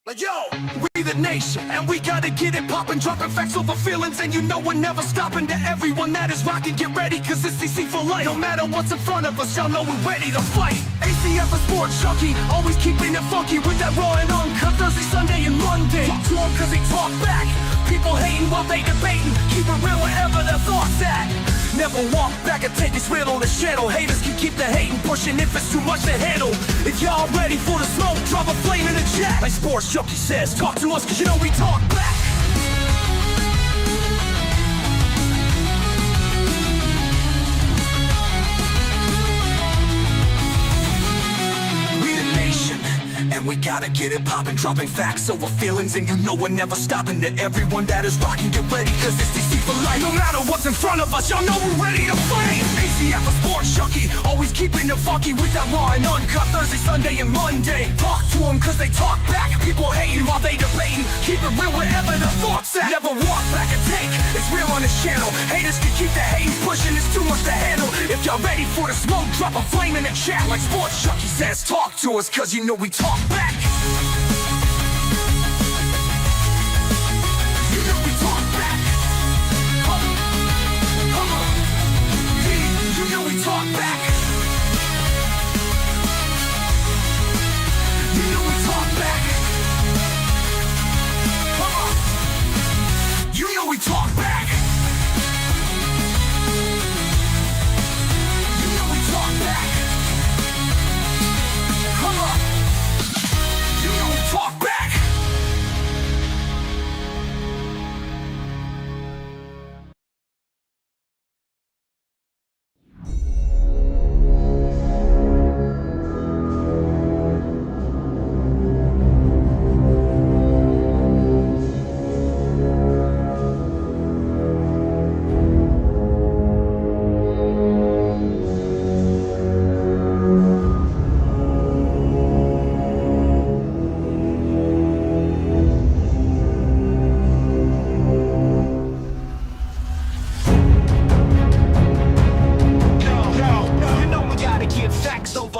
Like yo, we the nation, and we gotta get it poppin', dropping facts over feelings, and you know we're never stopping. To everyone that is rockin', get ready, cause it's CC for life. No matter what's in front of us, y'all know we're ready to fight. ACF a sports junkie, always keeping it funky with that raw and uncut Thursday, Sunday, and Monday. Talk to them cause they talk back, people hating while they debating, keep it real wherever their thoughts at. Never walk back and take this real on the channel. Haters can keep the hating pushing if it's too much to handle. If y'all ready for the smoke, drop a flame in the chat. Like Sports Junkie says, talk to us cause you know we talk back. We the nation, and we gotta get it poppin', dropping facts over feelings, and you know we're never stopping. To everyone that is rockin', get ready, cause it's DC for life. No matter what's in front of us, y'all know we're ready to fight. ACF a sports junkie, always keeping it funky with that raw and uncut Thursday, Sunday, and Monday. Talk to them cause they talk back, people hating while they debating, keep it real wherever the thoughts at. Never walk back and take, it's real on this channel. Haters can keep the hating pushing, it's too much to handle. If y'all ready for the smoke, drop a flame in the chat. Like Sports Junkie says, talk to us cause you know we talk back. You know we talk back. Come on. You know we talk back. You know we talk back. Come on. You know we talk back. You know we talk back. Come on. You know we talk back.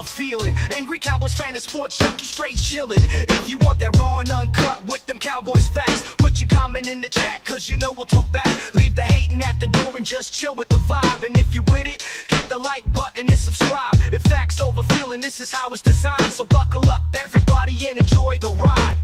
Feeling angry Cowboys fan and sports junkie straight chillin'. If you want that raw and uncut with them Cowboys facts, put your comment in the chat cause you know we'll talk back. Leave the hating at the door and just chill with the vibe. And if you with it, hit the like button and subscribe. If facts over feeling, this is how it's designed. So buckle up everybody and enjoy the ride.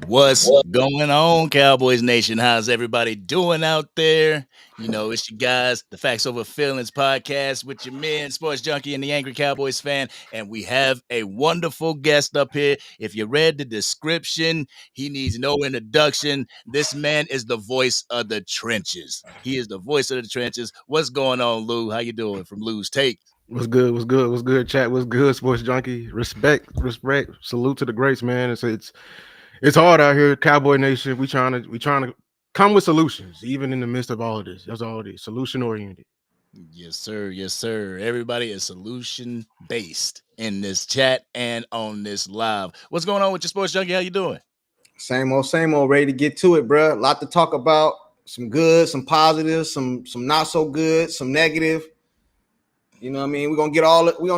What's going on, Cowboys Nation? How's everybody doing out there? You know, it's your guys, the Facts Over Feelings podcast with your men, Sports Junkie and the Angry Cowboys fan. And we have a wonderful guest up here. If you read the description, he needs no introduction. This man is the voice of the trenches. He is the voice of the trenches. What's going on, Lou? How you doing from Lou's Take? What's good? What's good? What's good, chat? What's good, Sports Junkie? Respect. Salute to the greats, man. It's hard out here, Cowboy Nation. We trying to come with solutions, even in the midst of all of this. That's all it is. Solution oriented. Yes, sir. Yes, sir. Everybody is solution based in this chat and on this live. What's going on with your Sports Junkie? How you doing? Same old. Ready to get to it, bro. A lot to talk about. Some good, some positive, some not so good, some negative. You know what I mean? We're gonna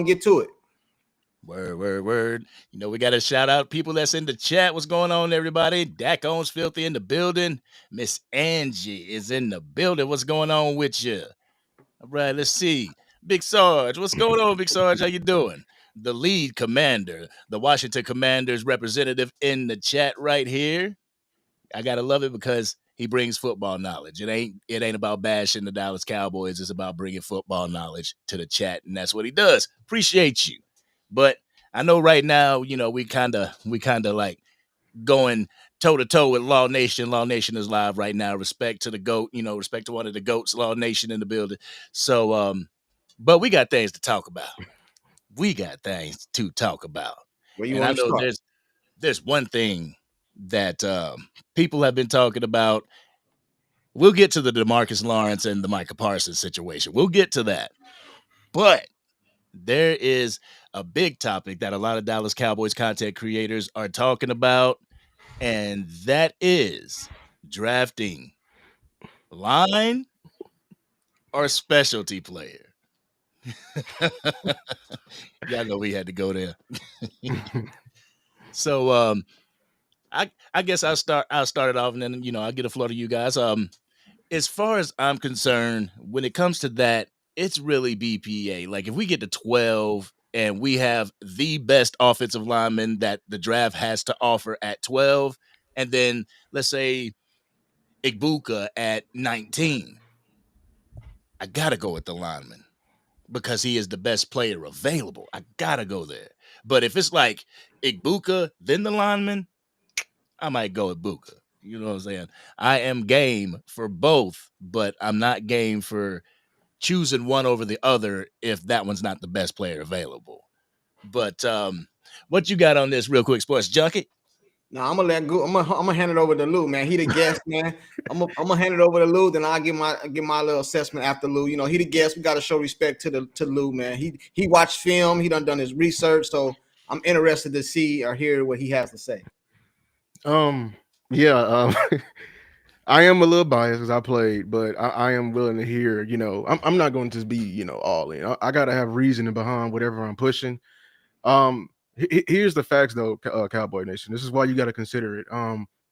get to it. Word. You know, we got to shout out people that's in the chat. What's going on, everybody? Dak Owens Filthy in the building. Miss Angie is in the building. What's going on with you? All right, let's see. Big Sarge, what's going on, Big Sarge? How you doing? The lead commander, the Washington Commanders representative in the chat right here. I got to love it because he brings football knowledge. It ain't about bashing the Dallas Cowboys. It's about bringing football knowledge to the chat, and that's what he does. Appreciate you. But I know right now, you know, we kind of like going toe to toe with Law Nation. Law Nation is live right now. Respect to the GOAT, you know, respect to one of the GOATs, Law Nation in the building. So, but we got things to talk about. And I know there's one thing that people have been talking about. We'll get to the Demarcus Lawrence and the Micah Parsons situation. We'll get to that. But there is a big topic that a lot of Dallas Cowboys content creators are talking about, and that is drafting line or a specialty player? Y'all know we had to go there. So I guess I'll start it off, and then I'll get a floor to you guys. As far as I'm concerned, when it comes to that, it's really BPA. Like if we get to 12 and we have the best offensive lineman that the draft has to offer at 12, and then let's say Igbuka at 19, I gotta go with the lineman because he is the best player available. I gotta go there. But if it's like Igbuka, then the lineman, I might go with Buka. You know what I'm saying? I am game for both, but I'm not game for choosing one over the other if that one's not the best player available. But what you got on this real quick, Sports Junkie? Now I'm gonna let go. I'm gonna hand it over to Lou, man. He the guest, man. I'm gonna hand it over to Lou, then I'll give my little assessment after Lou. You know, he the guest. We gotta show respect to Lou, man. He watched film, he done his research, so I'm interested to see or hear what he has to say. Yeah, I am a little biased because I played, but I am willing to hear. I'm not going to just be all in. I got to have reasoning behind whatever I'm pushing. Here's the facts though, Cowboy Nation. This is why you got to consider it.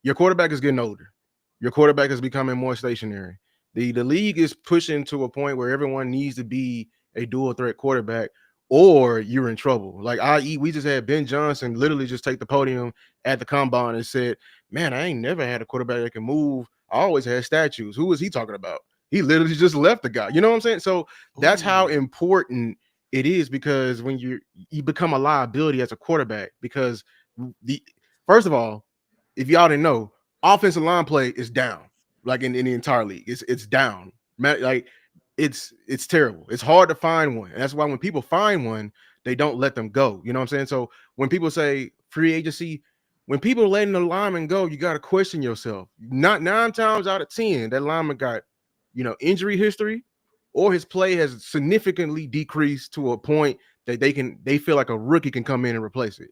Your quarterback is getting older. Your quarterback is becoming more stationary. The league is pushing to a point where everyone needs to be a dual threat quarterback, or you're in trouble. Like we just had Ben Johnson literally just take the podium at the combine and said, "Man, I ain't never had a quarterback that can move. I always had statues." Who was he talking about? He literally just left the guy. You know what I'm saying? So that's how important it is, because when you become a liability as a quarterback, because first of all, if y'all didn't know, offensive line play is down, like in the entire league. It's down. Like it's terrible. It's hard to find one. And that's why when people find one, they don't let them go. You know what I'm saying? So when people say free agency, when people are letting the lineman go, you got to question yourself. Not 9 times out of 10, that lineman got, injury history, or his play has significantly decreased to a point that they feel like a rookie can come in and replace it.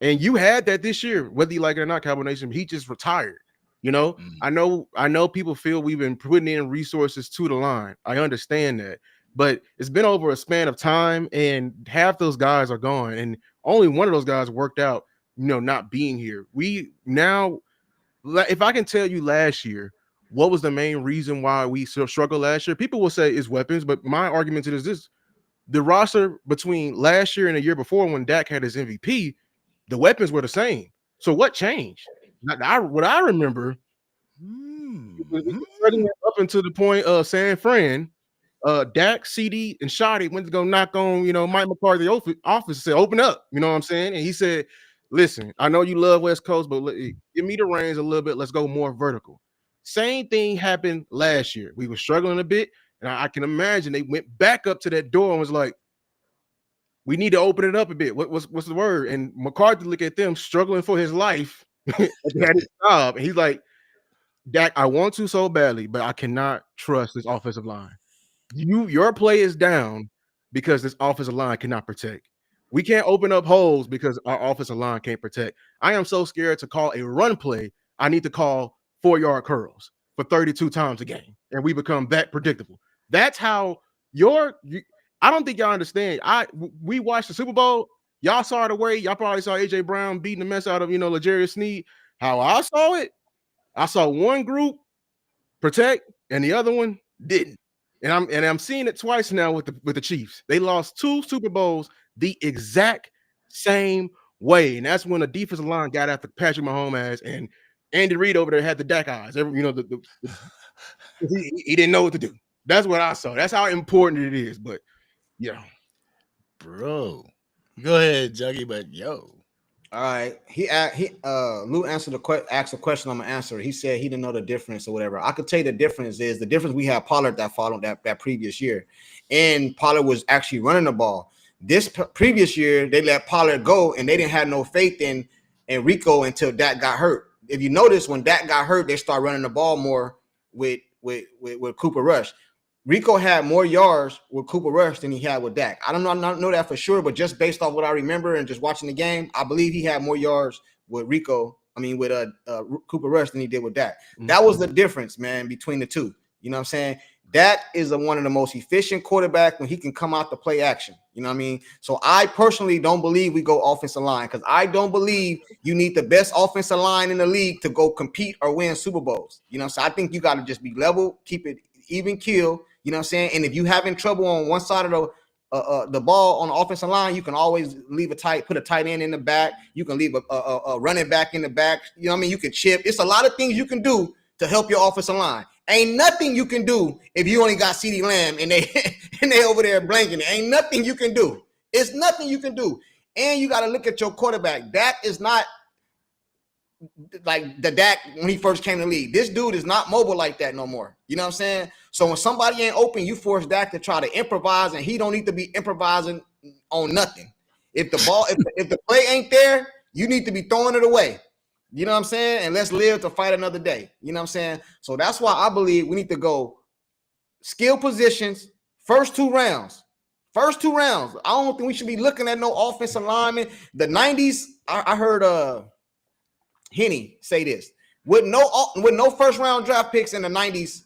And you had that this year, whether you like it or not, Cowboy Nation. He just retired. I know people feel we've been putting in resources to the line. I understand that, but it's been over a span of time, and half those guys are gone, and only one of those guys worked out, not being here. If I can tell you last year, what was the main reason why we struggled last year? People will say it's weapons, but my argument to this is the roster between last year and the year before, when Dak had his MVP, the weapons were the same. So what changed? What I remember, up until the point of San Fran, Dak, CD, and Shoddy went to go knock on, Mike McCarthy's office and said, "Open up." You know what I'm saying? And he said, "Listen, I know you love West Coast, but give me the reins a little bit. Let's go more vertical." Same thing happened last year. We were struggling a bit, and I can imagine they went back up to that door and was like, "We need to open it up a bit." What's the word? And McCarthy looked at them struggling for his life at his job, and he's like, "Dak, I want to so badly, but I cannot trust this offensive line. Your play is down because this offensive line cannot protect. We can't open up holes because our offensive line can't protect. I am so scared to call a run play. I need to call 4-yard curls for 32 times a game, and we become that predictable." That's how I don't think y'all understand. We watched the Super Bowl. Y'all saw the way. Y'all probably saw AJ Brown beating the mess out of L'Jarius Sneed. How I saw it, I saw one group protect and the other one didn't. And I'm seeing it twice now with the Chiefs. They lost 2 Super Bowls the exact same way, and that's when the defensive line got after Patrick Mahomes ass, and Andy Reid over there had the Dak eyes. He didn't know what to do. That's what I saw. That's how important it is. But yeah, bro, go ahead, Junkie. But all right, Lou asked a question. I'm gonna answer. He said he didn't know the difference or whatever. I could tell you the difference is we had Pollard that followed that previous year, and Pollard was actually running the ball. This previous year, they let Pollard go, and they didn't have no faith in Rico until Dak got hurt. If you notice, when Dak got hurt, they start running the ball more with Cooper Rush. Rico had more yards with Cooper Rush than he had with Dak. I don't know that for sure, but just based off what I remember and just watching the game, I believe he had more yards with Cooper Rush than he did with Dak. Mm-hmm. That was the difference, man, between the two. You know what I'm saying? That is one of the most efficient quarterbacks when he can come out to play action. You know what I mean? So I personally don't believe we go offensive line because I don't believe you need the best offensive line in the league to go compete or win Super Bowls. You know what I'm saying? I think you got to just be level, keep it even keel. You know what I'm saying? And if you having trouble on one side of the ball on the offensive line, you can always put a tight end in the back. You can leave a running back in the back. You know what I mean? You can chip. It's a lot of things you can do to help your offensive line. Ain't nothing you can do if you only got CeeDee Lamb and they over there blanking. Ain't nothing you can do. It's nothing you can do. And you got to look at your quarterback. Dak is not like the Dak when he first came to the league. This dude is not mobile like that no more. You know what I'm saying? So when somebody ain't open, you force Dak to try to improvise, and he don't need to be improvising on nothing. If the ball, if the play ain't there, you need to be throwing it away. You know what I'm saying? And let's live to fight another day. You know what I'm saying? So that's why I believe we need to go skill positions, first two rounds. First two rounds. I don't think we should be looking at no offensive lineman. The 90s, I heard Henny say this. With no first round draft picks in the 90s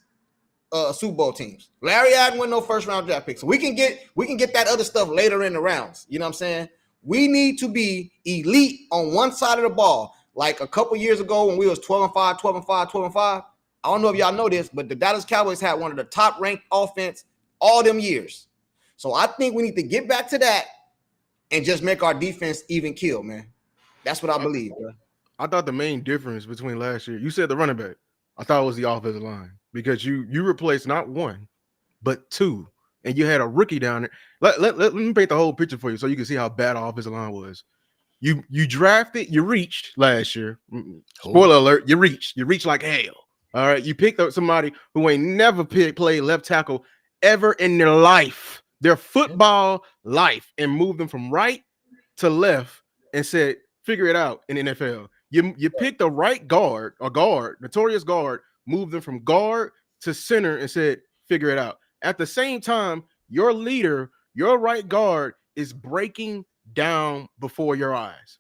Super Bowl teams. Larry Allen win no first round draft picks. So we can get that other stuff later in the rounds. You know what I'm saying? We need to be elite on one side of the ball. Like a couple years ago when we was 12-5, 12-5, 12-5. I don't know if y'all know this, but the Dallas Cowboys had one of the top ranked offense all them years. So I think we need to get back to that and just make our defense even kill, man. That's what I believe, bro. I thought the main difference between last year, you said the running back. I thought it was the offensive line because you replaced not one, but two, and you had a rookie down there. Let me paint the whole picture for you so you can see how bad our offensive line was. You drafted, you reached last year. Spoiler alert, you reached like hell. All right, you picked up somebody who ain't never played left tackle ever in their life, their football life, and moved them from right to left and said, figure it out in the NFL. You picked a right guard, notorious guard, moved them from guard to center and said, figure it out. At the same time, your leader, your right guard, is breaking down before your eyes.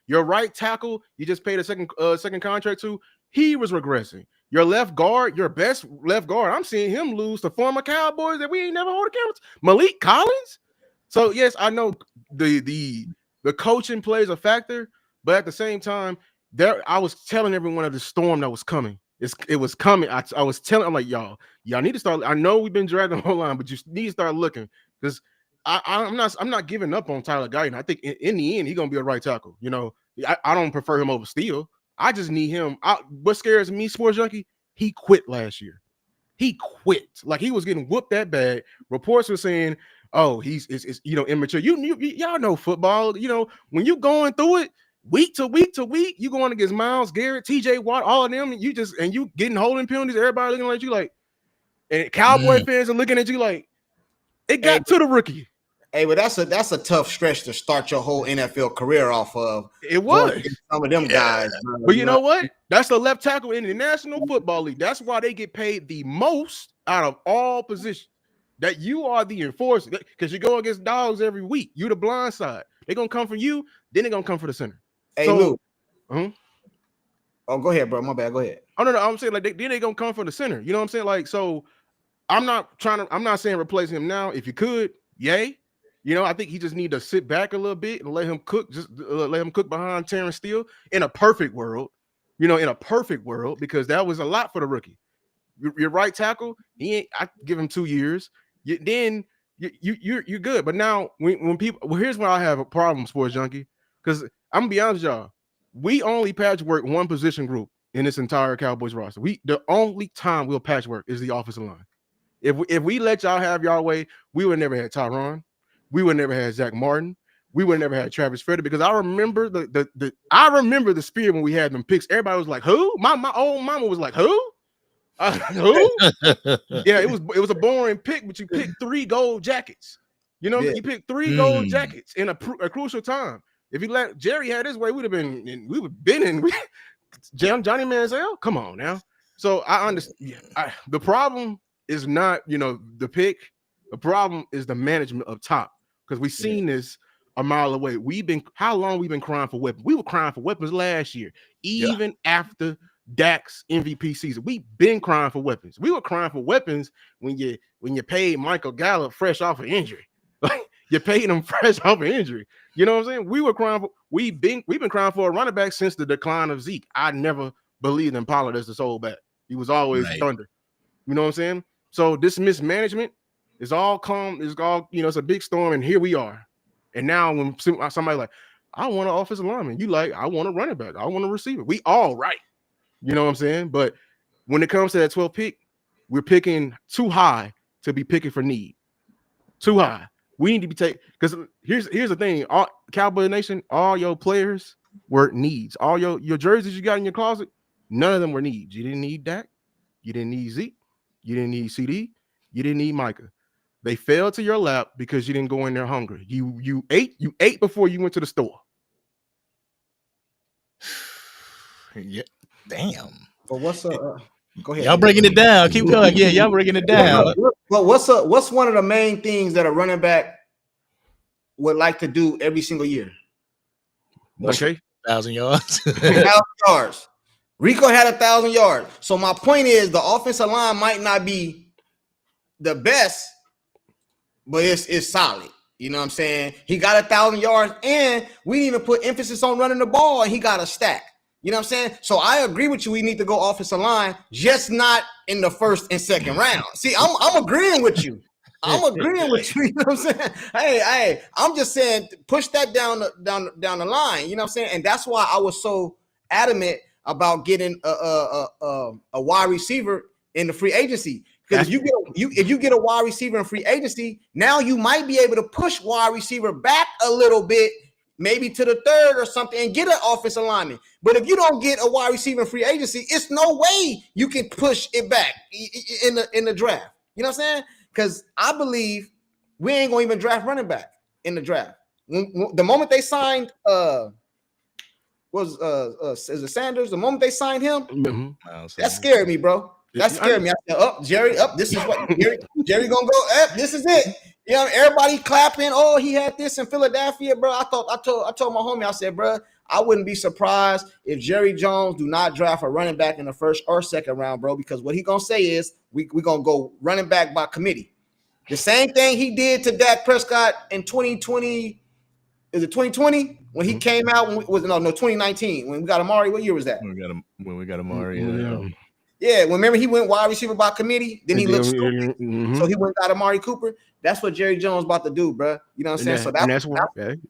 Your right tackle, you just paid a second contract to, he was regressing. Your left guard, your best left guard, I'm seeing him lose to former Cowboys that we ain't never hold account. Malik Collins. So yes, I know the coaching plays a factor, but at the same time, I was telling everyone of the storm that was coming. It was coming. I was telling, I'm like, y'all need to start. I know we've been dragging the whole line, but you need to start looking because I'm not giving up on Tyler Guyton. I think in the end, he's gonna be a right tackle. You know, I don't prefer him over Steele. I just need him. What scares me, Sports Junkie? He quit last year. He quit. Like he was getting whooped that bad. Reports were saying, "Oh, he's immature." Y'all know football. You know when you going through it week to week to week, you going against Myles Garrett, T.J. Watt, all of them, and you getting holding penalties. Everybody looking at you like, and Cowboy fans are looking at you like, it got to the rookie. Hey, but that's a tough stretch to start your whole NFL career off of. It was some of them guys, bro. But you know what? That's the left tackle in the National Football League. That's why they get paid the most out of all positions. That you are the enforcer because you go against dogs every week. You the blind side. They're gonna come for you, then they're gonna come for the center. Hey, Lou. Oh, go ahead, bro. My bad. Go ahead. Oh no, I'm saying like then they gonna come for the center. You know what I'm saying? Like so, I'm not saying replace him now. If you could, yay. You know, I think he just need to sit back a little bit and let him cook. Just let him cook behind Terrence Steele in a perfect world. You know, in a perfect world, because that was a lot for the rookie. Your right tackle, I give him 2 years. You're good. But now when people, here's where I have a problem, Sports Junkie, because I'm gonna be honest with y'all, we only patchwork one position group in this entire Cowboys roster. The only time we'll patchwork is the offensive line. If we let y'all have y'all way, we would never had Tyron. We would never had Zach Martin. We would never had Travis Frederick, because I remember the spirit when we had them picks. Everybody was like, "Who?" My old mama was like, "Who?" Who? Yeah, it was a boring pick, but you picked 3 gold jackets. You know, you picked 3 gold jackets in a crucial time. If you let Jerry had his way, we would have been in Johnny Manziel. Come on now. So I understand. The problem is not the pick. The problem is the management up top, because we've seen this a mile away. How long we've been crying for weapons? We were crying for weapons last year, even after Dak's MVP season. We've been crying for weapons. We were crying for weapons when you paid Michael Gallup fresh off an injury. Like you paid him fresh off an injury. You know what I'm saying? We were crying for we've been crying for a running back since the decline of Zeke. I never believed in Pollard as the sole back. He was always thunder. You know what I'm saying? So this mismanagement is all it's all, it's a big storm, and here we are. And now when somebody like, I want an offensive lineman, you like, I want a running back, I want a receiver. We all right. You know what I'm saying? But when it comes to that 12th pick, we're picking too high to be picking for need. Too high. We need to be taking, because here's the thing, all Cowboy Nation, all your players were needs. All your jerseys you got in your closet, none of them were needs. You didn't need Dak, you didn't need Zeke, you didn't need CD, you didn't need Micah. They fell to your lap because you didn't go in there hungry. You ate before you went to the store. Yeah, damn. But what's go ahead. Y'all breaking it down. Keep going. Yeah, y'all breaking it down. Well, what's one of the main things that a running back would like to do every single year? Okay, 1,000 yards. 1,000 yards. Rico had 1,000 yards. So my point is, the offensive line might not be the best, but it's solid. You know what I'm saying? He got 1,000 yards, and we need to put emphasis on running the ball, and he got a stack. You know what I'm saying? So I agree with you. We need to go offensive line, just not in the first and second round. See, I'm agreeing with you. I'm agreeing with you. You know what I'm saying? Hey, I'm just saying push that down the line. You know what I'm saying? And that's why I was so adamant about getting a wide receiver in the free agency. Because if you get a wide receiver in free agency, now you might be able to push wide receiver back a little bit, maybe to the third or something, and get an offensive lineman. But if you don't get a wide receiver in free agency, it's no way you can push it back in the draft. You know what I'm saying? Because I believe we ain't gonna even draft running back in the draft. The moment they signed is it Sanders? The moment they signed him, that scared me, bro. That scared me. I said, Jerry, this is what Jerry gonna go. This is it. You know, everybody clapping. Oh, he had this in Philadelphia, bro. I told my homie, I said, bro, I wouldn't be surprised if Jerry Jones do not draft a running back in the first or second round, bro, because what he gonna say is we gonna go running back by committee. The same thing he did to Dak Prescott in 2020. Is it 2020 when he came out? When 2019 when we got Amari. What year was that? When we got Amari. Yeah, remember he went wide receiver by committee. Then he looked stupid, so he went and got Amari Cooper. That's what Jerry Jones about to do, bro. You know what I'm saying?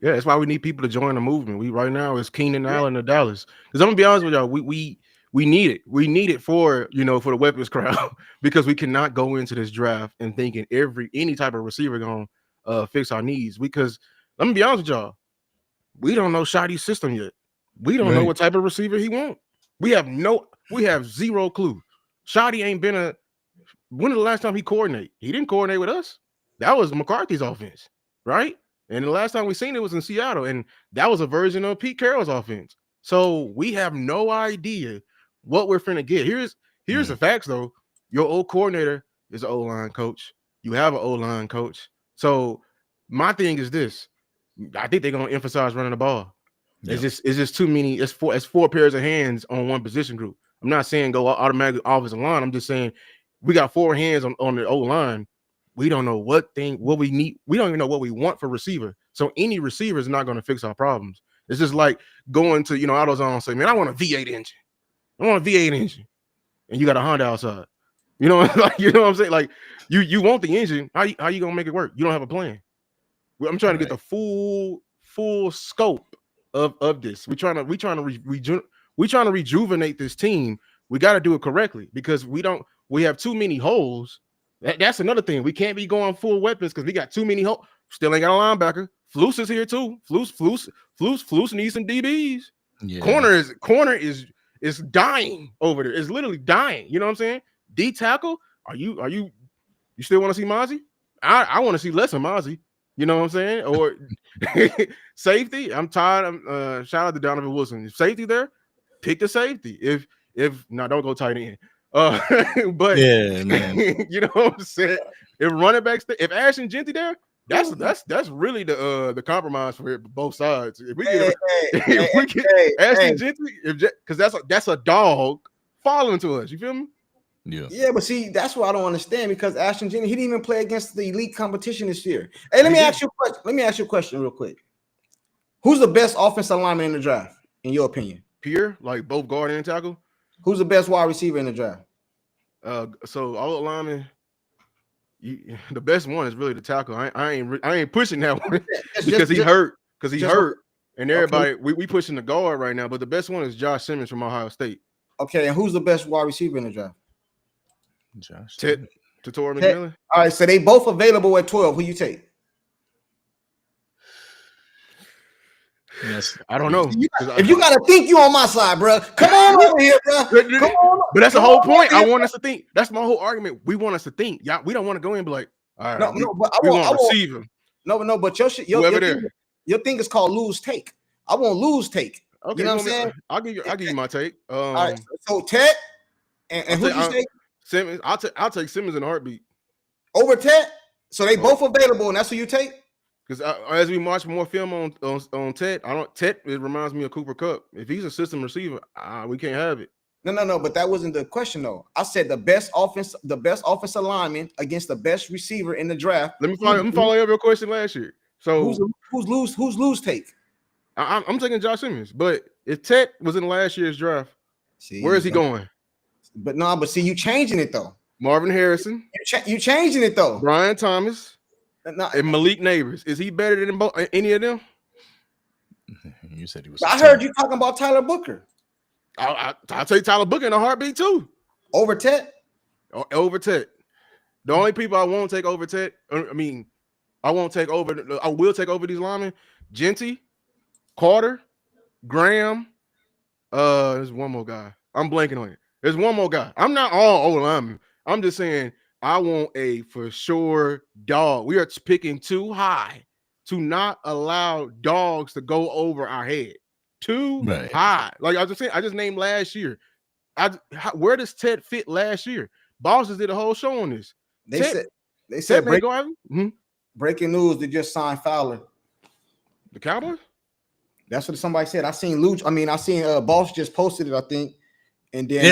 That's why we need people to join the movement. We right now is Keenan Allen to Dallas. Because I'm gonna be honest with y'all, we need it. We need it for for the weapons crowd because we cannot go into this draft and thinking any type of receiver gonna fix our needs. Because let me be honest with y'all, we don't know Shotty's system yet. We don't know what type of receiver he wants. We have zero clue. Shotty ain't been when was the last time he coordinated? He didn't coordinate with us. That was McCarthy's offense, right? And the last time we seen it was in Seattle, and that was a version of Pete Carroll's offense. So we have no idea what we're finna get. Here's the facts though. Your old coordinator is an O-line coach. You have an O-line coach. So my thing is this. I think they're gonna emphasize running the ball. Yeah. It's just too many. It's four pairs of hands on one position group. I'm not saying go automatically offensive line. I'm just saying we got four hands on the O-line. We don't know what we need. We don't even know what we want for receiver. So any receiver is not going to fix our problems. It's just like going to AutoZone and say, man, I want a V8 engine. I want a V8 engine, and you got a Honda outside. You know what I'm saying? Like you want the engine. How you gonna make it work? You don't have a plan. I'm trying to get the full scope of this. We're trying to rejuvenate this team. We got to do it correctly because we have too many holes. That's another thing. We can't be going full weapons because we got too many holes. Still ain't got a linebacker. Flus is here too. Flus needs some DBs. Yeah. Corner is dying over there. It's literally dying. You know what I'm saying? D tackle. Are you still want to see Mozzie? I want to see less of Mozzie. You know what I'm saying? Or safety. I'm tired. Shout out to Donovan Wilson. If safety there, pick the safety. If no, don't go tight end. But yeah, man. You know what I'm saying? If running backs, if Ashton Genty there, that's really the compromise for both sides. If we get Ashton Genty, because that's a dog falling to us. You feel me? Yeah. Yeah, but see, that's what I don't understand because Ashton Jennings, he didn't even play against the elite competition this year. Hey, let me ask you a question real quick. Who's the best offensive lineman in the draft, in your opinion? Pure, like both guard and tackle. Who's the best wide receiver in the draft? So all linemen, the best one is really the tackle. I ain't pushing that one because he hurt. And everybody, we pushing the guard right now. But the best one is Josh Simmons from Ohio State. Okay, and who's the best wide receiver in the draft? Josh. Tatori McMillan. All right, so they both available at 12. Who you take? Yes. I don't know. If you gotta think, you on my side, bro. Come on over here, bro. Come on. But that's the whole point. I want us to think. That's my whole argument. We want us to think. Yeah, we don't want to go in and be like, all right, but we want to receive him. No, but your thing is called lose take. I won't lose take. Okay, you know what I'm saying? I'll give you my take. All right, so Ted and who you take? Simmons. I'll take Simmons in a heartbeat over Ted. So they both available, and that's who you take. Because as we watch more film on Ted, Ted. It reminds me of Cooper Kupp. If he's a system receiver, we can't have it. No. But that wasn't the question, though. I said the best offensive lineman against the best receiver in the draft. Let me follow up your question last year. So who's lose take? I'm taking Josh Simmons, but if Ted was in last year's draft, where is he going? But see, you changing it though. Marvin Harrison. You changing it though. Brian Thomas and Malik Neighbors. Is he better than any of them? You said he was. I heard you talking about Tyler Booker. I'll take Tyler Booker in a heartbeat too. Over Ted? Over Ted. The only people I won't take over Ted, I will take over these linemen. Junkie, Carter, Graham. There's one more guy. I'm blanking on it. There's one more guy. I'm not all linemen. I'm just saying I want a for sure dog. We are picking too high to not allow dogs to go over our head. Too high. Like I was just saying, I just named last year. Where does Ted fit last year? Bosses did a whole show on this. They said breaking news, they just signed Fowler. The Cowboys? That's what somebody said. I seen Boss just posted it, I think. And then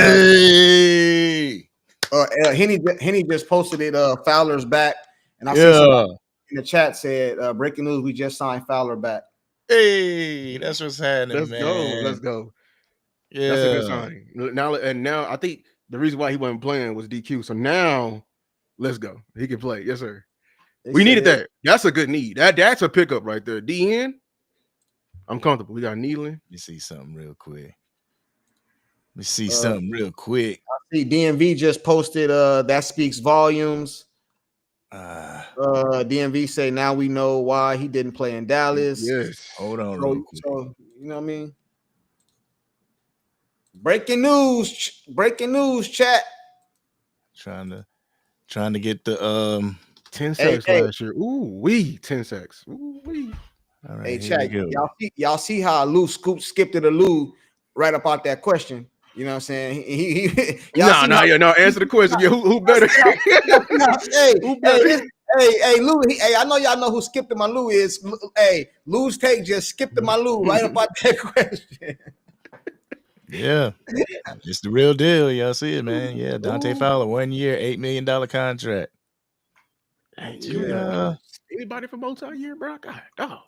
Henny just posted it. Fowler's back. And I see in the chat said breaking news, we just signed Fowler back. Hey, that's what's happening, man. Let's go. Yeah. That's a good sign. Now I think the reason why he wasn't playing was DQ. So now let's go. He can play. Yes, sir. We needed that. That's a good need. That's a pickup right there. DN. I'm comfortable. We got Nealon. You see something real quick. I see DMV just posted that speaks volumes. DMV say now we know why he didn't play in Dallas. Yes. Hold on. So you know what I mean? Breaking news, chat. Trying to get the 10 sacks last year. 10 sacks. All right, hey, chat. Y'all see how Lou skipped it to Lou right about that question. You know what I'm saying? No. Answer the question. Yeah, who better? Hey, Lou. Hey, I know y'all know who skipped to my Lou is. Hey, Lou's take just skipped to my Lou right about that question. Yeah, it's the real deal. Y'all see it, man. Yeah, Dante Fowler, 1 year, $8 million contract. Anybody for multi-year, bro? God, dog.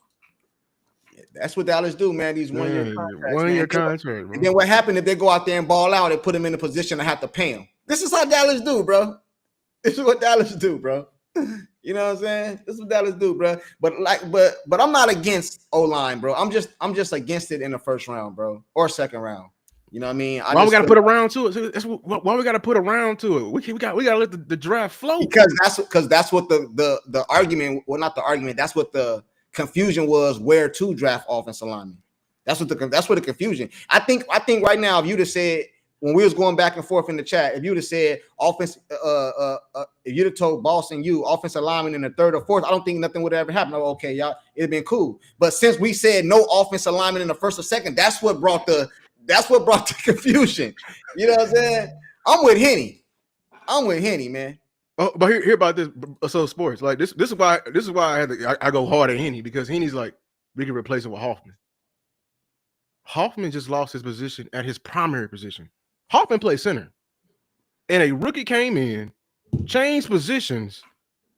That's what Dallas do, man. These 1 year contracts. 1 year contract. And then what happened if they go out there and ball out? They put them in a position to have to pay them. This is how Dallas do, bro. This is what Dallas do, bro. You know what I'm saying? This is what Dallas do, bro. But I'm not against O-line, bro. I'm just against it in the first round, bro, or second round. You know what I mean? Why we got to put a round to it? Why we got to put a round to it? We got to let the draft flow. Because that's what the argument. Well, not the argument. That's what the confusion was. Where to draft offensive linemen? That's what the confusion. I think right now, if you'd have said when we was going back and forth in the chat, if you'd have said offense, if you'd have told Boss and you offensive lineman in the third or fourth, I don't think nothing would ever happen. Oh, okay, y'all, it'd been cool. But since we said no offensive lineman in the first or second, that's what brought the confusion. You know what I'm saying? I'm with Henny, man. Oh, but hear about this. So sports like this is why I go hard at Henny, because Henny's like, we can replace him with Hoffman. Hoffman just lost his position at his primary position. Hoffman played center, and a rookie came in, changed positions,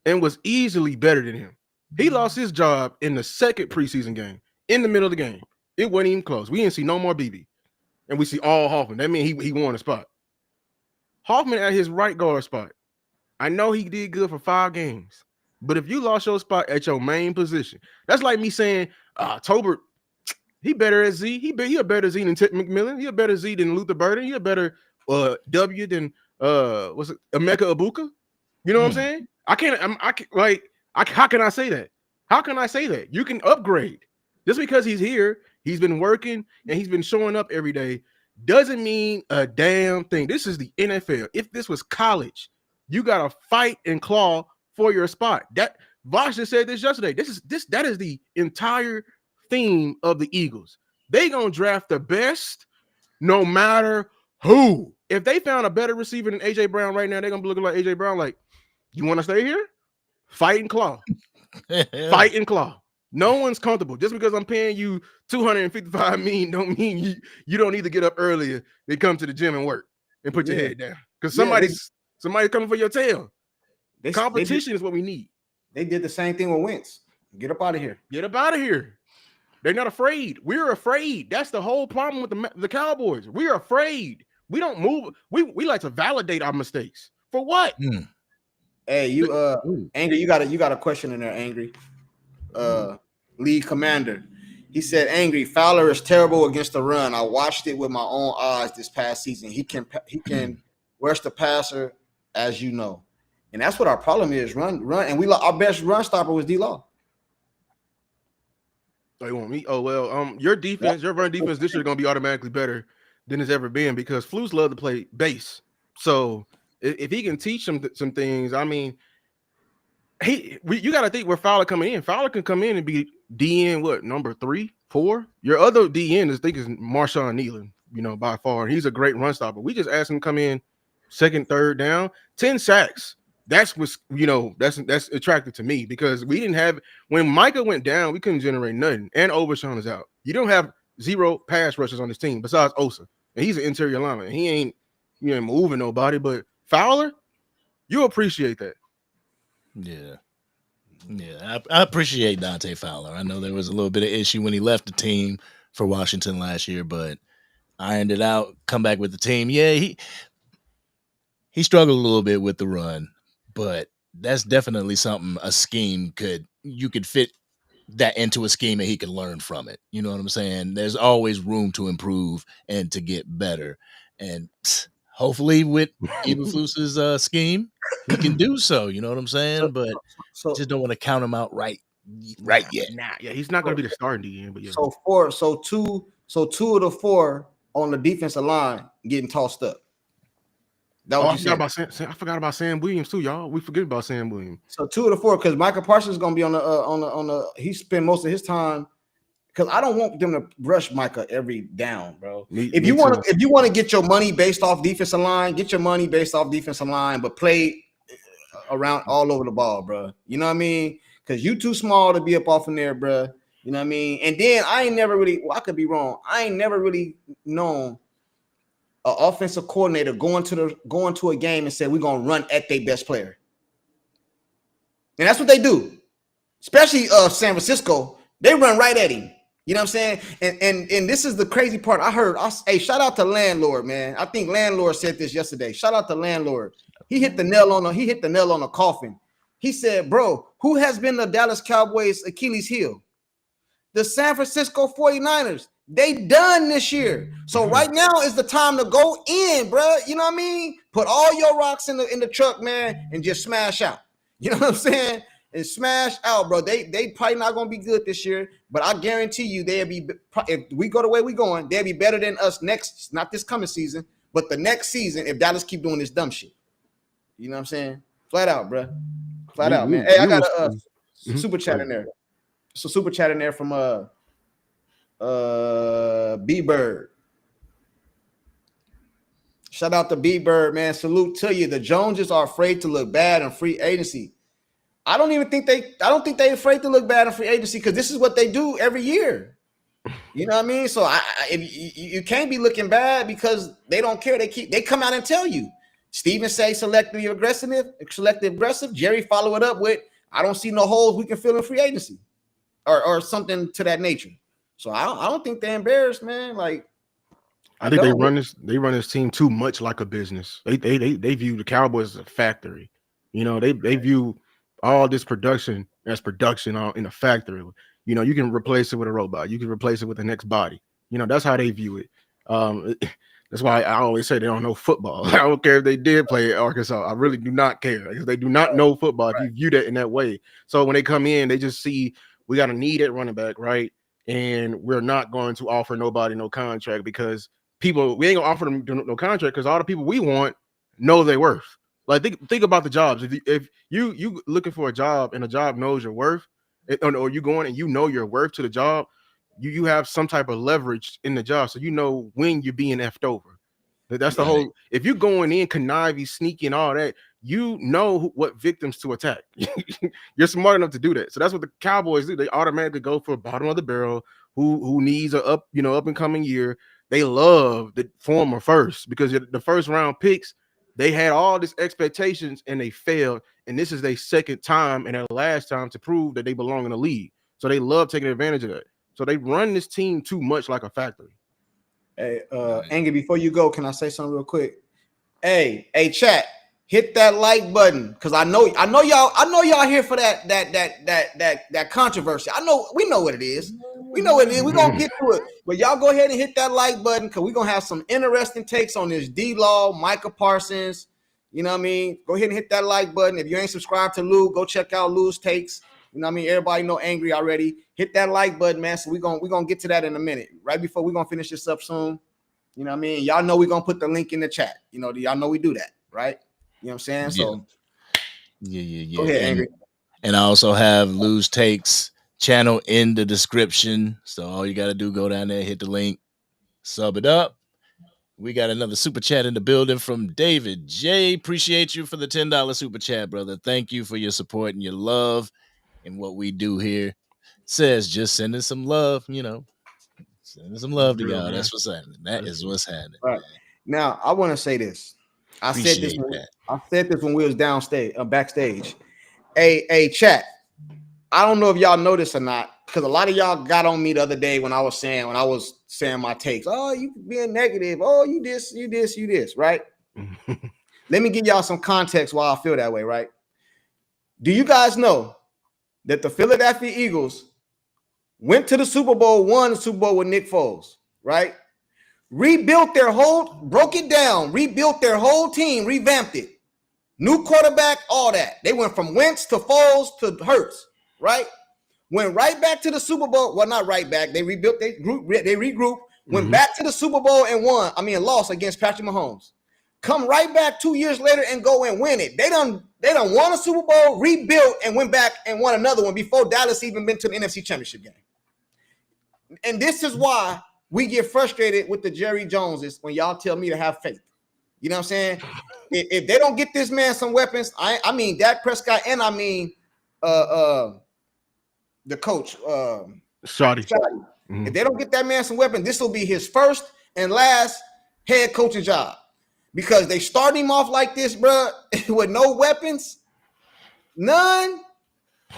and was easily better than him. He lost his job in the second preseason game, in the middle of the game. It wasn't even close. We didn't see no more BB, and we see all Hoffman. That means he won a spot. Hoffman at his right guard spot. I know he did good for 5 games, but if you lost your spot at your main position, that's like me saying, Tolbert, he better at Z. He a better Z than Ted McMillan. He a better Z than Luther Burden. He a better W than what's it, Emeka Ibuka. You know what I'm saying? How can I say that? How can I say that? You can upgrade. Just because he's here, he's been working and he's been showing up every day, doesn't mean a damn thing. This is the NFL. If this was college, you gotta fight and claw for your spot. That Vosh just said this yesterday. That is the entire theme of the Eagles. They gonna draft the best no matter who. If they found a better receiver than AJ Brown right now, they're gonna be looking like AJ Brown, like, you want to stay here? Fight and claw. Fight and claw. No one's comfortable. Just because I'm paying you $255 million don't mean you don't need to get up earlier than come to the gym and work and put your head down. Because somebody's coming for your tail. Competition is what we need. They did the same thing with Wentz. Get up out of here. Get up out of here. They're not afraid. We're afraid. That's the whole problem with the Cowboys. We're afraid. We don't move. We like to validate our mistakes. For what? Hey, you Angry, you got a question in there, Angry. League commander. He said, Angry, Fowler is terrible against the run. I watched it with my own eyes this past season. He can rush the passer, as you know. And that's what our problem is, run. And our best run stopper was D-Law. Oh, you want me? Oh, well, your defense, your run defense this year is going to be automatically better than it's ever been because Flus love to play base. So if he can teach them some things, I mean, you got to think where Fowler coming in. Fowler can come in and be DN, number 3, 4? Your other DN is Marshawn Nealon, by far. He's a great run stopper. We just asked him to come in second, third down, 10 sacks. That's what's, that's attractive to me because we didn't have, when Micah went down, we couldn't generate nothing. And Overshawn is out. You don't have 0 pass rushers on this team besides Osa. And he's an interior lineman. He ain't moving nobody, but Fowler, you appreciate that. Yeah. I appreciate Dante Fowler. I know there was a little bit of issue when he left the team for Washington last year, but ironed it out, come back with the team. Yeah, he struggled a little bit with the run, but that's definitely something you could fit that into a scheme and he could learn from it. You know what I'm saying? There's always room to improve and to get better. And hopefully with Eberflus's scheme, he can do so. You know what I'm saying? But just don't want to count him out right yet. Yeah, he's not going to be the starting DN. But yeah. So two of the 4 on the defensive line getting tossed up. I forgot about Sam Williams too, y'all. We forget about Sam Williams. So 2 of the 4 because Michael Parsons is going to be on the. He spend most of his time. Because I don't want them to rush Micah every down, bro. If you want to get your money based off defensive line, get your money based off defensive line, but play around all over the ball, bro. You know what I mean? Because you too small to be up off in there, bro. You know what I mean? And then I could be wrong. I ain't never really known an offensive coordinator going to a game and say we're gonna run at their best player. And that's what they do, especially San Francisco. They run right at him. You know what I'm saying? And this is the crazy part. Hey, shout out to Landlord, man. I think Landlord said this yesterday. Shout out to Landlord. He hit the nail on the coffin. He said, bro, who has been the Dallas Cowboys Achilles heel? The San Francisco 49ers. They done this year. So right now is the time to go in, bro. You know what I mean? Put all your rocks in the truck, man, and just smash out. You know what I'm saying? And smash out, bro. They probably not gonna be good this year, but I guarantee you they'll be. If we go the way we going, they'll be better than us next. Not this coming season, but the next season. If Dallas keep doing this dumb shit, you know what I'm saying? Flat out, bro. Flat out, man. Hey, I got a super chat in there. So super chat in there from B Bird. Shout out to B Bird, man. Salute to you. The Joneses are afraid to look bad in free agency. I don't think they're afraid to look bad in free agency because this is what they do every year. You know what I mean? So you can't be looking bad because they don't care. They come out and tell you. Steven say selective aggressive. Jerry follow it up with, I don't see no holes we can fill in free agency, or something to that nature. So I don't think they're embarrassed, man. Like I think they run this team too much like a business. They view the Cowboys as a factory. You know, they view all this production as production in a factory. You know, you can replace it with a robot. You can replace it with the next body. You know, that's how they view it. That's why I always say they don't know football. I don't care if they did play at Arkansas. I really do not care because they do not know football if you view that in that way. So when they come in, they just see we got a need at running back, right? And we're not going to offer nobody no contract because we ain't gonna offer them no contract because all the people we want know their worth. Like think about the jobs. If you looking for a job and a job knows your worth, or you going and you know your worth to the job, you have some type of leverage in the job, so you know when you're being effed over. That's the whole. If you're going in conniving, sneaky, and all that, you know what victims to attack. You're smart enough to do that. So that's what the Cowboys do. They automatically go for bottom of the barrel who needs a up and coming year. They love the former first because the first round picks, they had all these expectations and they failed. And this is their second time and their last time to prove that they belong in the league. So they love taking advantage of that. So they run this team too much like a factory. Hey, Angie, before you go, can I say something real quick? Hey, chat, hit that like button because I know y'all here for that controversy. We know what it is. We know what it is. We're gonna get to it. But y'all go ahead and hit that like button because we're gonna have some interesting takes on this D-Law, Micah Parsons. You know what I mean? Go ahead and hit that like button. If you ain't subscribed to Lou, go check out Lou's takes. You know what I mean? Everybody know Angry already. Hit that like button, man. So we're gonna get to that in a minute. Right before we're gonna finish this up soon. You know what I mean? Y'all know we're gonna put the link in the chat. You know, y'all know we do that, right? You know what I'm saying? So yeah. Go ahead, Angry. And I also have Lou's Takes channel in the description. So all you gotta do, go down there, hit the link, sub it up. We got another super chat in the building from David J. Appreciate you for the $10 super chat, brother. Thank you for your support and your love in what we do here. It says just sending some love, sending some love to y'all. Man. That's what's happening. That is what's happening. Right. Now, I want to say this. I said this when we was backstage. Hey, chat. I don't know if y'all noticed or not, because a lot of y'all got on me the other day when I was saying my takes. Oh, you being negative. Oh, you this, right? Let me give y'all some context why I feel that way, right? Do you guys know that the Philadelphia Eagles went to the Super Bowl, won the Super Bowl with Nick Foles, right? Broke it down, rebuilt their whole team, revamped it. New quarterback, all that. They went from Wentz to Foles to Hurts, right? Went right back to the Super Bowl. Well, not right back. They rebuilt, they regrouped, went back to the Super Bowl and lost against Patrick Mahomes. Come right back 2 years later and go and win it. They done won a Super Bowl, rebuilt, and went back and won another one before Dallas even been to the NFC Championship game. And this is why we get frustrated with the Jerry Joneses when y'all tell me to have faith. You know what I'm saying? If they don't get this man some weapons, I mean Dak Prescott, and I mean the coach, Shoddy. If they don't get that man some weapons, this will be his first and last head coaching job. Because they start him off like this, bro, with no weapons, none.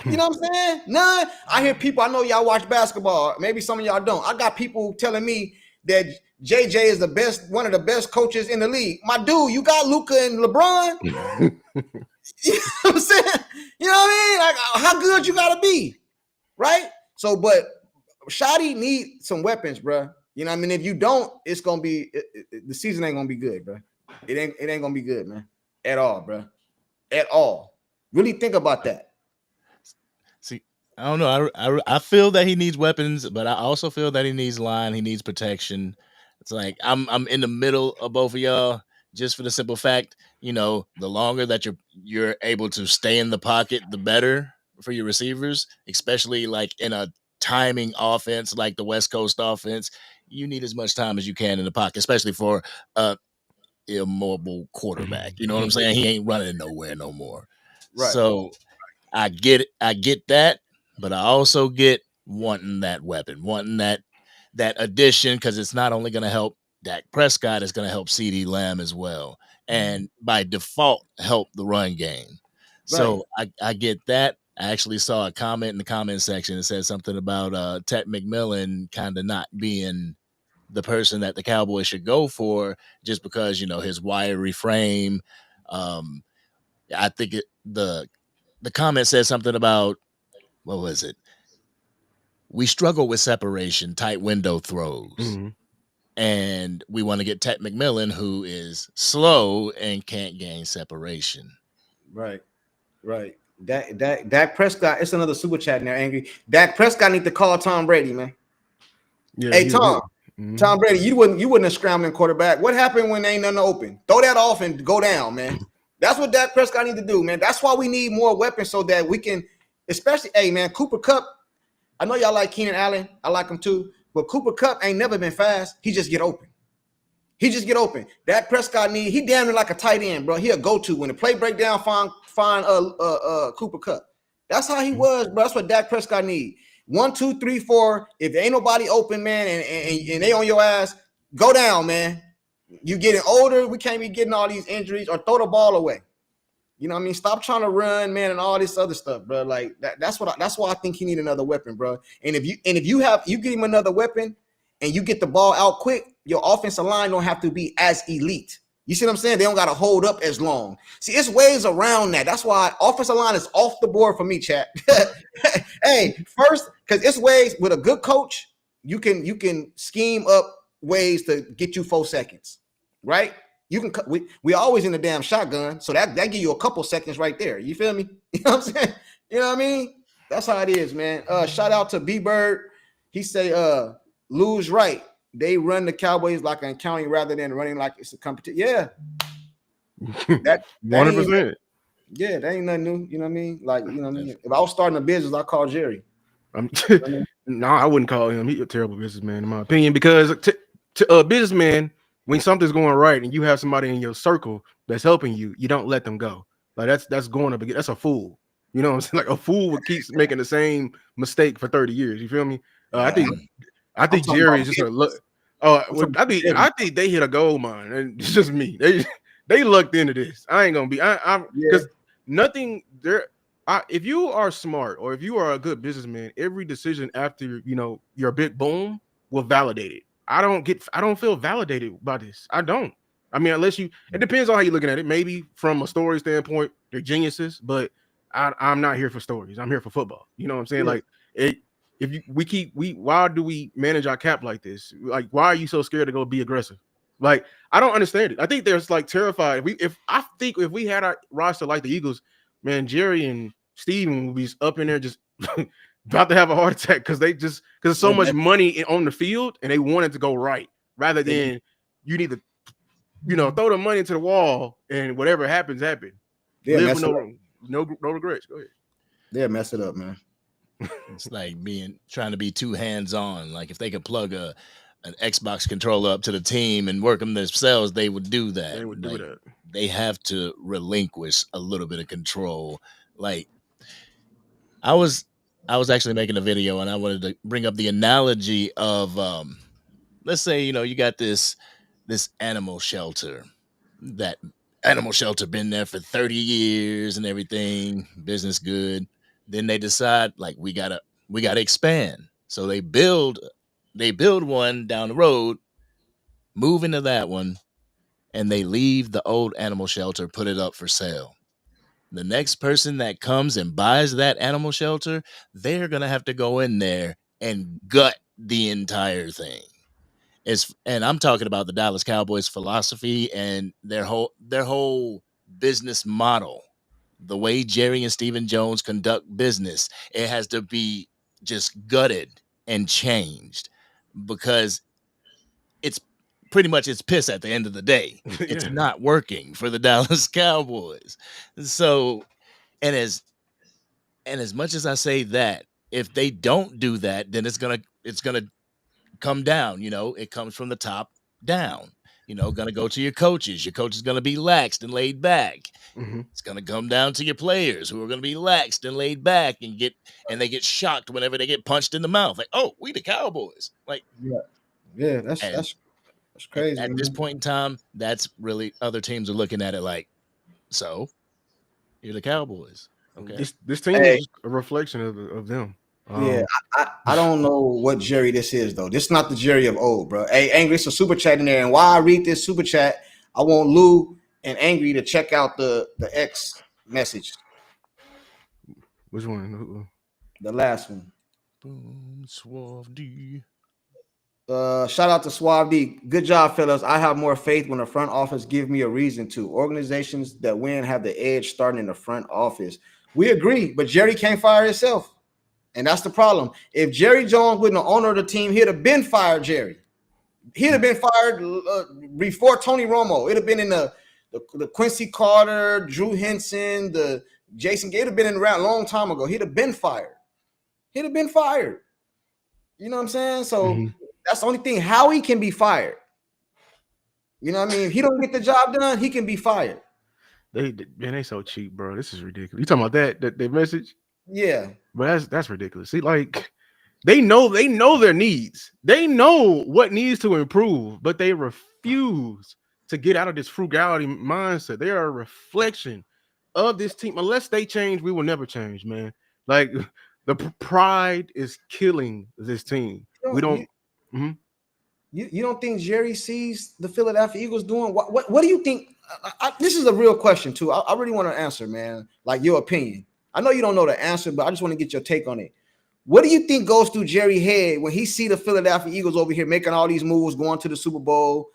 You know what I'm saying? None. I hear people, I know y'all watch basketball. Maybe some of y'all don't. I got people telling me that JJ is one of the best coaches in the league. My dude, you got Luka and LeBron. You know what I'm saying? You know what I mean? Like, how good you gotta be, right? So, but Shoddy need some weapons, bro. You know what I mean? If you don't, it's gonna be the season ain't gonna be good, bro. It ain't gonna be good, man, at all, bro, at all. Really think about that. See, I don't know. I feel that he needs weapons, but I also feel that he needs line. He needs protection. It's like I'm in the middle of both of y'all, just for the simple fact, the longer that you're able to stay in the pocket, the better for your receivers, especially like in a timing offense like the West Coast offense. You need as much time as you can in the pocket, especially for immobile quarterback. You know what I'm saying? He ain't running nowhere no more. Right. So I get that, but I also get wanting that weapon, wanting that that addition, because it's not only going to help Dak Prescott, it's going to help CeeDee Lamb as well, and by default help the run game. Right. So I get that. I actually saw a comment in the comment section that said something about Ted McMillan kind of not being the person that the Cowboys should go for, just because, you know, his wiry frame. Um, I think the comment said something about, what was it? We struggle with separation, tight window throws. Mhm. And we want to get Ted McMillan, who is slow and can't gain separation. Right. Right. Dak Prescott. It's another super chat in there, angry. Dak Prescott need to call Tom Brady, man. Yeah, Hey he- Tom, Mhm. Tom Brady, you wouldn't have scrambling quarterback. What happened when ain't nothing open? Throw that off and go down, man. That's what Dak Prescott need to do, man. That's why we need more weapons so that we can, especially, hey man, Cooper Cup. I know y'all like Keenan Allen. I like him too, but Cooper Cup ain't never been fast. He just get open. He just get open. Dak Prescott he damn near like a tight end, bro. He'll go to when the play break down, find Cooper Cup. That's how he was, bro. That's what Dak Prescott need. 1, 2, 3, 4. If there ain't nobody open, man, and they on your ass, go down, man. You getting older. We can't be getting all these injuries, or throw the ball away. You know what I mean? Stop trying to run, man, and all this other stuff, bro. Like that's why I think he need another weapon, bro. And if you give him another weapon and you get the ball out quick, your offensive line don't have to be as elite. You see what I'm saying? They don't got to hold up as long. See, it's ways around that. That's why offensive line is off the board for me, chat. Hey, first, because it's ways with a good coach, you can scheme up ways to get you 4 seconds, right? You can we always in the damn shotgun, so that give you a couple seconds right there. You feel me? You know what I'm saying? You know what I mean? That's how it is, man. Shout out to B Bird. He say, lose right. They run the Cowboys like an accounting rather than running like it's a competition. Yeah, that 100%. yeah, that ain't nothing new. You know what I mean? Like, you know what I mean? If I was starting a business, I'd call Jerry. No, I wouldn't call him. He's a terrible businessman, in my opinion, because to a businessman, when something's going right and you have somebody in your circle that's helping you, you don't let them go. Like that's going to be that's a fool. You know what I'm saying? Like a fool would keep making the same mistake for 30 years. You feel me? I think talking Jerry about is just a business. look. talking I about think business. I think they hit a gold mine, and it's just me. They lucked into this. I ain't gonna be. I because nothing there. If you are smart or if you are a good businessman, every decision after your big boom will validate it. I don't feel validated by this. I don't. I mean, unless it depends on how you're looking at it. Maybe from a story standpoint, they're geniuses, but I'm not here for stories. I'm here for football. You know what I'm saying? Yeah. Like it. If why do we manage our cap like this? Like, why are you so scared to go be aggressive? Like, I don't understand it. I think they're like terrified. If we had our roster like the Eagles, man, Jerry and Steven will be up in there just about to have a heart attack because there's so much money on the field and they want it to go right rather than you need to, throw the money into the wall and whatever happens. Yeah, Live with no regrets. Go ahead. Yeah, mess it up, man. It's like trying to be too hands-on. Like if they could plug an Xbox controller up to the team and work them themselves, they would do that. They would do that. They have to relinquish a little bit of control. Like I was actually making a video and I wanted to bring up the analogy of let's say, you got this animal shelter. That animal shelter been there for 30 years and everything, business good. Then they decide like we gotta expand. So they build one down the road, move into that one, and they leave the old animal shelter, put it up for sale. The next person that comes and buys that animal shelter, they're gonna have to go in there and gut the entire thing. And I'm talking about the Dallas Cowboys philosophy and their whole business model. The way Jerry and Stephen Jones conduct business, it has to be just gutted and changed because it's pretty much it's piss at the end of the day. It's Yeah. not working for the Dallas Cowboys. So, and as much as I say that, if they don't do that, then it's gonna come down. It comes from the top down. going to go to your coaches. Your coach is going to be laxed and laid back. Mm-hmm. It's going to come down to your players who are going to be laxed and laid back and they get shocked whenever they get punched in the mouth. Like, oh, we the Cowboys. Like, yeah, that's crazy. at this point in time, that's really other teams are looking at it like, so you're the Cowboys. Okay. This team is just a reflection of them. Yeah, I don't know what Jerry this is though. This is not the Jerry of old, bro. Hey, Angry, it's a super chat in there, and while I read this super chat, I want Lou and Angry to check out the X message. Which one? The last one. Boom, Suave D. Shout out to Suave D. Good job, fellas. I have more faith when the front office give me a reason to. Organizations that win have the edge starting in the front office. We agree, but Jerry can't fire himself. And that's the problem. If Jerry Jones wasn't the owner of the team, he'd have been fired, Jerry. He'd have been fired before Tony Romo. It'd have been in the Quincy Carter, Drew Henson, the Jason Gate. It'd have been around a long time ago. He'd have been fired. He'd have been fired. You know what I'm saying? So that's the only thing. Howie can be fired. You know what I mean? If he don't get the job done, he can be fired. They so cheap, bro. This is ridiculous. You talking about that message? Yeah. But that's ridiculous. See, like they know their needs. They know what needs to improve, but they refuse to get out of this frugality mindset. They are a reflection of this team. Unless they change, we will never change, man. Like the pride is killing this team. You don't think Jerry sees the Philadelphia Eagles doing what do you think? This is a real question too. I really want to answer, man. Like your opinion. I know you don't know the answer, but I just want to get your take on it. What do you think goes through Jerry's head when he see the Philadelphia Eagles over here making all these moves, going to the Super Bowl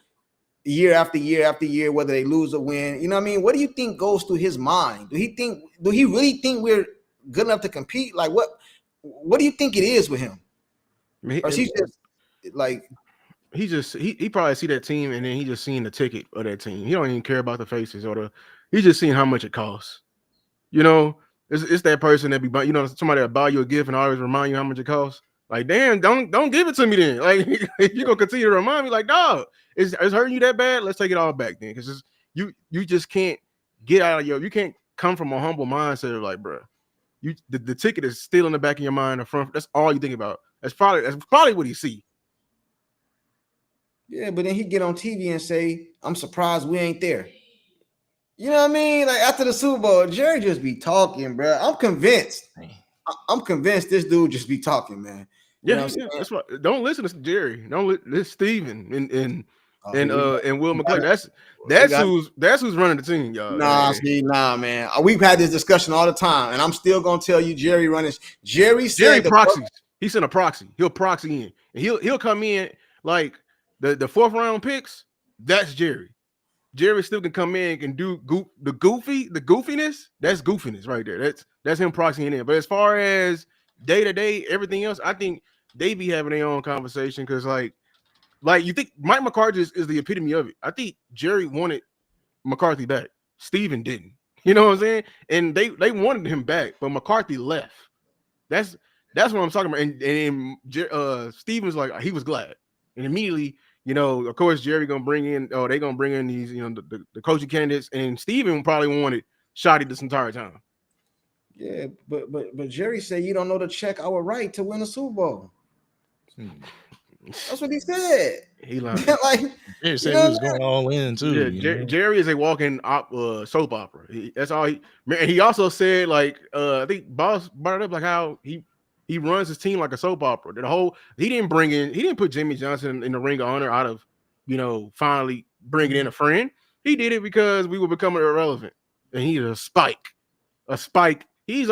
year after year after year, whether they lose or win? You know what I mean? What do you think goes through his mind? Do he really think we're good enough to compete? Like what do you think it is with him? Or is he just like he probably see that team and then he just seen the ticket of that team. He don't even care about the faces he's just seeing how much it costs. You know, it's that person that be, you know, somebody that buy you a gift and always remind you how much it costs. Like, damn, don't give it to me then. Like, if you're gonna continue to remind me, like, dog, it's hurting you that bad. Let's take it all back then, because you just can't get out of you can't come from a humble mindset of like, bro, the ticket is still in the back of your mind, the front. That's all you think about. That's probably what he see. Yeah, but then he get on TV and say, "I'm surprised we ain't there." You know what I mean? Like after the Super Bowl, Jerry just be talking, bro. I'm convinced. I'm convinced this dude just be talking, man. You know that's why. Don't listen to Jerry. Don't listen to Steven and Will McClay. That's who's running the team, y'all. Nah, man. We've had this discussion all the time, and I'm still gonna tell you, Jerry running. Jerry proxies. He sent a proxy. He'll proxy in, and he'll come in like the fourth round picks. That's Jerry. Jerry still can come in and can do the goofiness. That's goofiness right there. That's him proxying in. But as far as day to day, everything else, I think they be having their own conversation because like you think Mike McCarthy is the epitome of it. I think Jerry wanted McCarthy back. Steven didn't. You know what I'm saying? And they wanted him back, but McCarthy left. That's what I'm talking about. And Steven's like he was glad, and immediately. You know, of course, Jerry they're gonna bring in these, you know, the coaching candidates, and Steven probably wanted Shotty this entire time. Yeah, but Jerry said you don't know to check our right to win a Super Bowl. That's what he said. He lied. Like Jerry said he was going all in too. Yeah, Jerry is a walking soap opera. That's all he also said, like I think Boss brought it up like how he runs his team like a soap opera. He didn't put Jimmy Johnson in the ring of honor out of, you know, finally bringing in a friend. He did it because we were becoming irrelevant. And he's a spike. He's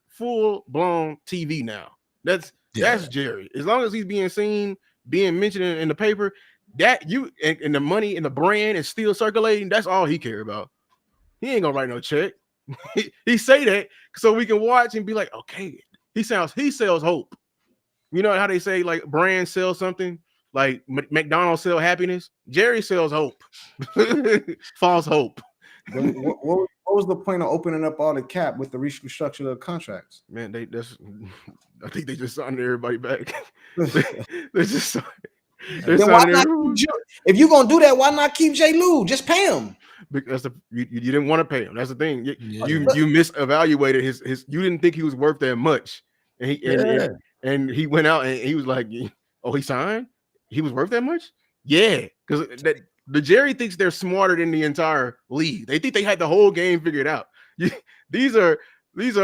full blown TV now. That's Jerry. As long as he's being seen, being mentioned in the paper, that and the money and the brand is still circulating, that's all he care about. He ain't gonna write no check. He say that so we can watch and be like, okay. He sells hope. You know how they say like brands sell something, like McDonald's sell happiness. Jerry sells hope, false hope. What was the point of opening up all the cap with the restructure of the contracts? Man, I think they just signed everybody back. They're Then why signing not everyone. if you're gonna do that, why not keep J. Lou? Just pay him. Because you didn't want to pay him. That's the thing. Yeah. You misevaluated his. You didn't think he was worth that much, and and he went out and he was like, "Oh, he signed. He was worth that much." Yeah, because the Jerry thinks they're smarter than the entire league. They think they had the whole game figured out. These are what's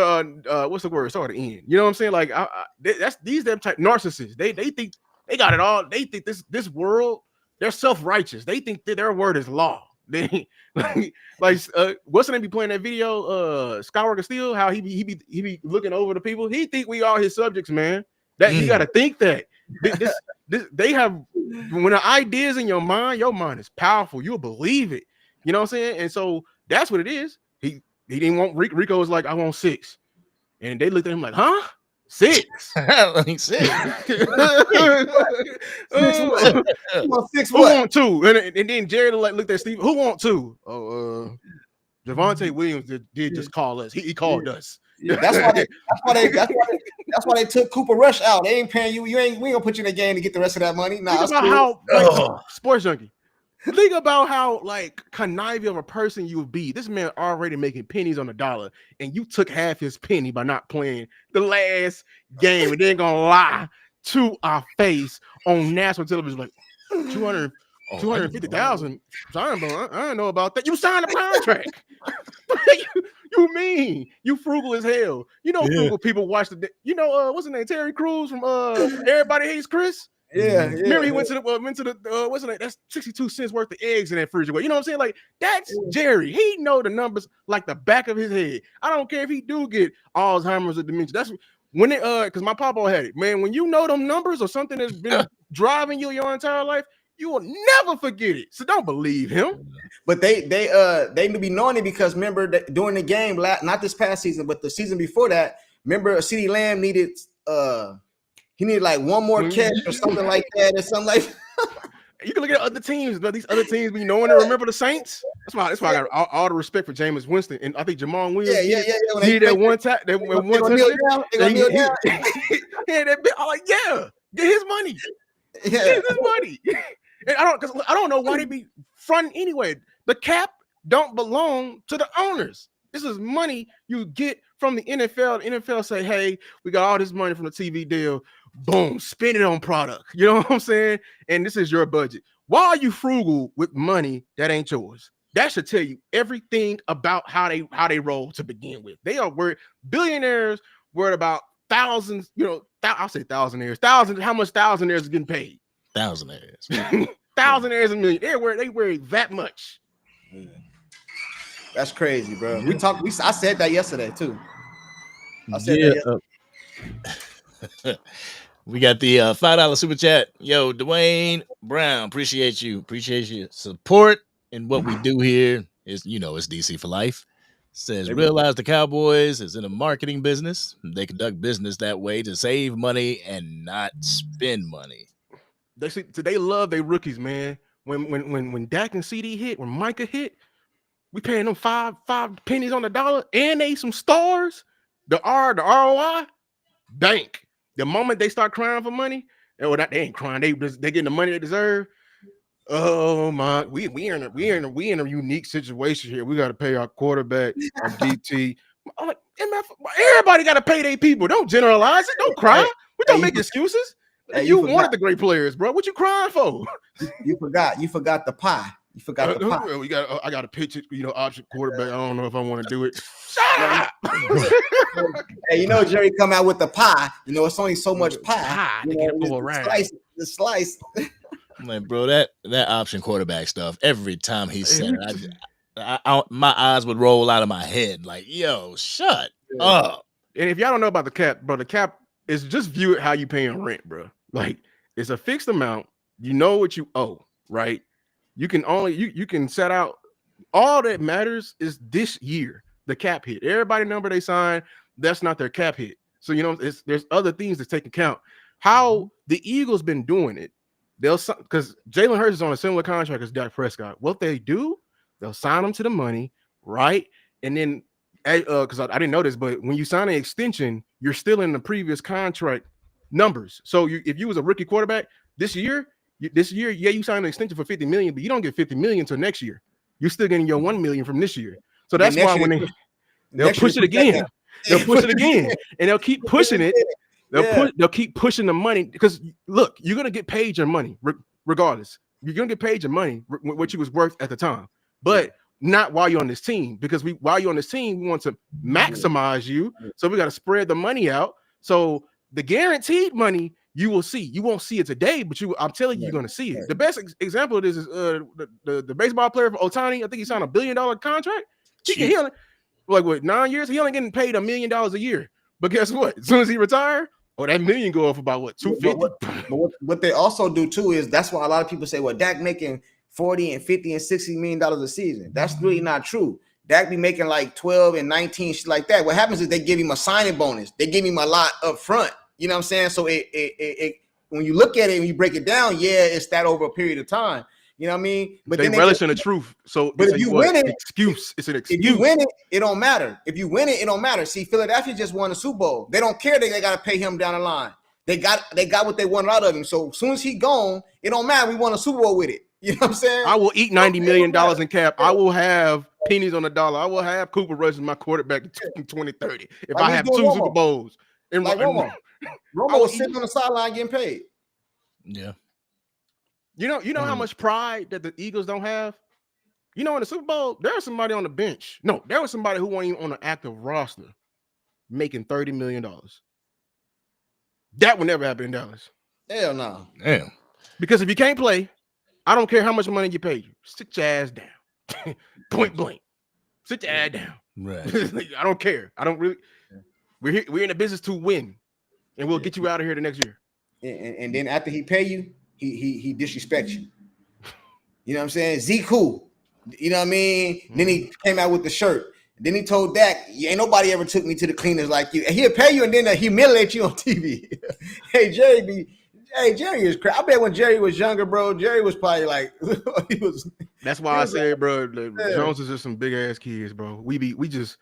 the word? Start at the end. You know what I'm saying? Like these them type narcissists. They think they got it all. They think this world. They're self-righteous. They think that their word is law. They what's the name be playing that video? Skywalker Steel, how he be looking over the people. He think we all his subjects, man. That you gotta think that this they have when the ideas in your mind is powerful. You'll believe it. You know what I'm saying? And so that's what it is. He didn't want Rico was like, I want 6. And they looked at him like, huh? 6. Like 6. Who want 2? And then Jerry looked at Steve. Who want 2? Oh, Javonte Williams did just call us. He called us. That's why they took Cooper Rush out. They ain't paying you. We ain't gonna put you in the game to get the rest of that money. Nah, think about how Sports Junkie. Think about how like conniving of a person you would be. This man already making pennies on the dollar, and you took half his penny by not playing the last game, and then gonna lie to our face on national television like 250,000. I don't know about that. You signed a contract. you mean you frugal as hell? You know, frugal people watch what's his name? Terry Crews from Everybody Hates Chris. Yeah. Remember he went to the what's the name? That's 62 cents worth of eggs in that refrigerator. You know what I'm saying? Like that's Jerry. He know the numbers like the back of his head. I don't care if he do get Alzheimer's or dementia. That's when it because my papa had it. Man, when you know them numbers or something that's been driving you your entire life, you will never forget it. So don't believe him. But they be knowing it because remember that during the game, not this past season, but the season before that, remember CeeDee Lamb needed he needed like one more catch or something like that, or something like. You can look at other teams, but these other teams be knowing to remember the Saints. That's why I got all the respect for Jameis Winston, and I think Jamal Williams. Yeah. He did that one time. That one time. Yeah, that bit. I'm like, yeah, get his money. Yeah. Get his money. And I don't know why they be fronting anyway. The cap don't belong to the owners. This is money you get from the NFL. The NFL say, hey, we got all this money from the TV deal. Boom, spend it on product. You know what I'm saying? And this is your budget. Why are you frugal with money that ain't yours? That should tell you everything about how they roll to begin with. They are worried. Billionaires worried about thousands, I'll say thousandaires. How much thousandaires is getting paid? Thousandaires. Thousandaires a million. They worry that much. That's crazy, bro. I said that yesterday too. We got the $5 super chat. Yo, Dwayne Brown, appreciate you. Appreciate your support and what we do here is, it's DC for life. Says, realize the Cowboys is in a marketing business. They conduct business that way to save money and not spend money. They love their rookies, man. When Dak and CD hit, when Micah hit, we paying them five pennies on the dollar, and they some stars. The ROI, bank. The moment they start crying for money, they ain't crying. They getting the money they deserve. Oh my, we in a unique situation here. We got to pay our quarterback, our DT. Everybody got to pay their people. Don't generalize it. Don't cry. We don't make excuses. You wanted the great players, bro. What you crying for? You forgot the pie. You forgot the pie. I got to pitch it. Option quarterback. I don't know if I want to do it. Shut up. Hey, Jerry come out with the pie. It's only so much pie. To get it go around. The slice. Like, bro, that option quarterback stuff. Every time he said it, my eyes would roll out of my head. Like, yo, shut up. And if y'all don't know about the cap, bro, the cap is just view it how you paying rent, bro. Like, it's a fixed amount. You know what you owe, right? You can you can set out. All that matters is this year, the cap hit. Everybody number they sign, that's not their cap hit. So there's other things to take account. How the Eagles been doing it, because Jalen Hurts is on a similar contract as Dak Prescott. What they do, they'll sign them to the money, right? And then, because I didn't know this, but when you sign an extension, you're still in the previous contract numbers. So if you was a rookie quarterback this year, This year, yeah, you signed an extension for $50 million, but you don't get $50 million until next year. You're still getting your $1 million from this year. So that's why when they'll push it again, they'll push it again, and they'll keep pushing it. They'll keep pushing the money because look, you're gonna get paid your money regardless. You're gonna get paid your money what you was worth at the time, but not while you're on this team, because while you're on this team, we want to maximize you. So we got to spread the money out. So the guaranteed money you will see. You won't see it today, but I'm telling you, you're gonna see it. The best example of this is the baseball player for Ohtani. I think he signed a $1 billion contract. He only, like what, 9 years? He only getting paid $1 million a year. But guess what? As soon as he retire, that million go up about what, 250. But what they also do too is that's why a lot of people say, well, Dak making 40 and 50 and 60 million dollars a season. That's really not true. Dak be making like 12 and 19, shit like that. What happens is they give him a signing bonus. They give him a lot up front. You know what I'm saying? So it when you look at it and you break it down, yeah, it's that over a period of time. You know what I mean? But they relish in the truth. So, but if you win it, it's an excuse. If you win it don't matter. If you win it don't matter. See, Philadelphia just won the Super Bowl. They don't care. They got to pay him down the line. They got what they wanted out of him. So as soon as he gone, it don't matter. We won a Super Bowl with it. You know what I'm saying? I will eat $90 million in cap. I will have pennies on the dollar. I will have Cooper Rush as my quarterback in 2030 if I have 2 Super Bowls. Romo was sitting on the sideline getting paid. Yeah. You know how much pride that the Eagles don't have? You know, in the Super Bowl, there was somebody on the bench. No, there was somebody who wasn't even on an active roster making $30 million. That would never happen in Dallas. Hell no. Damn. Because if you can't play, I don't care how much money you pay you. Sit your ass down. Point blank. Sit your ass down. Right. I don't care. I don't really. We're in the business to win, and we'll get you out of here the next year. And then after he pay you, he disrespects you. You know what I'm saying? Z cool. You know what I mean? Mm-hmm. Then he came out with the shirt. Then he told Dak, ain't nobody ever took me to the cleaners like you. And he'll pay you and then humiliate you on TV. Hey, Jerry is crazy. I bet when Jerry was younger, bro, Jerry was probably like, he was. That's why I said, bro, Jones is just some big ass kids, bro. We just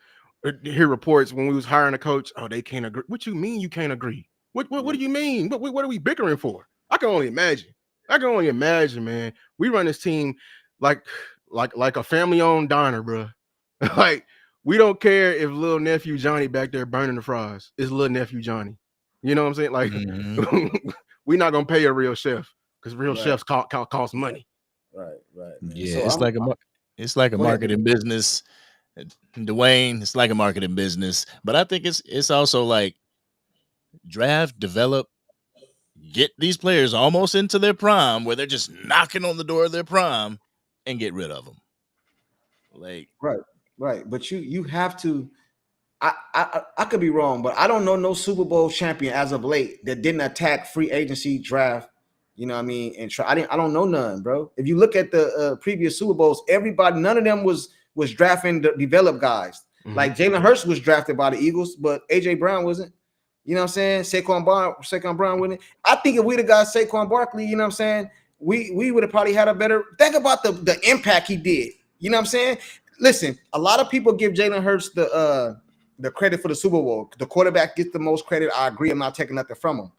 hear reports when we was hiring a coach. Oh, they can't agree. What you mean you can't agree? What do you mean? What are we bickering for? I can only imagine, man. We run this team like a family-owned diner, bro. Like, we don't care if little nephew Johnny back there burning the fries. It's little nephew Johnny. You know what I'm saying? Like, we're not gonna pay a real chef because real chefs cost money. Right. Man. Yeah, so it's like a marketing business, Dwayne. It's like a marketing business, but I think it's also like draft, develop, get these players almost into their prime where they're just knocking on the door of their prime and get rid of them. Like right. But you have to. I could be wrong, but I don't know no Super Bowl champion as of late that didn't attack free agency draft. You know what I mean? And I don't know none, bro. If you look at the previous Super Bowls, none of them was drafting the developed guys. Mm-hmm. Like Jalen Hurts was drafted by the Eagles, but AJ Brown wasn't. You know what I'm saying? Saquon Brown wasn't. I think if we'd have got Saquon Barkley, you know what I'm saying, we would have probably had a better. Think about the impact he did. You know what I'm saying? Listen, a lot of people give Jalen Hurts the credit for the Super Bowl. The quarterback gets the most credit. I agree. I'm not taking nothing from him,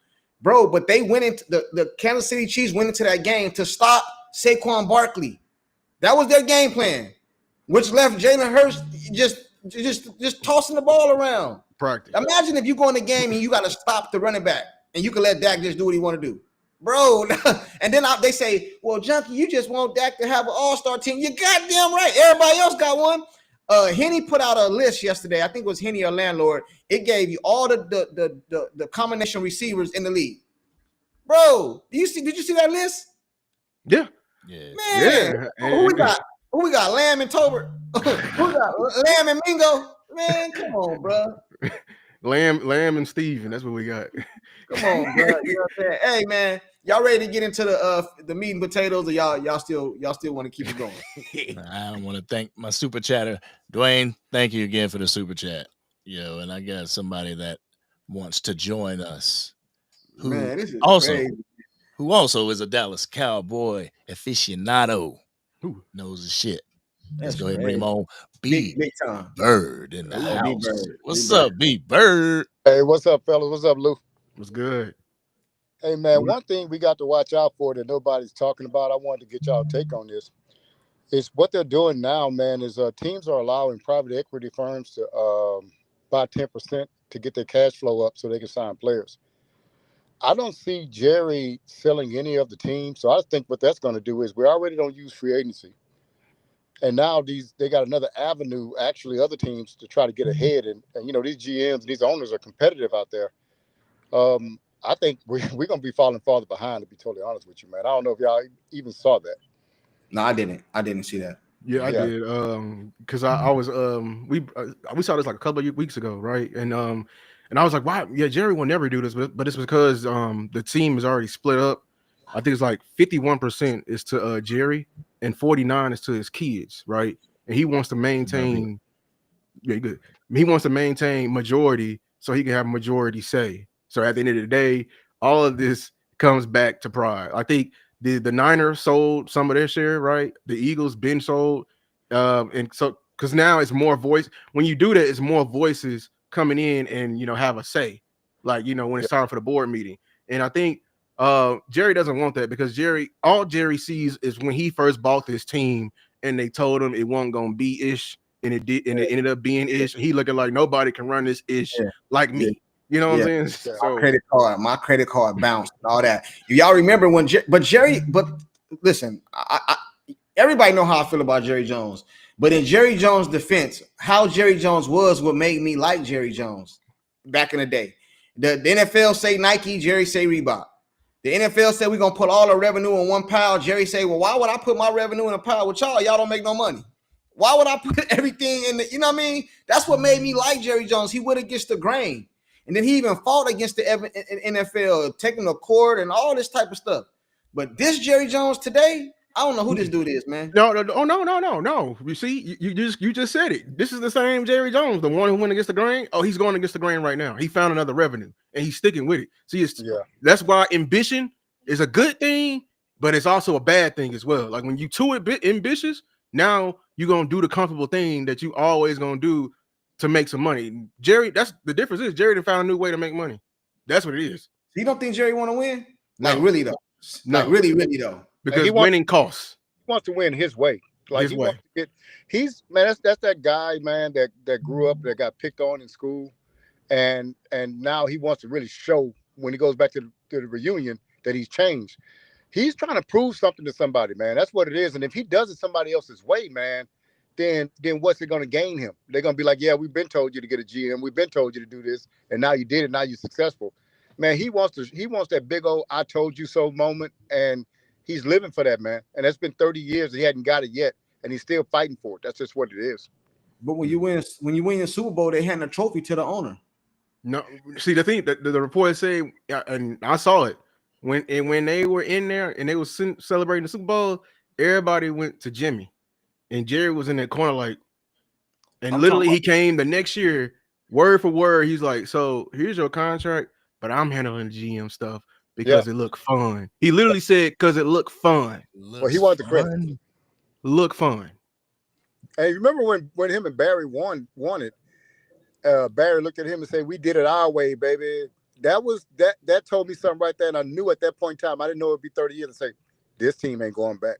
bro. But they went into the Kansas City Chiefs went into that game to stop Saquon Barkley. That was their game plan, which left Jalen Hurts just tossing the ball around. Practice. Imagine if you go in the game and you got to stop the running back and you can let Dak just do what he want to do, bro. And then they say, well, Junkie, you just want Dak to have an all-star team. You goddamn right. Everybody else got one. Henny put out a list yesterday. I think it was Henny or Landlord. It gave you all the combination receivers in the league. Bro, did you see that list? Yeah. Man. Yeah. Who we got? Lamb and Tolbert. Who we got? Lamb and Mingo. Man, come on, bro. Lamb and Steven. That's what we got. Come on, bro. You know what I'm saying? Hey, man, y'all ready to get into the meat and potatoes, or y'all still want to keep it going? I want to thank my super chatter, Dwayne. Thank you again for the super chat. And I got somebody that wants to join us. This is also crazy. Who also is a Dallas Cowboy aficionado. Who knows the shit. Let's That's go ahead and bring him crazy. on. B Big time. Bird in the Ooh, house. B-Bird. What's B-Bird. up, B Bird? Hey, what's up, fellas? What's up, Lou? was good? Hey man, one thing we got to watch out for that nobody's talking about. I wanted to get y'all take on this. Is what they're doing now, man. Is teams are allowing private equity firms to buy 10% to get their cash flow up so they can sign players. I don't see Jerry selling any of the teams, so I think what that's going to do is we already don't use free agency, and now they got another avenue. Actually, other teams to try to get ahead, and you know these GMs, these owners are competitive out there. I think we're going to be falling farther behind, to be totally honest with you, man. I don't know if y'all even saw that. No, I didn't. I didn't see that. Yeah, I did. Because I was we saw this like a couple of weeks ago, right? And I was like, wow, yeah, Jerry will never do this, but it's because the team is already split up. I think it's like 51% is to Jerry and 49 is to his kids, right? And he wants to maintain. Yeah, good. He wants to maintain majority so he can have majority say. So at the end of the day, all of this comes back to pride. I think the Niners sold some of their share, right? The Eagles been sold, and so because now it's more voice. When you do that, it's more voices coming in and have a say, like when it's time for the board meeting. And I think Jerry doesn't want that because all Jerry sees is when he first bought this team and they told him it wasn't gonna be ish. And it did, and it ended up being ish. He looking like nobody can run this ish like me. You know what I'm saying? So My credit card bounced and all that. If y'all remember when, but listen, everybody know how I feel about Jerry Jones. But in Jerry Jones' defense, how Jerry Jones was what made me like Jerry Jones back in the day. The NFL say Nike, Jerry say Reebok. The NFL said we're gonna put all the revenue in one pile. Jerry say, well, why would I put my revenue in a pile with y'all? Y'all don't make no money. Why would I put everything in the, you know what I mean? That's what made me like Jerry Jones. He went against the grain. And then he even fought against the NFL, taking the court and all this type of stuff. But this Jerry Jones today, I don't know who this dude is, man. No. You see, you just said it. This is the same Jerry Jones, the one who went against the grain. Oh, he's going against the grain right now. He found another revenue and he's sticking with it. See, that's why ambition is a good thing, but it's also a bad thing as well. Like when you too ambitious, now you're gonna do the comfortable thing that you always gonna do to make some money. Jerry, that's the difference. Is Jerry found a new way to make money. That's what it is. You don't think Jerry want to win? No. Like really though. No. Like really though. Because winning costs. He wants to win his way. Like his he way. Wants to get. He's man. That's that guy, man. That grew up, that got picked on in school, and now he wants to really show when he goes back to the reunion that he's changed. He's trying to prove something to somebody, man. That's what it is. And if he does it somebody else's way, man, then what's it going to gain him? They're going to be like, yeah, we've been told you to get a GM. We've been told you to do this. And now you did it. Now you're successful. Man, he wants that big old I told you so moment. And he's living for that, man. And that's been 30 years. He hadn't got it yet. And he's still fighting for it. That's just what it is. But when you win the Super Bowl, they hand a trophy to the owner. No, see the thing that the report say, and I saw it when they were in there and they were celebrating the Super Bowl. Everybody went to Jimmy, and Jerry was in that corner like, and literally he came the next year, word for word. He's like, so here's your contract, but I'm handling the GM stuff because it looked fun. He literally said because it looked fun. Well, he wanted the credit. Look fun. Hey, remember when him and Barry won it? Barry looked at him and said, "We did it our way, baby." That told me something right there, and I knew at that point in time I didn't know it'd be 30 years and say, "This team ain't going back.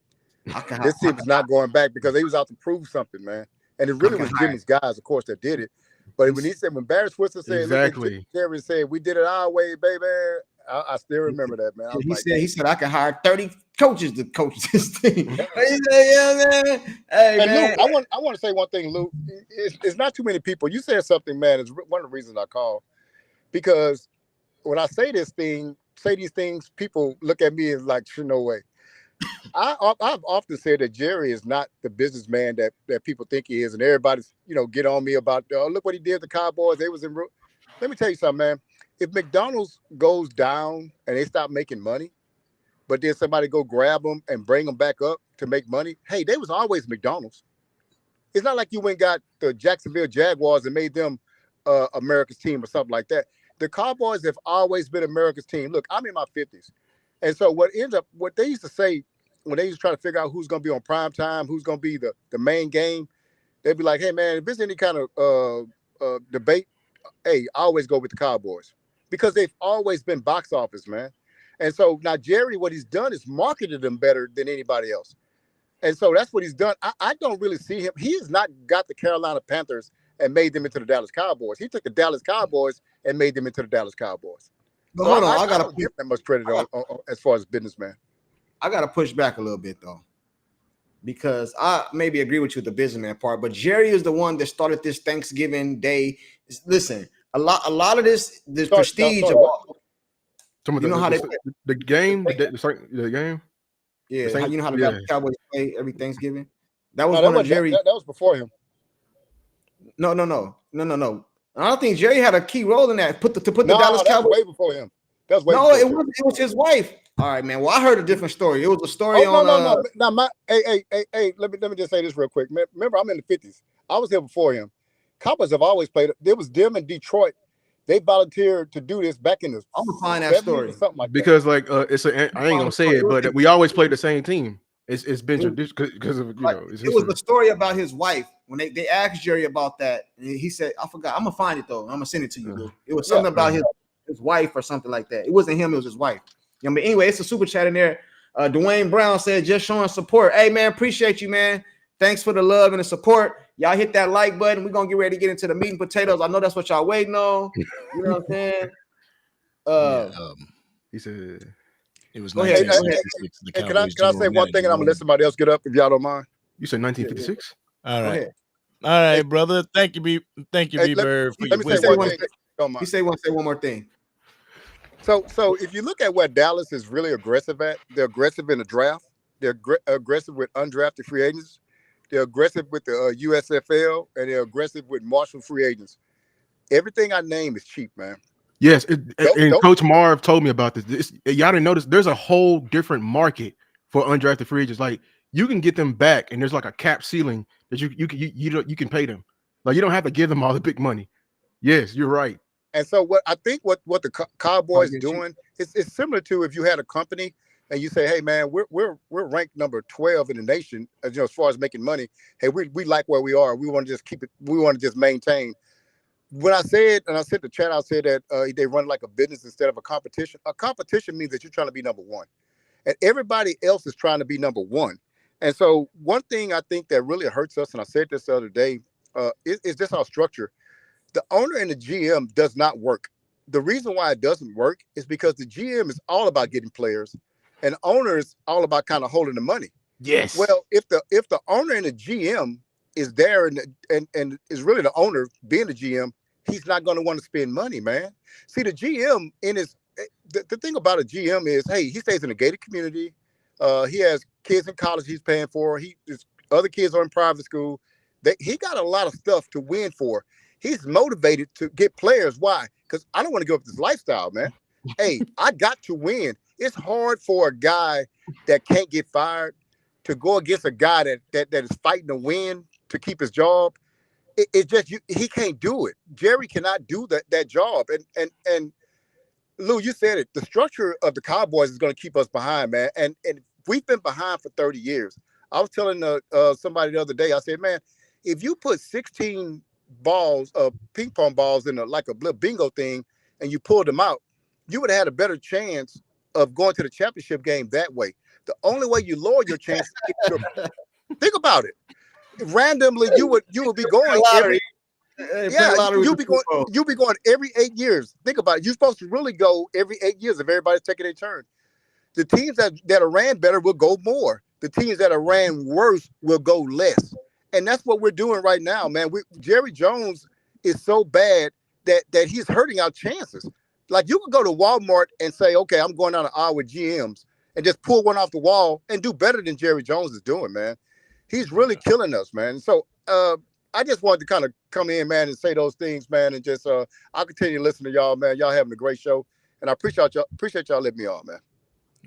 This team is not going back," because they was out to prove something, man. And it really was Jimmy's guys, of course, that did it. But when Barry Switzer said, exactly, Jerry said, "We did it our way, baby," I still remember that, man. He said I can hire 30 coaches to coach this team. He said, yeah, man. Hey, man. Luke, I want to say one thing, Luke. It's not too many people. You said something, man. It's one of the reasons I call, because when I say these things, people look at me and like, no way. I've often said that Jerry is not the businessman that people think he is, and everybody's get on me about look what he did to the Cowboys. They was in. Let me tell you something, man. If McDonald's goes down and they stop making money, but then somebody go grab them and bring them back up to make money, hey, they was always McDonald's. It's not like you went and got the Jacksonville Jaguars and made them America's team or something like that. The Cowboys have always been America's team. Look, I'm in my 50s. And so what they used to say when they used to try to figure out who's going to be on prime time, who's going to be the main game, they'd be like, hey, man, if there's any kind of debate, hey, I always go with the Cowboys because they've always been box office, man. And so now Jerry, what he's done is marketed them better than anybody else. And so that's what he's done. I don't really see him. He has not got the Carolina Panthers and made them into the Dallas Cowboys. He took the Dallas Cowboys and made them into the Dallas Cowboys. But So hold on, I I gotta don't give that much credit on as far as businessman. I gotta push back a little bit though, because I maybe agree with you with the businessman part, but Jerry is the one that started this Thanksgiving Day. Listen, a lot of this prestige. sorry, of what? Some of You know how they the game, the game. yeah, the you know how the yeah. Cowboys play every Thanksgiving. That was No, one of Jerry. that was before him. No. I don't think Jerry had a key role in that. Put the Dallas that Cowboys. was way before him. That was way No, before it him. was his wife. All right, man. Well, I heard a different story. It was a story Oh, on. no. Now, hey. Let me just say this real quick. Remember, I'm in the 50s. I was here before him. Cowboys have always played. There was them in Detroit. They volunteered to do this back in the I'm gonna find that 70s story or something like Because like it's a I ain't gonna say it, but we always play the same team. It's been tradition because of it's it was the story about his wife when they asked Jerry about that, and he said, "I forgot. I'm gonna find it though. I'm gonna send it to you." Lou. It was something about his wife or something like that. It wasn't him. It was his wife. Yeah, but anyway, it's a super chat in there. Dwayne Brown said, "Just showing support. Hey man, appreciate you, man. Thanks for the love and the support. Y'all hit that like button. We're gonna get ready to get into the meat and potatoes. I know that's what y'all waiting on. You know what I'm saying?" he said it was Go ahead. 1966. The that. Can Cowboys I say general one thing, and I'm manager. gonna let somebody else get up if y'all don't mind. you said 1956. All Go right, ahead. all right, brother. Thank you, B Hey, Bird, for Let your me say wisdom. one thing. if you don't mind. Say one more thing. So if you look at where Dallas is really aggressive at, they're aggressive in the draft. They're aggressive with undrafted free agents. They're aggressive with the USFL, and they're aggressive with Marshall free agents. Everything I name is cheap, man. Yes, Don't- Coach Marv told me about this. Y'all didn't notice there's a whole different market for undrafted free agents. Like you can get them back, and there's like a cap ceiling that you can pay them. Like you don't have to give them all the big money. Yes, you're right. And so what I think what the Cowboys get doing is similar to if you had a company and you say, hey man, we're ranked number 12 in the nation, as far as making money. Hey, we like where we are. We want to just keep it. We want to just maintain. When I said, and I said the chat, I said that they run like a business instead of a competition. A competition means that you're trying to be number one, and everybody else is trying to be number one. And so one thing I think that really hurts us, and I said this the other day, is just our structure. The owner and the GM does not work. The reason why it doesn't work is because the GM is all about getting players, and the owner is all about kind of holding the money. Yes. Well, if the owner and the GM is there and is really the owner being the GM, he's not going to want to spend money, man. See, the GM the thing about a GM is, hey, he stays in a gated community. He has kids in college he's paying for. His other kids are in private school. He got a lot of stuff to win for. He's motivated to get players. Why? Because I don't want to give up this lifestyle, man. Hey, I got to win. It's hard for a guy that can't get fired to go against a guy that is fighting to win to keep his job. It's just he can't do it. Jerry cannot do that job. And Lou, you said it. The structure of the Cowboys is going to keep us behind, man. And we've been behind for 30 years. I was telling somebody the other day. I said, man, if you put 16 balls of ping pong balls in like a little bingo thing, and you pulled them out, you would have had a better chance of going to the championship game that way. The only way you lower your chance, think about it. Randomly, you would be going every. Yeah, you'll be going every 8 years. Think about it. You're supposed to really go every 8 years if everybody's taking their turn. The teams that are ran better will go more. The teams that are ran worse will go less. And that's what we're doing right now, man. Jerry Jones is so bad that he's hurting our chances. Like you could go to Walmart and say, okay, I'm going down an aisle with GMs and just pull one off the wall and do better than Jerry Jones is doing, man. He's really killing us, man. So I just wanted to kind of come in, man, and say those things, man, and just I'll continue to listen to y'all, man. Y'all having a great show, and I appreciate y'all letting me on, man.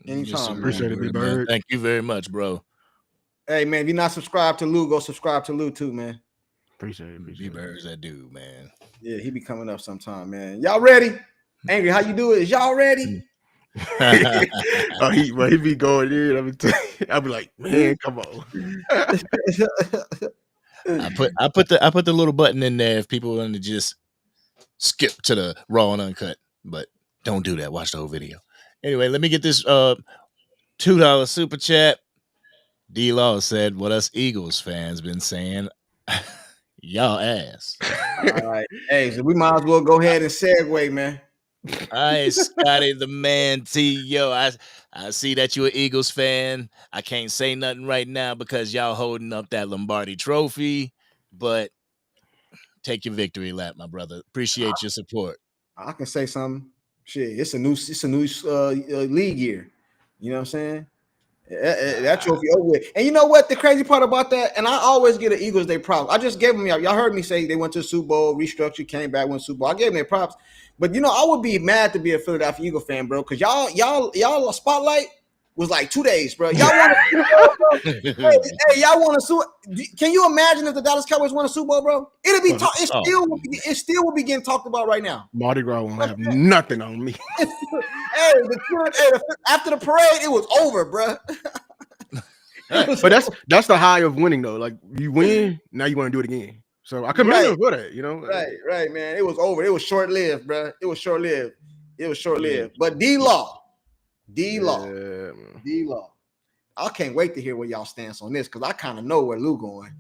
Anytime, appreciate it, Big Bird. Thank you very much, bro. Hey man, if you're not subscribed to Lou, go subscribe to Lou too, man. Appreciate it. B-Bird's that dude, man. Yeah, he be coming up sometime, man. Y'all ready? Angry, how you do it? Is y'all ready? He be going in. I'll be like, man, come on. I put the little button in there if people want to just skip to the raw and uncut, but don't do that. Watch the whole video. Anyway, let me get this $2 super chat. D-Law said, what us Eagles fans been saying, y'all ass. All right. Hey, so we might as well go ahead and segue, man. All right, Scotty the man T. Yo, I see that you an Eagles fan. I can't say nothing right now because y'all holding up that Lombardi trophy, but take your victory lap, my brother. Appreciate your support. I can say something. Shit, it's a new league year. You know what I'm saying? That trophy over with. And you know what? The crazy part about that, and I always get the Eagles their props. I just gave them y'all heard me say they went to the Super Bowl, restructured, came back, went to the Super Bowl. I gave them their props. But you know, I would be mad to be a Philadelphia Eagle fan, bro, because y'all spotlight was like 2 days, bro. Y'all want hey, y'all want to sue? Can you imagine if the Dallas Cowboys won a Super Bowl, bro? It'll be it still will be getting talked about right now. Mardi Gras won't have nothing on me. After the parade, it was over, bro. But that's the high of winning, though. Like you win, now you want to do it again. So I commend them for that, you know. Right, man. It was over. It was short lived, bro. It was short lived. But D-Law. I can't wait to hear what y'all stance on this because I kind of know where Lou going.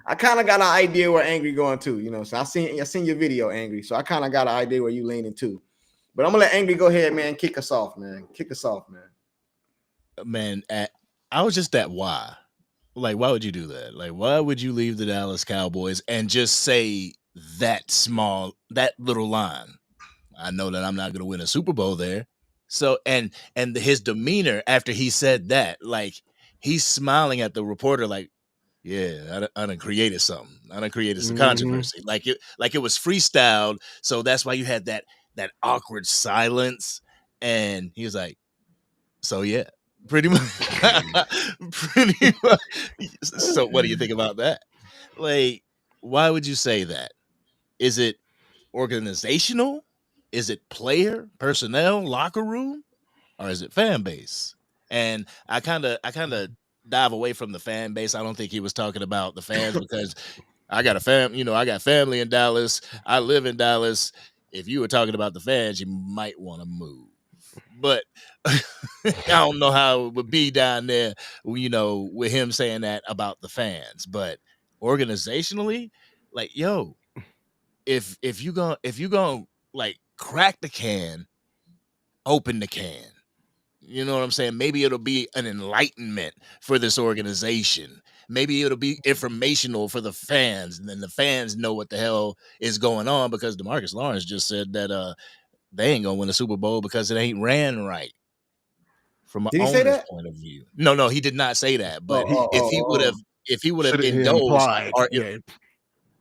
I kind of got an idea where Angry going too, you know. So I seen your video, Angry. So I kind of got an idea where you leaning to. But I'm gonna let Angry go ahead, man. Kick us off, man. Man, I was just at why. Like, why would you do that? Like, why would you leave the Dallas Cowboys and just say that little line? I know that I'm not going to win a Super Bowl there. So, and his demeanor after he said that, like, he's smiling at the reporter, like, yeah, I done created something. I done created some controversy. Like it was freestyled. So that's why you had that awkward silence. And he was like, so yeah. Pretty much. So what do you think about that? Like, why would you say that? Is it organizational? Is it player, personnel, locker room, or is it fan base? And I kind of dive away from the fan base. I don't think he was talking about the fans because I got I got family in Dallas. I live in Dallas. If you were talking about the fans, you might want to move. But I don't know how it would be down there, with him saying that about the fans. But organizationally, like, yo, if you gonna like crack the can, open the can. You know what I'm saying? Maybe it'll be an enlightenment for this organization. Maybe it'll be informational for the fans, and then the fans know what the hell is going on because Demarcus Lawrence just said that they ain't gonna win a Super Bowl because it ain't ran right. From an owner's point of view. No, he did not say that. But if he would have indulged,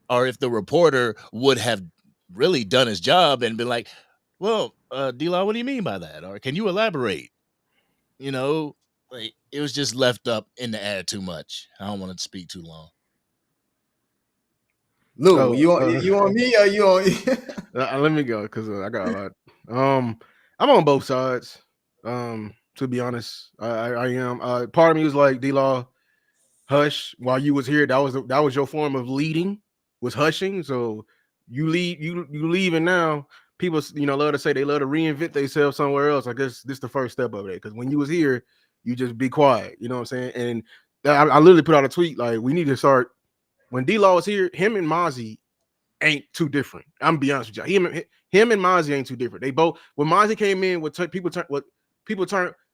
or if the reporter would have really done his job and been like, well, D-Law, what do you mean by that? Or can you elaborate? Like it was just left up in the air too much. I don't want to speak too long. Lou, you on me or you on? Let me go because I got a lot. I'm on both sides. To be honest, I am. Part of me was like, D-Law, hush while you was here. That was your form of leading, was hushing. So you leaving now. People, love to say they love to reinvent themselves somewhere else. I guess this is the first step of it. Because when you was here, you just be quiet. You know what I'm saying? And I literally put out a tweet like, we need to start. When D-Law was here, him and Mozzie ain't too different. I'm gonna be honest with you. Him and Mozzie ain't too different. They both, when Mozzie came in, what people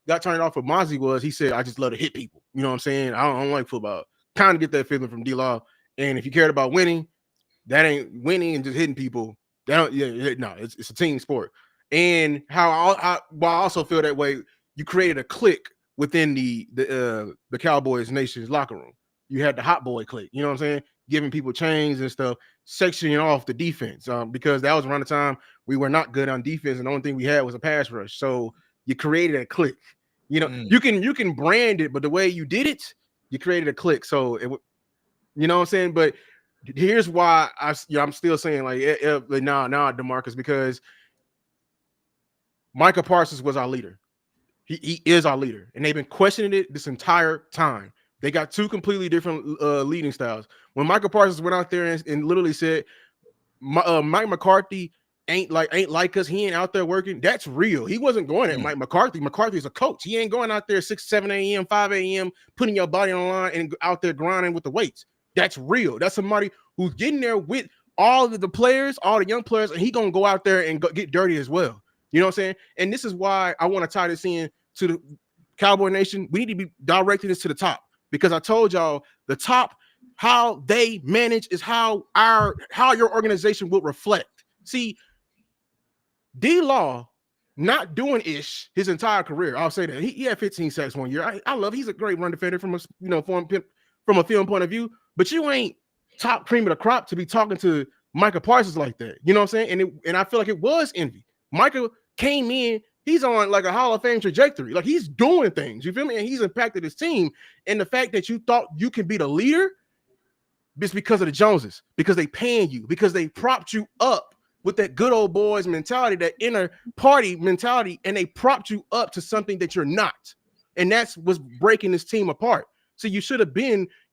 got turned off of Mozzie was he said, I just love to hit people. You know what I'm saying? I don't like football. Kind of get that feeling from D-Law. And if you cared about winning, that ain't winning and just hitting people. It's a team sport. And I also feel that way. You created a clique within the Cowboys Nation's locker room. You had the hot boy clique. You know what I'm saying? Giving people chains and stuff, sectioning off the defense because that was around the time we were not good on defense, and the only thing we had was a pass rush. So you created a clique. You can brand it, but the way you did it, you created a clique. So you know what I'm saying? But here's why I'm still saying like nah, Demarcus, because Micah Parsons was our leader. He is our leader, and they've been questioning it this entire time. They got two completely different leading styles. When Micah Parsons went out there and literally said, Mike McCarthy ain't like us. He ain't out there working. That's real. He wasn't going at Mike McCarthy. McCarthy's a coach. He ain't going out there 6, 7 a.m., 5 a.m., putting your body on the line and out there grinding with the weights. That's real. That's somebody who's getting there with all of the players, all the young players, and he gonna go out there and get dirty as well. You know what I'm saying? And this is why I want to tie this in to the Cowboy Nation. We need to be directing this to the top, because I told y'all the top, how they manage is how your organization will reflect. See, D-Law not doing ish his entire career. I'll say that he had 15 sacks one year. I love. He's a great run defender from a film point of view. But you ain't top cream of the crop to be talking to Micah Parsons like that. You know what I'm saying? And I feel like it was envy. Micah came in. He's on like a Hall of Fame trajectory. Like, he's doing things. You feel me? And he's impacted his team. And the fact that you thought you can be the leader is because of the Joneses, because they paying you, because they propped you up with that good old boys mentality, that inner party mentality, and they propped you up to something that you're not. And that's what's breaking this team apart. So you should have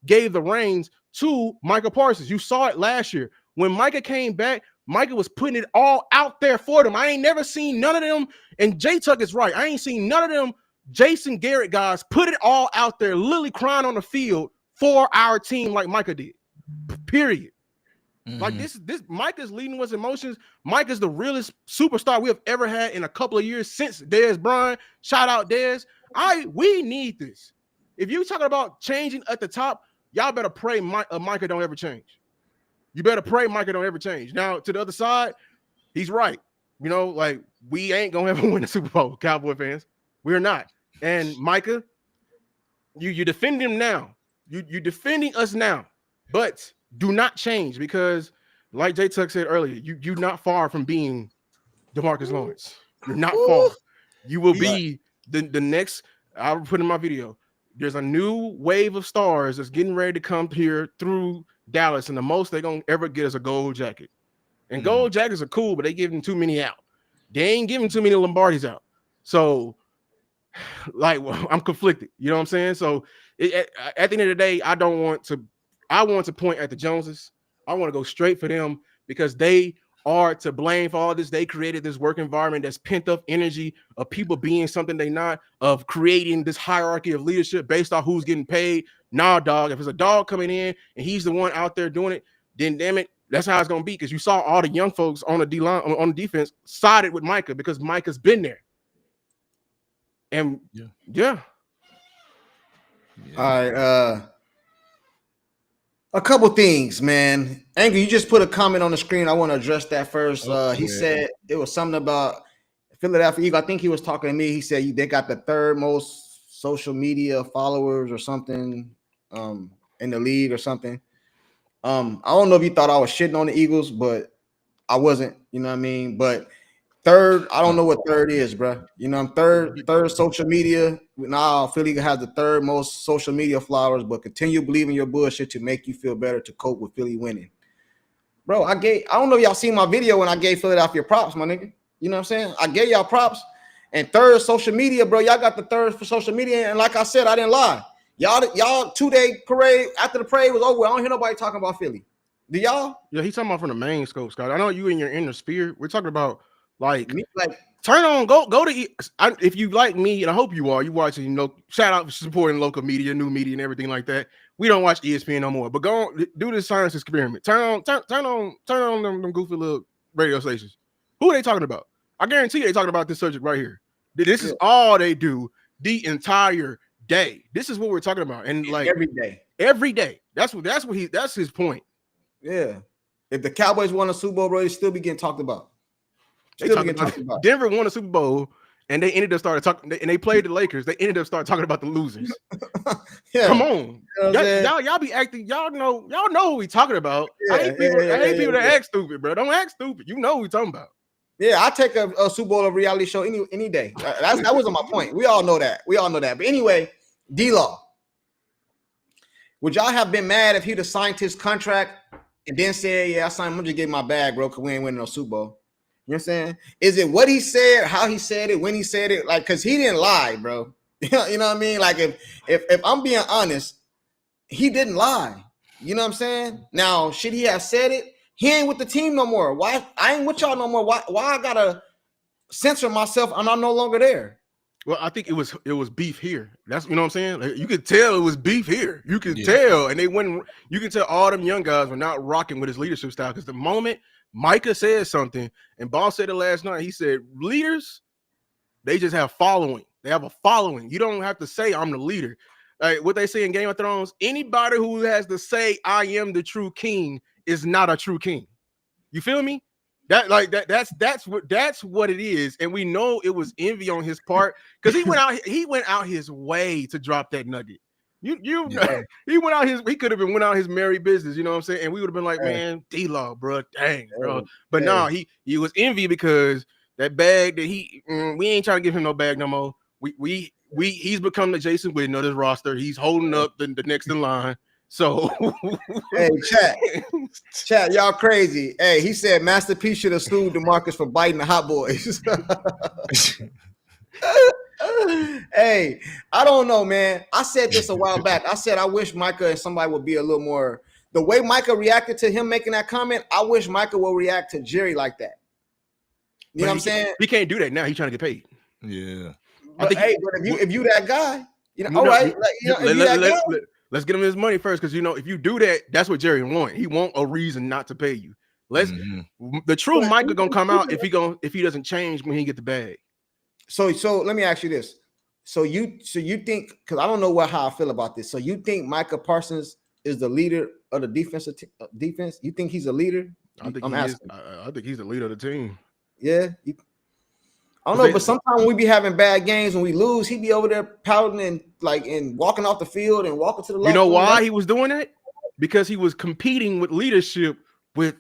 gave the reins to Micah Parsons. You saw it last year. When Micah came back, Micah was putting it all out there for them. I ain't never seen none of them, and Jay Tuck is right. I ain't seen none of them Jason Garrett guys put it all out there, literally crying on the field for our team like Micah did. Period. Like this Micah's leading with emotions. Micah's the realest superstar we have ever had in a couple of years since Dez Bryant. Shout out Dez. We need this. If you're talking about changing at the top, y'all better pray Micah don't ever change. You better pray Micah don't ever change. Now, to the other side, he's right. You know, like, we ain't gonna ever win the Super Bowl, Cowboy fans. We're not. And Micah, you defend him now. You're defending us now, but do not change, because, like Jay Tuck said earlier, you're not far from being Demarcus Lawrence. You're not far. You will be the next. I'll put in my video. There's a new wave of stars that's getting ready to come here through Dallas, and the most they're gonna ever get is a gold jacket. And gold jackets are cool, but they giving too many out. They ain't giving too many Lombardis out. So, like, I'm conflicted. You know what I'm saying? So, at the end of the day, I want to point at the Joneses. I want to go straight for them, because they are to blame for all this. They created this work environment that's pent up energy of people being something they not, of creating this hierarchy of leadership based on who's getting paid. Nah, dog. If it's a dog coming in and he's the one out there doing it, then damn it, that's how it's gonna be. Because you saw all the young folks on the D line, on the defense, sided with Micah, because Micah's been there. And yeah. All right. A couple things, man. Angry, you just put a comment on the screen. I want to address that first. He said it was something about Philadelphia Eagle. I think he was talking to me. He said they got the third most social media followers or something in the league or something. I don't know if you thought I was shitting on the Eagles, but I wasn't. You know what I mean? But third, I don't know what third is, bro. You know, I'm third social media. Now Philly has the third most social media followers, but continue believing your bullshit to make you feel better to cope with Philly winning. Bro, I don't know if y'all seen my video when I gave Philadelphia props, my nigga. You know what I'm saying? I gave y'all props. And third social media, bro. Y'all got the third for social media. And like I said, I didn't lie. Y'all 2-day parade, after the parade was over, I don't hear nobody talking about Philly. Do y'all? Yeah, he's talking about from the main scope, Scott. I know you in your inner sphere. We're talking about like turn on, go to if you like me, and I hope you are. You watching, you know, shout out for supporting local media, new media, and everything like that. We don't watch ESPN no more, but go on, do this science experiment. Turn on them goofy little radio stations. Who are they talking about? I guarantee you they talking about this subject right here. This is all they do the entire day. This is what we're talking about, and like every day. That's his point. Yeah. If the Cowboys won a Super Bowl, bro, they still be getting talked about. Denver won a Super Bowl, and they ended up started talking. And they played the Lakers. They ended up starting talking about the losers. Yeah. Come on, you know y'all be acting. Y'all know who we talking about. Yeah, I hate people that act stupid, bro. Don't act stupid. You know who we talking about. Yeah, I take a Super Bowl, a reality show any day. That wasn't my point. We all know that. But anyway, D-Law, would y'all have been mad if he'd have signed his contract and then said, "Yeah, I signed. I'm just getting my bag, bro, because we ain't winning no Super Bowl"? You know what I'm saying? Is it what he said, how he said it, when he said it? Like, because he didn't lie, bro. You know what I mean? Like, if I'm being honest, he didn't lie. You know what I'm saying? Now, should he have said it? He ain't with the team no more. Why? I ain't with y'all no more. Why I gotta censor myself and I'm no longer there? Well, I think it was beef here. That's, you know what I'm saying? Like, you could tell it was beef here. You could tell, and you can tell all them young guys were not rocking with his leadership style, because the moment Micah said something, and Boss said it last night, he said, leaders, they just have following. They have a following. You don't have to say I'm the leader. Like what they say in Game of Thrones, anybody who has to say I am the true king is not a true king. You feel me? That's what it is, and we know it was envy on his part, because he went out his way to drop that nugget. He went out he could have been went out his merry business, you know what I'm saying? And we would have been like, man, D-Law, bro, dang, bro. But no, he was envy because that bag that we ain't trying to give him no bag no more. He's become the Jason Witten of this roster. He's holding up the next in line. So, hey, chat, y'all crazy. Hey, he said Master P should have sued Demarcus for biting the Hot Boys. Hey, I don't know, man. I said this a while back. I said I wish Micah and somebody would be a little more. The way Micah reacted to him making that comment, I wish Micah will react to Jerry like that. You know what I'm saying? He can't do that now. He's trying to get paid. Yeah. But if you that guy, you know, all right. Let's get him his money first, because, you know, if you do that, that's what Jerry want. He want a reason not to pay you. The true Micah gonna come out if he doesn't change when he get the bag. So let me ask you this. So you think, because I don't know how I feel about this. So you think Micah Parsons is the leader of the defense? You think he's a leader? I think he's the leader of the team. Yeah. I don't know, but sometimes when we be having bad games and we lose, he be over there pouting and walking off the field and walking to the locker room. You know why he was doing that? Because he was competing with leadership with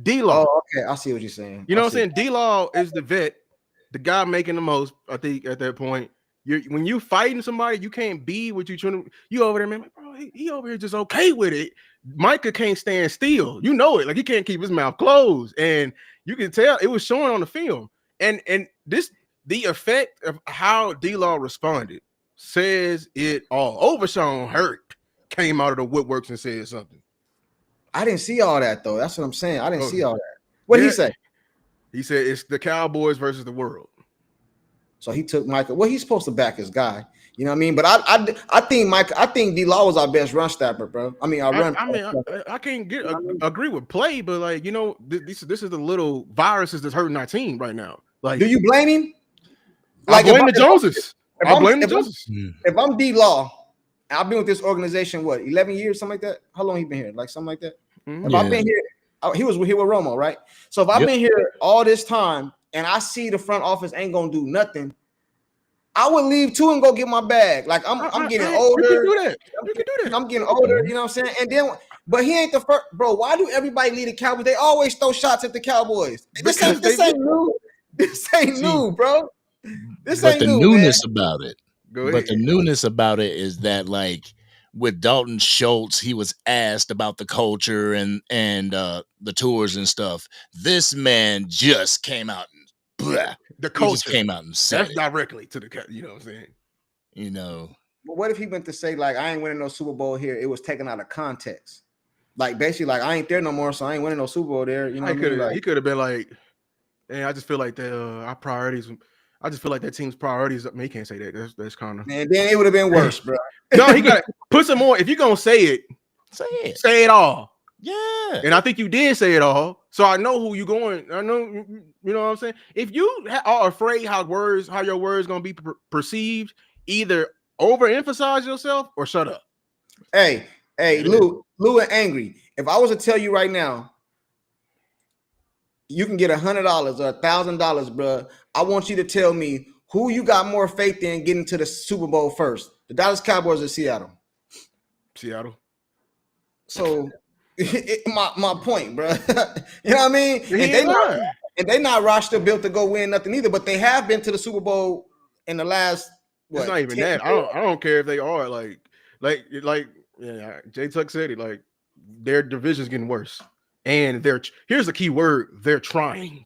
D-Law. Oh, okay. I see what you're saying. You know what I'm saying? D-Law is the vet, the guy making the most, I think, at that point. When you fighting somebody, you can't be what you trying to. You over there, man, bro, he over here just okay with it. Micah can't stand still. You know it. Like, he can't keep his mouth closed. And you can tell it was showing on the film. And the effect of how D-Law responded says it all. Overshawn Hurt came out of the woodworks and said something. I didn't see all that, though. That's what I'm saying. I didn't see all that. What did he say? He said it's the Cowboys versus the world. So he took Micah. Well, he's supposed to back his guy. You know what I mean? But I think D-Law was our best run stopper, bro. I mean, I can't agree with play, but, like, you know, this is the little viruses that's hurting our team right now. Like, do you blame him? Like, I blame the Joneses. If I'm D-Law, I've been with this organization 11 years, something like that. How long he been here? Like something like that. If I've been here, he was here with Romo, right? So if I've been here all this time and I see the front office ain't gonna do nothing, I would leave too and go get my bag. Like, I'm getting older. You can do that. I'm getting older. You know what I'm saying? And then, but he ain't the first, bro. Why do everybody leave the Cowboys? They always throw shots at the Cowboys. This ain't new. This ain't new, bro. This ain't new. But the newness about it. But the newness about it is that, like, with Dalton Schultz, he was asked about the culture and the tours and stuff. This man just came out and blah. The culture just came out and said that's directly to the, you know what I'm saying? You know. But what if he went to say, like, I ain't winning no Super Bowl here? It was taken out of context. Like, basically, like, I ain't there no more, so I ain't winning no Super Bowl there. You know what I mean? He could have been like, man, I just feel like our priorities. I just feel like that team's priorities. I mean, he can't say that. That's kind of. And then it would have been worse, bro. No, he got to put some more. If you're gonna say it, say it all. Yeah. And I think you did say it all. So I know who you going. I know, you know what I'm saying? If you are afraid how your words gonna be perceived, either overemphasize yourself or shut up. Hey, Lou and Angry. If I was to tell you right now, you can get $100 or $1,000, bro. I want you to tell me who you got more faith in getting to the Super Bowl first, the Dallas Cowboys or Seattle? Seattle. So my point, bro. You know what I mean? And they not roster built to go win nothing either, but they have been to the Super Bowl in the last. It's not even that. I don't care if they are like Jay Tuck said it. Like, their division's getting worse, and here's the key word: they're trying.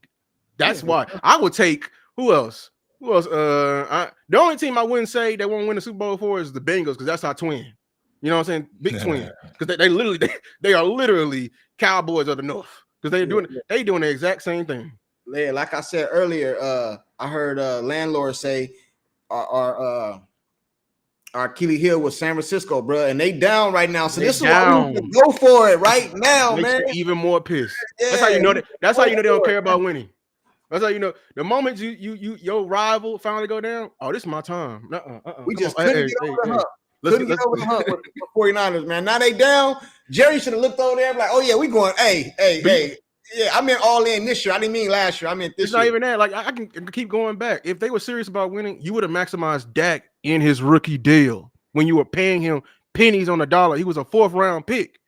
That's why I would take who else. The only team I wouldn't say they won't win the Super Bowl for is the Bengals, because that's our twin. You know what I'm saying? Big twin. Because they literally they are literally Cowboys of the North. Because they doing the exact same thing. Yeah, like I said earlier, I heard landlord say our Keely Hill was San Francisco, bro, and they down right now. So this is why we need to go for it right now, Makes man. you even more pissed. Yeah, that's how you know that. That's how you know they don't care about winning. That's how you know the moment your rival finally go down. Oh, this is my time. We just couldn't get over the hump. Couldn't get over the hump with the 49ers, man. Now they down. Jerry should have looked over there and be like, oh yeah, we going. Hey. Yeah, I meant all in this year. I didn't mean last year. I meant this year. It's not even that. Like I can keep going back. If they were serious about winning, you would have maximized Dak in his rookie deal when you were paying him pennies on the dollar. He was a 4th round pick.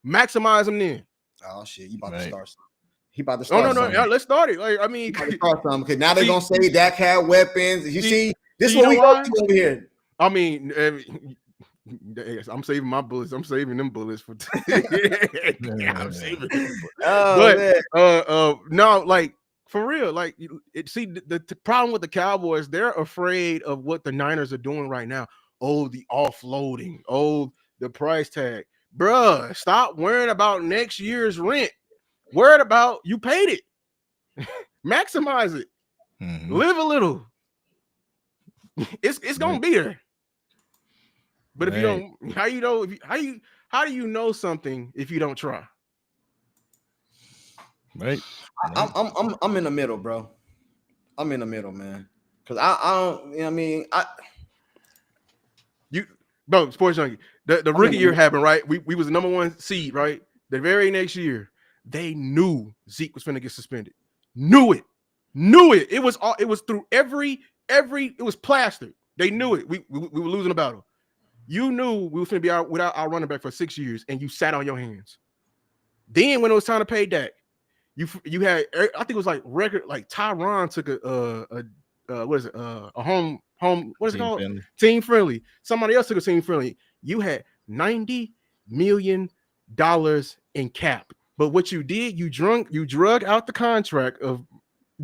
Maximize him then. Oh shit, you about to start something. He about to start. No. Let's start it. Like I mean, start something because now they're gonna say Dak had weapons. You see, this is what we go through over here. I mean, I'm saving my bullets. I'm saving them bullets for. I'm saving them. No, like for real. Like the problem with the Cowboys, they're afraid of what the Niners are doing right now. Oh, the offloading. Oh, the price tag, bruh. Stop worrying about next year's rent. Worried about you paid it. Maximize it. Mm-hmm. Live a little. It's gonna be there. But if you don't, how do you know something if you don't try? Right. I'm in the middle, bro. I'm in the middle, man. Because I don't, you know what I mean? Bro, Sports Junkie. The rookie year happened, right? We was the number 1 seed, right? The very next year, they knew Zeke was finna get suspended. Knew it. It was through every it was plastered. They knew it. We were losing the battle. You knew we were finna be out without our running back for 6 years, and you sat on your hands. Then when it was time to pay Dak, you had, I think it was like record, like Tyron took a home what is it called? Friendly. Team friendly. Somebody else took a team friendly. You had $90 million in cap. But what you did, you drug out the contract of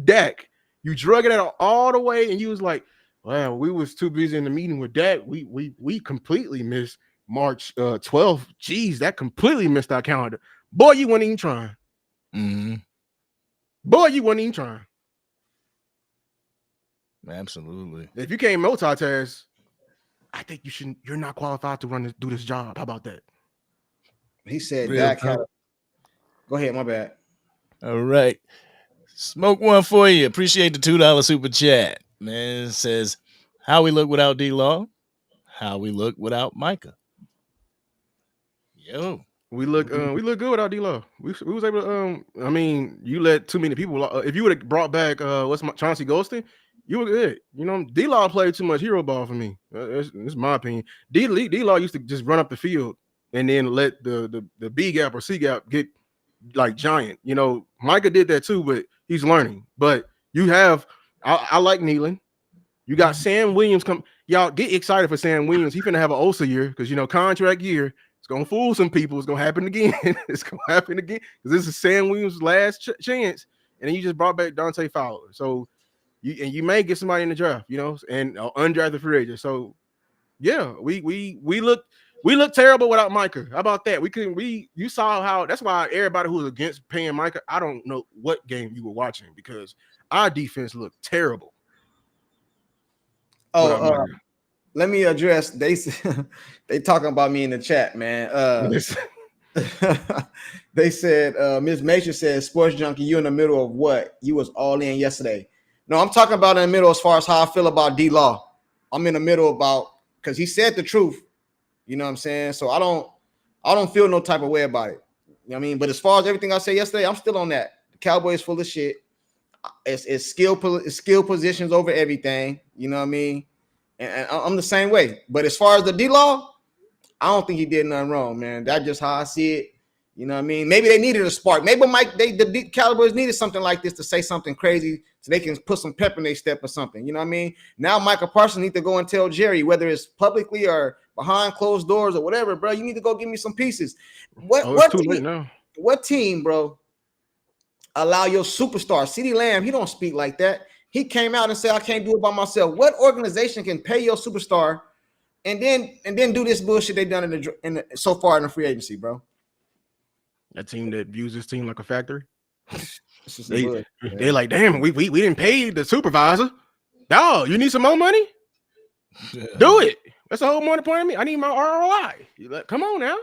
Dak. You drug it out all the way, and you was like, well, we was too busy in the meeting with Dak. We completely missed March 12th. Jeez, that completely missed our calendar. Boy, you weren't even trying. Mm-hmm. Boy, you weren't even trying. Absolutely. If you can't multitask, I think you're not qualified to do this job. How about that? He said Dak had. Go ahead, my bad. All right. Smoke one for you. Appreciate the $2 super chat. Man, it says, how we look without D-Law, how we look without Micah. Yo. We look good without D-Law. We was able to, I mean, you let too many people, if you would have brought back, Chauncey Golston, you were good. You know, D-Law played too much hero ball for me. That's my opinion. D-Law used to just run up the field and then let the B gap or C gap get like giant. You know, Micah did that too, but he's learning. But you have, I like Nealon. You got Sam Williams come. Y'all get excited for Sam Williams. He's finna have an Osa year because, you know, contract year. It's gonna fool some people. It's gonna happen again. It's gonna happen again because this is Sam Williams' last chance, and then you just brought back Dante Fowler. So you may get somebody in the draft, you know, and undrafted free agent. So yeah, we look terrible without Micah. How about that? You saw how. That's why everybody who was against paying Micah, I don't know what game you were watching because our defense looked terrible. Let me address. They talking about me in the chat, man. They said Ms. Mason said, "Sports Junkie, you in the middle of what? You was all in yesterday." No, I'm talking about in the middle as far as how I feel about D-Law. I'm in the middle about because he said the truth. You know what I'm saying? So I don't feel no type of way about it. You know what I mean? But as far as everything I said yesterday, I'm still on that. The Cowboys full of shit. It's skill positions over everything. You know what I mean? And I'm the same way. But as far as the D-Law, I don't think he did nothing wrong, man. That's just how I see it. You know what I mean? Maybe they needed a spark. Maybe the Cowboys needed something like this to say something crazy so they can put some pep in their step or something. You know what I mean? Now Michael Parsons needs to go and tell Jerry, whether it's publicly or behind closed doors or whatever, bro, you need to go give me some pieces. What team, bro, allow your superstar, CeeDee Lamb, he don't speak like that. He came out and said, I can't do it by myself. What organization can pay your superstar and then do this bullshit they done in the so far in the free agency, bro. That team that views this team like a factory. It's just They're like, damn, we didn't pay the supervisor. Dog, you need some more money? Do it. That's the whole money point of me. I need my ROI. You like, come on now.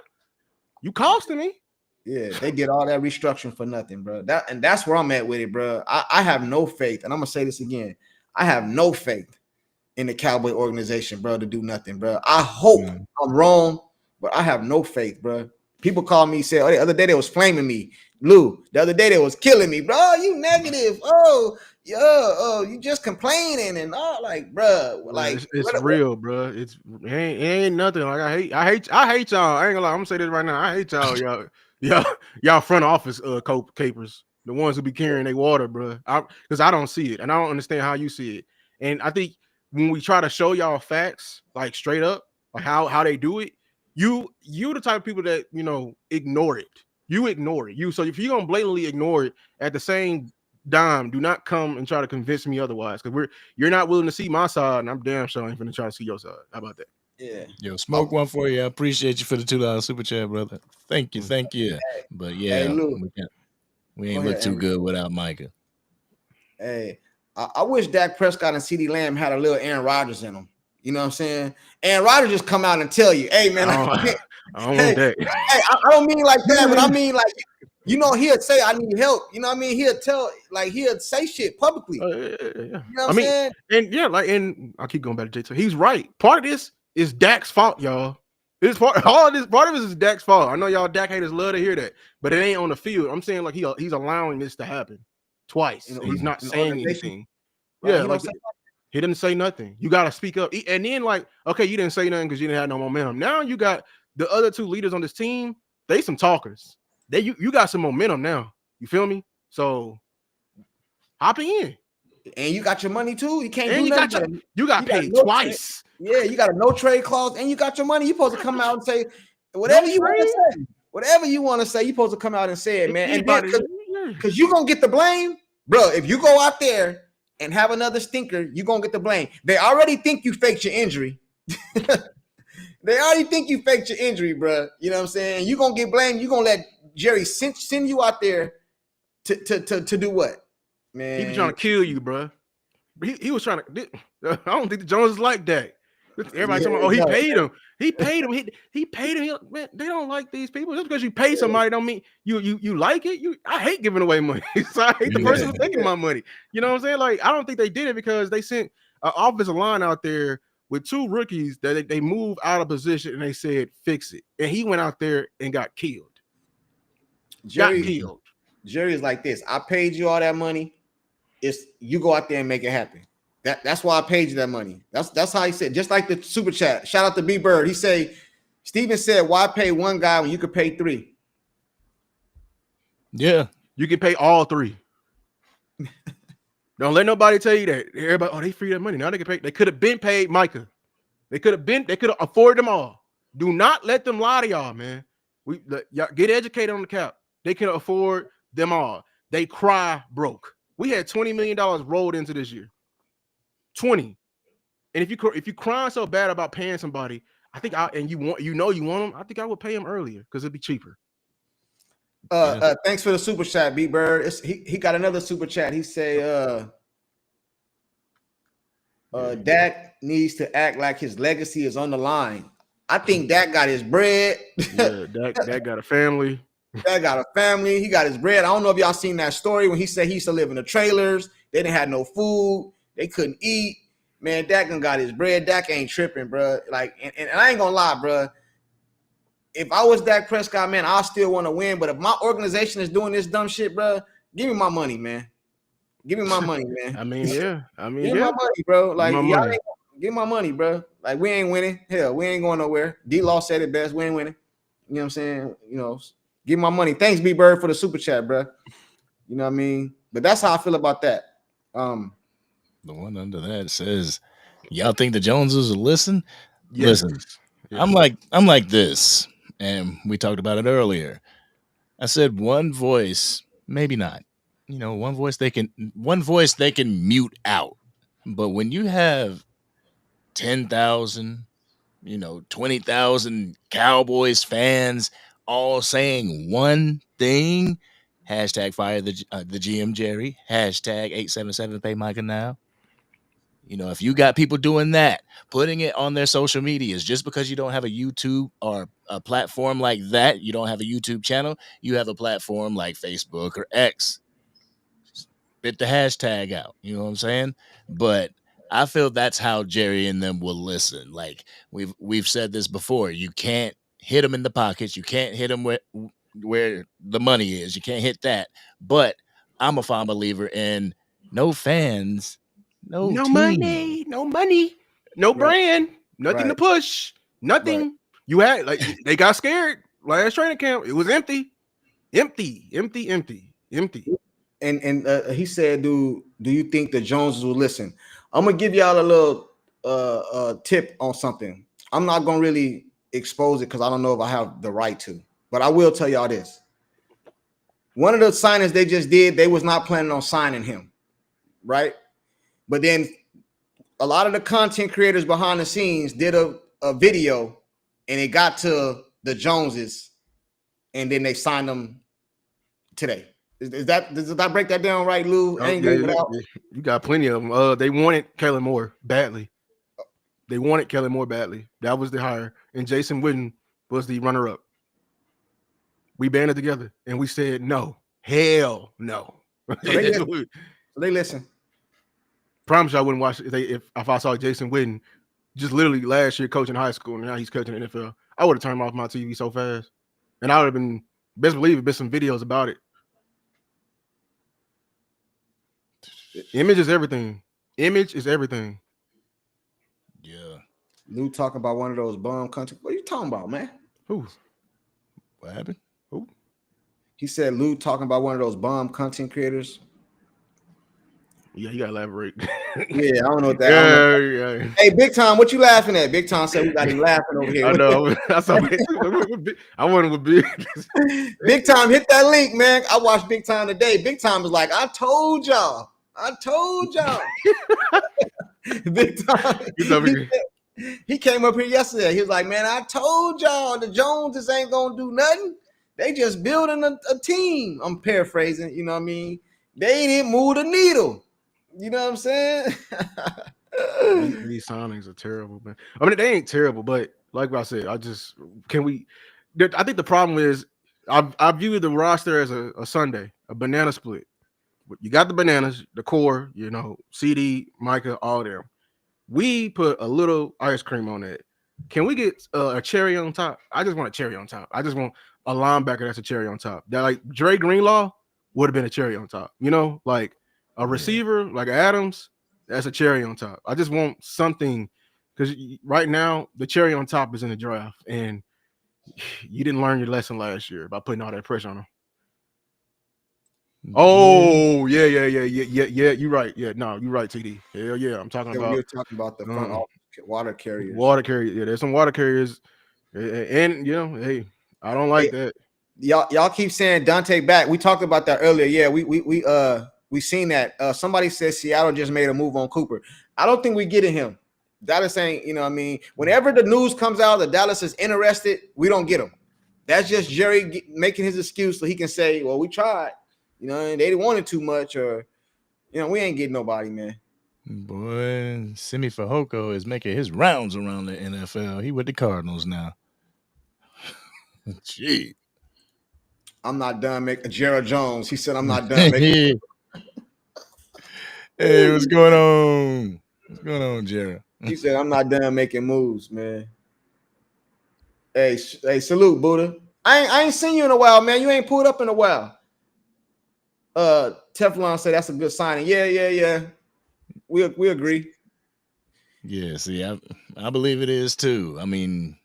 You costing me. Yeah, they did all that restructuring for nothing, bro. That's where I'm at with it, bro. I have no faith, and I'm gonna say this again. I have no faith in the Cowboy organization, bro, to do nothing, bro. I hope I'm wrong, but I have no faith, bro. People call me, say, oh, the other day they was flaming me. Lou, the other day they was killing me, bro. You negative. Oh, you just complaining and all, like, bro. Like, it's real, bro. It ain't nothing. Like I hate y'all. I ain't gonna lie. I'm gonna say this right now. I hate y'all. Y'all front office capers, the ones who be carrying their water, bro. Because I don't see it, and I don't understand how you see it. And I think when we try to show y'all facts, like straight up, like how they do it, you the type of people that ignore it. You ignore it. So if you're gonna blatantly ignore it at the same dime, do not come and try to convince me otherwise. Because you're not willing to see my side, and I'm damn sure ain't finna try to see your side. How about that? Yeah. Yo, smoke one for you. I appreciate you for the $2 super chat, brother. Thank you. But yeah, we ain't look too good without Micah. Hey, I wish Dak Prescott and CeeDee Lamb had a little Aaron Rodgers in them. You know what I'm saying? Aaron Rodgers just come out and tell you, hey, man, I don't want that. Hey, I don't mean like that, but I mean like, he'll say, I need help. You know what I mean? He'll say shit publicly. Yeah. You know what I'm saying? And I keep going back to J2. He's right. Part of this is Dak's fault, y'all. Part of this is Dak's fault. I know y'all Dak haters love to hear that, but it ain't on the field. I'm saying like he's allowing this to happen twice. He's not saying anything. Right, Yeah, he didn't say nothing. You got to speak up. And then okay, you didn't say nothing because you didn't have no momentum. Now you got the other two leaders on this team. They some talkers. You got some momentum now. You feel me? So hop in. And you got your money too. You can't do nothing. You got paid twice. Yeah, you got a no trade clause, and you got your money. You're supposed to come out and say whatever you want to say. Whatever you want to say, you're supposed to come out and say it, man. And because you're gonna get the blame, bro. If you go out there and have another stinker, you're gonna get the blame. They already think you faked your injury. They already think you faked your injury, bro. You know what I'm saying? You're gonna get blamed. You're gonna let Jerry send you out there to do what? Man, he was trying to kill you, bro. He was trying to. I don't think the Jones is like that. Everybody talking about, he paid him. He paid him. He paid him. Man, they don't like these people. Just because you pay somebody don't mean you like it. I hate giving away money. So I hate the person who's taking my money. You know what I'm saying? Like, I don't think they did it because they sent an offensive line out there with two rookies that they moved out of position and they said, fix it. And he went out there and got killed. Jerry is like this. I paid you all that money. It's you go out there and make it happen. That's why I paid you that money. That's how he said. Just like the super chat. Shout out to B Bird. He say, Steven said, why pay one guy when you could pay three? Yeah, you can pay all three. Don't let nobody tell you that. Everybody, they free that money. Now they can pay. They could have been paid Micah. They could have afforded them all. Do not let them lie to y'all, man. Y'all get educated on the cap. They can afford them all. They cry broke. We had $20 million rolled into this year. 20. And if you crying so bad about paying somebody, I think you want them, I think I would pay him earlier because it'd be cheaper. Thanks for the super chat, B Bird. He got another super chat. He say Dak needs to act like his legacy is on the line. I think Dak got his bread. Yeah, Dak got a family. Dak got a family. He got his bread. I don't know if y'all seen that story when he said he used to live in the trailers. They didn't have no food. They couldn't eat. Man, Dak done got his bread. Dak ain't tripping, bro. Like, and I ain't gonna lie, bro. If I was Dak Prescott, man, I still want to win. But if my organization is doing this dumb shit, bro, give me my money, man. Give me my money, man. I mean, yeah. Give me my money, bro. Like, give me my money, bro. Like, we ain't winning. Hell, we ain't going nowhere. D-Law said it best. We ain't winning. You know what I'm saying? Give me my money. Thanks, B Bird, for the super chat, bro. You know what I mean? But that's how I feel about that. The one under that says, y'all think the Joneses will listen? Yes. Listen, Yeah. I'm like this, and we talked about it earlier. I said one voice, maybe not. One voice they can mute out. But when you have 10,000, 20,000 Cowboys fans all saying one thing. Hashtag fire the GM Jerry. Hashtag 877 pay Micah now. If you got people doing that, putting it on their social medias, just because you don't have a YouTube or a platform like that, you don't have a YouTube channel, you have a platform like Facebook or X. Spit the hashtag out. You know what I'm saying? But I feel that's how Jerry and them will listen. Like we've said this before. You can't hit them in the pockets. You can't hit them where the money is. You can't hit that. But I'm a firm believer in no fans, no team. money, no money, no brand, nothing to push, nothing. Right. You had they got scared last training camp. It was empty. And he said, "Do you think the Joneses will listen?" I'm gonna give y'all a little tip on something. I'm not gonna really expose it because I don't know if I have the right to, but I will tell y'all this. One of the signings they just did, they was not planning on signing him, right? But then a lot of the content creators behind the scenes did a video, and it got to the Joneses, and then they signed them today. Does that break that down right, Lou? You got plenty of them. They wanted Kellen Moore badly. That was the hire, and Jason Witten was the runner-up. We banded together and we said no, hell no. So they listen. Promise you I wouldn't watch if I saw Jason Witten just literally last year coaching high school and now he's coaching the NFL. I would have turned off my TV so fast, and I would have been best believe it been some videos about it. Image is everything. Yeah. Lou talking about one of those bum country. What are you talking about, man? Who? What happened? Who? He said Lou talking about one of those bum content creators. Yeah, you gotta elaborate. Yeah, I don't know what that. Yeah. Hey, Big Tom, what you laughing at? Big Tom said we got him laughing over here. I know. I wanted with Big. Big Tom, hit that link, man. I watched Big Tom today. Big Tom was like, I told y'all. Big Tom. He came up here yesterday. He was like, man, I told y'all the Joneses ain't gonna do nothing. They just building a team. I'm paraphrasing, you know what I mean? They didn't move the needle. You know what I'm saying? These signings are terrible, man. I mean, they ain't terrible, but like I said, I think the problem is I view the roster as a Sunday, a banana split. You got the bananas, the core, CD, Micah, all them. We put a little ice cream on it. Can we get a cherry on top? I just want a cherry on top. I just want a linebacker that's a cherry on top. That like Dre Greenlaw would have been a cherry on top. Like a receiver like Adams, that's a cherry on top. I just want something because right now the cherry on top is in the draft, and you didn't learn your lesson last year by putting all that pressure on them. Oh yeah. You're right. Yeah, no, you're right, TD. Hell yeah, I'm talking about. You're talking about the front office water carriers. Water carrier. Yeah, there's some water carriers, and hey, I don't like that. Y'all keep saying Dante back. We talked about that earlier. Yeah, we seen that. Somebody said Seattle just made a move on Cooper. I don't think we getting him. Dallas ain't. You know what I mean? Whenever the news comes out that Dallas is interested, we don't get him. That's just Jerry making his excuse so he can say, "Well, we tried." And they didn't want it too much, or we ain't getting nobody, man. Boy, Simi Fehoko is making his rounds around the NFL. He with the Cardinals now. Gee. I'm not done making Gerald Jones. He said I'm not done making. Hey, what's going on? What's going on, Gerald? He said I'm not done making moves, man. Hey, salute, Buddha. I ain't seen you in a while, man. You ain't pulled up in a while. Teflon said that's a good signing. Yeah. We agree. Yeah, see, I believe it is too. I mean,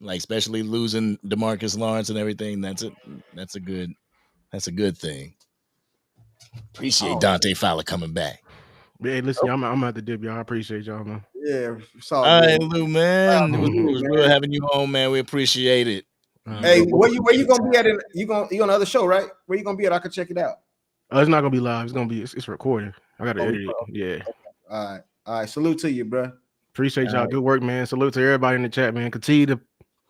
like especially losing Demarcus Lawrence and everything. That's a good thing. Appreciate Dante Fowler coming back. Hey, listen, I'm at the dip, y'all. I appreciate y'all, man. Yeah, all right, Lou, man. It was real having you home, man. We appreciate it. Hey, where you gonna be at? You on the other show, right? Where you gonna be at? I can check it out. It's not gonna be live. It's gonna be it's recorded. I gotta edit it. Yeah. All right. Salute to you, bro. Appreciate y'all. Good work, man. Salute to everybody in the chat, man. Continue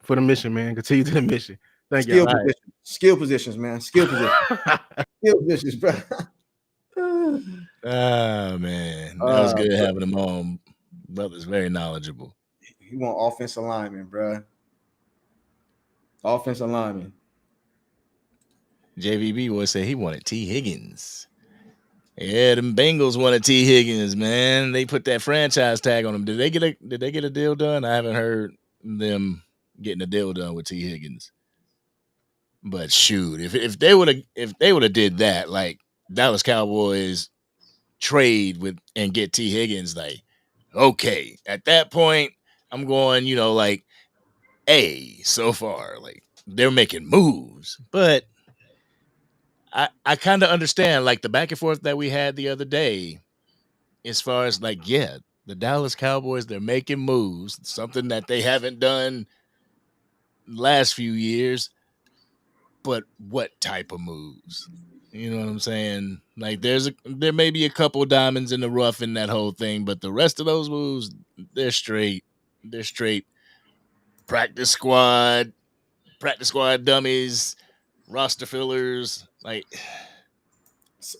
for the mission, man. Continue to the mission. Thank you. Skill positions, man. Skill positions. Skill positions, bro. Oh man, that was good having him on. Brother's very knowledgeable. He want offensive lineman, bro. Offensive lineman. JVB boy said he wanted T. Higgins. Yeah, them Bengals wanted T. Higgins, man. They put that franchise tag on him. Did they get a deal done? I haven't heard them getting a deal done with T. Higgins. But shoot, if they would have did that, like Dallas Cowboys trade with and get T. Higgins, like, okay, at that point, I'm going, like so far. Like they're making moves. But I kind of understand like the back and forth that we had the other day, as far as like, yeah, the Dallas Cowboys, they're making moves, something that they haven't done last few years. But what type of moves? You know what I'm saying? Like there may be a couple diamonds in the rough in that whole thing, but the rest of those moves, they're straight practice squad dummies, roster fillers. Like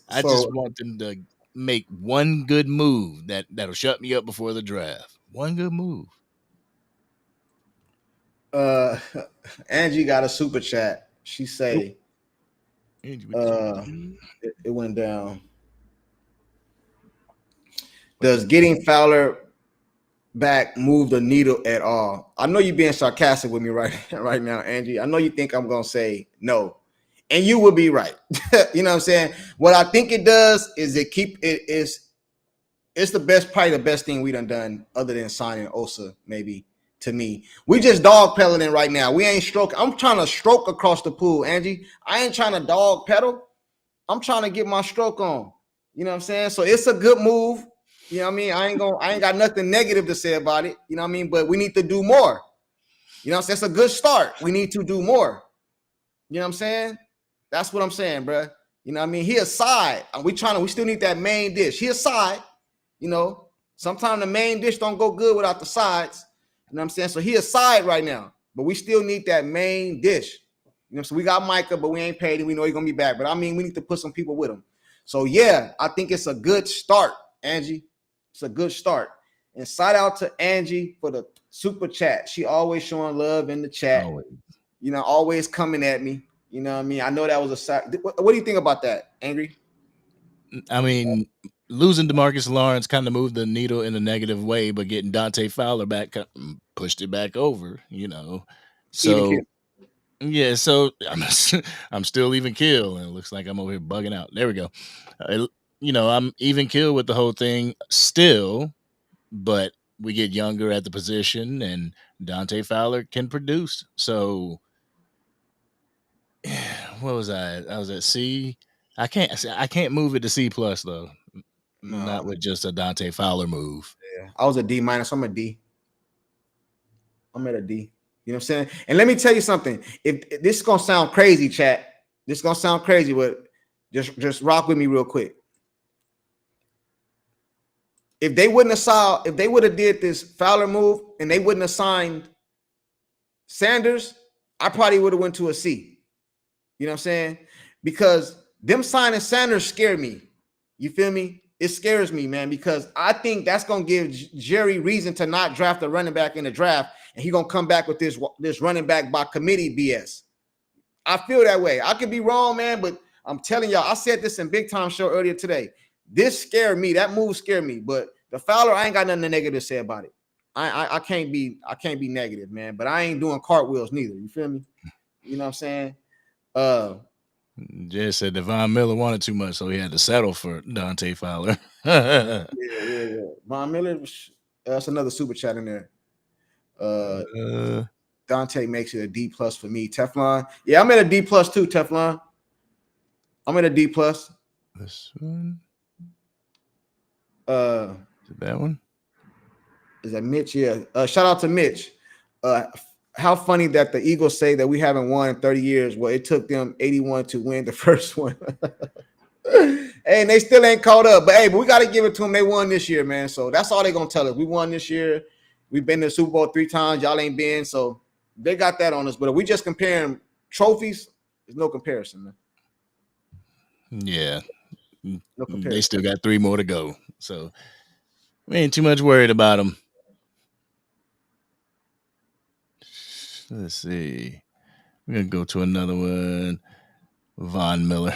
I just want them to make one good move that'll shut me up before the draft. One good move. Angie got a super chat. She say it went down. Does getting Fowler back move the needle at all? I know you're being sarcastic with me right now, Angie. I know you think I'm gonna say no, and you will be right. You know what I'm saying? What I think it does is it's probably the best thing we done other than signing Osa, maybe. To me, we just dog pedaling right now. We ain't stroking. I'm trying to stroke across the pool, Angie. I ain't trying to dog pedal. I'm trying to get my stroke on. You know what I'm saying? So it's a good move. You know what I mean? I ain't got nothing negative to say about it. You know what I mean? But we need to do more. You know what I'm saying? It's a good start. We need to do more. You know what I'm saying? That's what I'm saying, bro. You know what I mean? He a side. We still need that main dish. He a side. You know, sometimes the main dish don't go good without the sides. You know what I'm saying? So he a side right now, but we still need that main dish. You know, so we got Micah, but we ain't paid him. We know he's gonna be back. But I mean, we need to put some people with him. So yeah, I think it's a good start, Angie. It's a good start. And shout out to Angie for the super chat. She always showing love in the chat. Always. You know, always coming at me. You know what I mean? I know that was what do you think about that, Angry? I mean, losing Demarcus Lawrence kind of moved the needle in a negative way, but getting Dante Fowler back pushed it back over, So yeah, so I'm still even kill, and it looks like I'm over here bugging out. There we go. I'm even kill with the whole thing still, but we get younger at the position, and Dante Fowler can produce. So what was I? I was at C. I can't move it to C plus though. No. Not with just a Dante Fowler move. Yeah, I was a D minus. I'm a D. I'm at a D. You know what I'm saying? And let me tell you something. If this is gonna sound crazy, chat. This is gonna sound crazy, but just rock with me real quick. If they would have did this Fowler move and they wouldn't have signed Sanders, I probably would have went to a C. You know what I'm saying? Because them signing Sanders scared me. You feel me? It scares me, man, because I think that's going to give Jerry reason to not draft a running back in the draft, and he's going to come back with this running back by committee BS. I feel that way. I could be wrong, man, but I'm telling y'all, I said this in Big Time Show earlier today. This scared me. That move scared me. But the Fowler, I ain't got nothing negative to say about it. I can't be negative, man, but I ain't doing cartwheels neither. You feel me? You know what I'm saying? Jay said Devon Miller wanted too much, so he had to settle for Dante Fowler. yeah. Von Miller, that's another super chat in there. Dante makes it a D plus for me. Teflon, yeah, I'm at a D plus too. Teflon, I'm at a D plus. This one, is it that one? Is that Mitch? Yeah. Shout out to Mitch. How funny that the Eagles say that we haven't won in 30 years. Well, it took them 81 to win the first one. Hey, and they still ain't caught up. But we got to give it to them. They won this year, man. So that's all they're going to tell us. We won this year. We've been to the Super Bowl 3 times. Y'all ain't been, so they got that on us. But if we just comparing trophies, there's no comparison, man. Yeah. No They comparison. still got 3 more to go. So we ain't too much worried about them. Let's see. We're going to go to another one. Von Miller.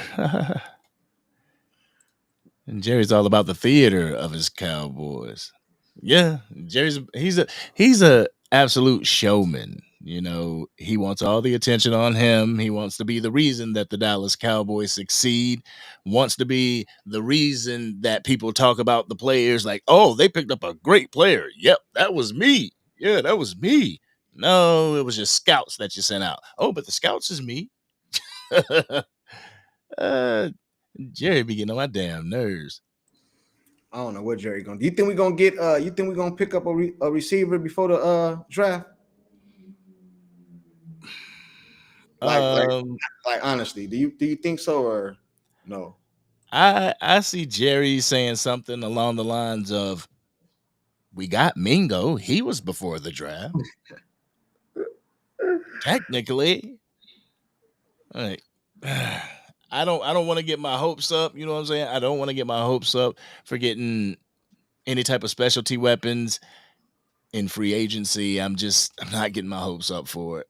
And Jerry's all about the theater of his Cowboys. Yeah, he's a absolute showman. You know, he wants all the attention on him. He wants to be the reason that the Dallas Cowboys succeed. Wants to be the reason that people talk about the players like, oh, they picked up a great player. Yep, that was me. Yeah, that was me. No, it was just scouts that you sent out. Oh, but the scouts is me. Jerry be getting on my damn nerves. I don't know what Jerry gonna do. You think we're gonna get you think we're gonna pick up a receiver before the draft? Like honestly, do you think so or no? I see Jerry saying something along the lines of, we got Mingo. He was before the draft. Technically. Like, I don't want to get my hopes up. You know what I'm saying? I don't want to get my hopes up for getting any type of specialty weapons in free agency. I'm not getting my hopes up for it.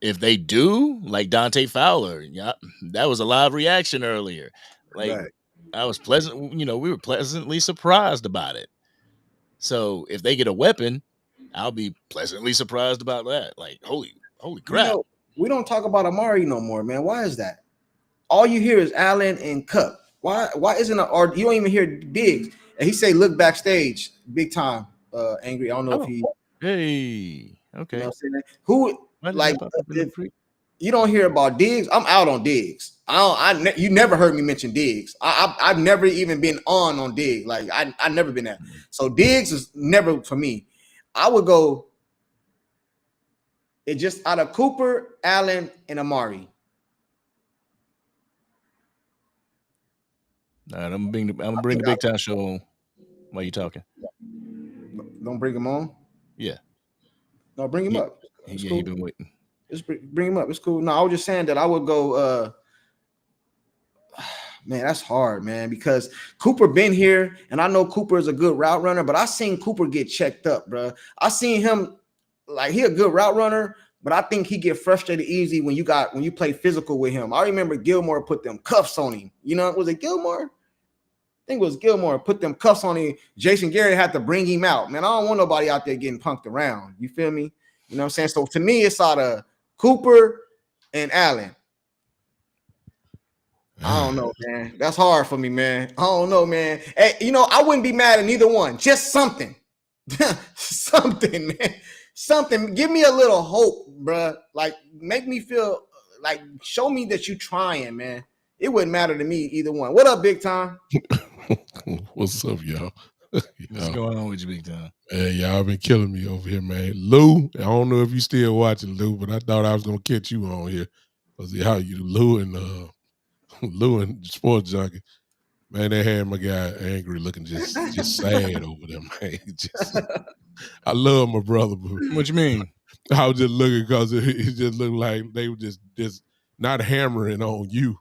If they do, like Dante Fowler, yeah, that was a live reaction earlier. Like, Right. I was we were pleasantly surprised about it. So if they get a weapon, I'll be pleasantly surprised about that. Like, holy crap. You know, we don't talk about Amari no more, man. Why is that? All you hear is Allen and Cup. Why isn't or you don't even hear Diggs? And he say look backstage big time angry. I don't know if he Hey, okay. You know what I'm saying? Who like if you don't hear about Diggs? I'm out on Diggs. You never heard me mention Diggs. I've never even been on Diggs. Like I never been there. So Diggs is never for me. I would go. It just out of Cooper, Allen, and Amari. All right, I'm gonna bring the Big Time Show on while you talking. Don't bring him on. Yeah. No, bring him up. He been waiting. Just bring him up. It's cool. No, I was just saying that I would go. Man, that's hard, man, because Cooper been here, and I know Cooper is a good route runner, but I seen Cooper get checked up, bro. I seen him like he a good route runner, but I think he get frustrated easy when you play physical with him. I remember Gilmore put them cuffs on him. You know, was it Gilmore? I think it was Gilmore put them cuffs on him. Jason Garrett had to bring him out. Man, I don't want nobody out there getting punked around. You feel me? You know what I'm saying? So to me, it's out of Cooper and Allen. I don't know, man. That's hard for me, man. I don't know, man. Hey, you know, I wouldn't be mad at neither one. Just something. Something, man. Something. Give me a little hope, bro. Like, make me feel like, show me that you trying, man. It wouldn't matter to me either one. What up, Big Time? What's up, y'all? What's going on with you, Big Time? Hey, y'all been killing me over here, man. Lou, I don't know if you still watching, Lou, but I thought I was gonna catch you on here. Cause how you Lou and Sports Junkie, man, they had my guy angry, looking just sad over there, man. I love my brother, but what you mean? I was just looking because it just looked like they were just not hammering on you,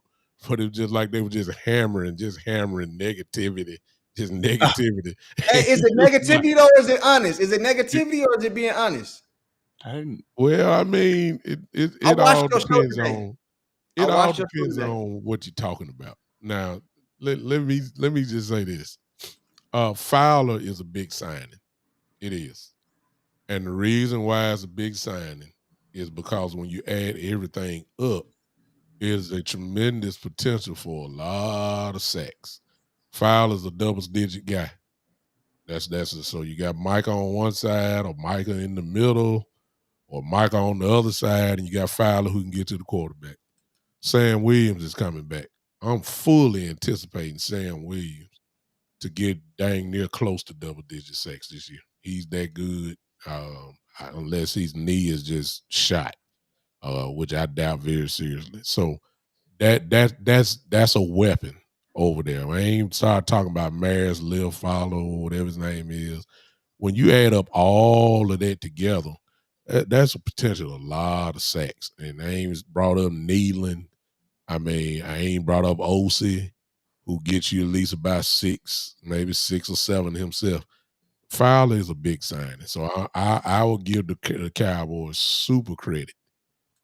but it was just like they were just hammering negativity. Just negativity. Hey, is it negativity though, or is it honest? Is it negativity or is it being honest? Well, I mean, it all depends on what you're talking about. Now, let me just say this. Fowler is a big signing. It is. And the reason why it's a big signing is because when you add everything up, there's a tremendous potential for a lot of sacks. Fowler's a double-digit guy. So you got Micah on one side, or Micah in the middle, or Micah on the other side, and you got Fowler who can get to the quarterback. Sam Williams is coming back. I'm fully anticipating Sam Williams to get dang near close to double-digit sacks this year. He's that good, unless his knee is just shot, which I doubt very seriously. So that's a weapon over there. I ain't start talking about Maris, Lil Follow, whatever his name is, when you add up all of that together, that's a potential a lot of sacks. And I ain't brought up Nealon. I mean, I ain't brought up Osei, who gets you at least about 6, maybe 6 or 7 himself. Fowler is a big signing, so I will give the Cowboys super credit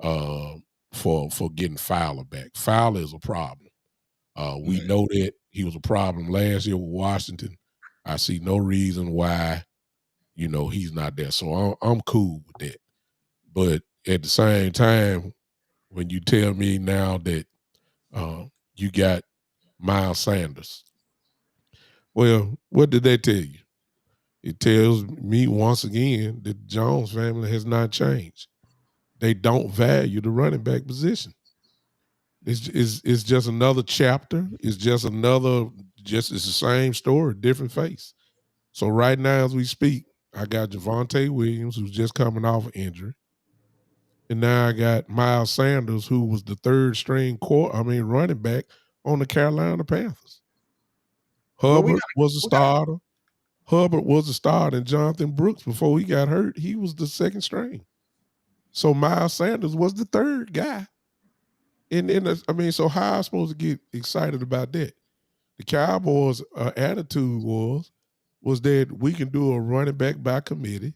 for getting Fowler back. Fowler is a problem. We know that he was a problem last year with Washington. I see no reason why, he's not there. So I'm cool with that. But at the same time, when you tell me now that you got Miles Sanders, well, what did they tell you? It tells me once again that the Jones family has not changed. They don't value the running back position. It's just another chapter. It's the same story, different face. So right now as we speak, I got Javonte Williams, who's just coming off an injury. And now I got Miles Sanders, who was the third string running back on the Carolina Panthers. Hubbard was a starter. Hubbard was a starter, and Jonathan Brooks, before he got hurt, he was the second string. So Miles Sanders was the third guy. So how am I supposed to get excited about that? The Cowboys' attitude was that we can do a running back by committee.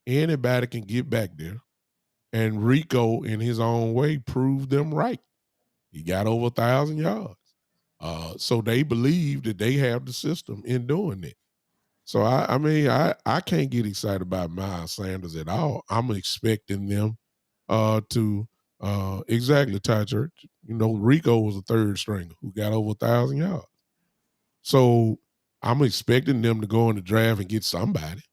Anybody can get back there. And Rico, in his own way, proved them right. He got over 1,000 yards. So they believe that they have the system in doing it. So, I can't get excited about Miles Sanders at all. I'm expecting them to exactly, Ty Church. Rico was a third stringer who got over 1,000 yards. So I'm expecting them to go in the draft and get somebody.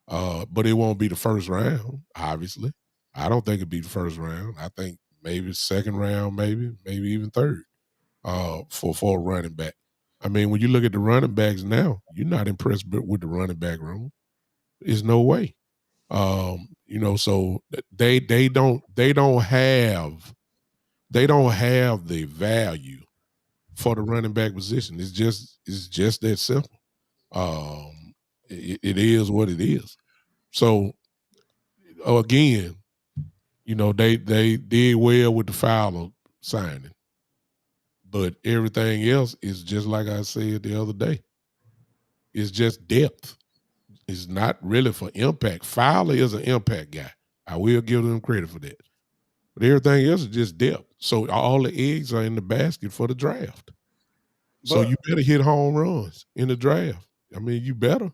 But it won't be the first round, obviously. I don't think it'd be the first round. I think maybe second round, maybe even third for a running back. I mean, when you look at the running backs now, you're not impressed with the running back room. There's no way. So they don't have the value for the running back position. It's just that simple. It is what it is. So again, they did well with the Fowler signing, but everything else is just like I said the other day. It's just depth. It's not really for impact. Fowler is an impact guy. I will give them credit for that. But everything else is just depth. So all the eggs are in the basket for the draft. So you better hit home runs in the draft. I mean, you better.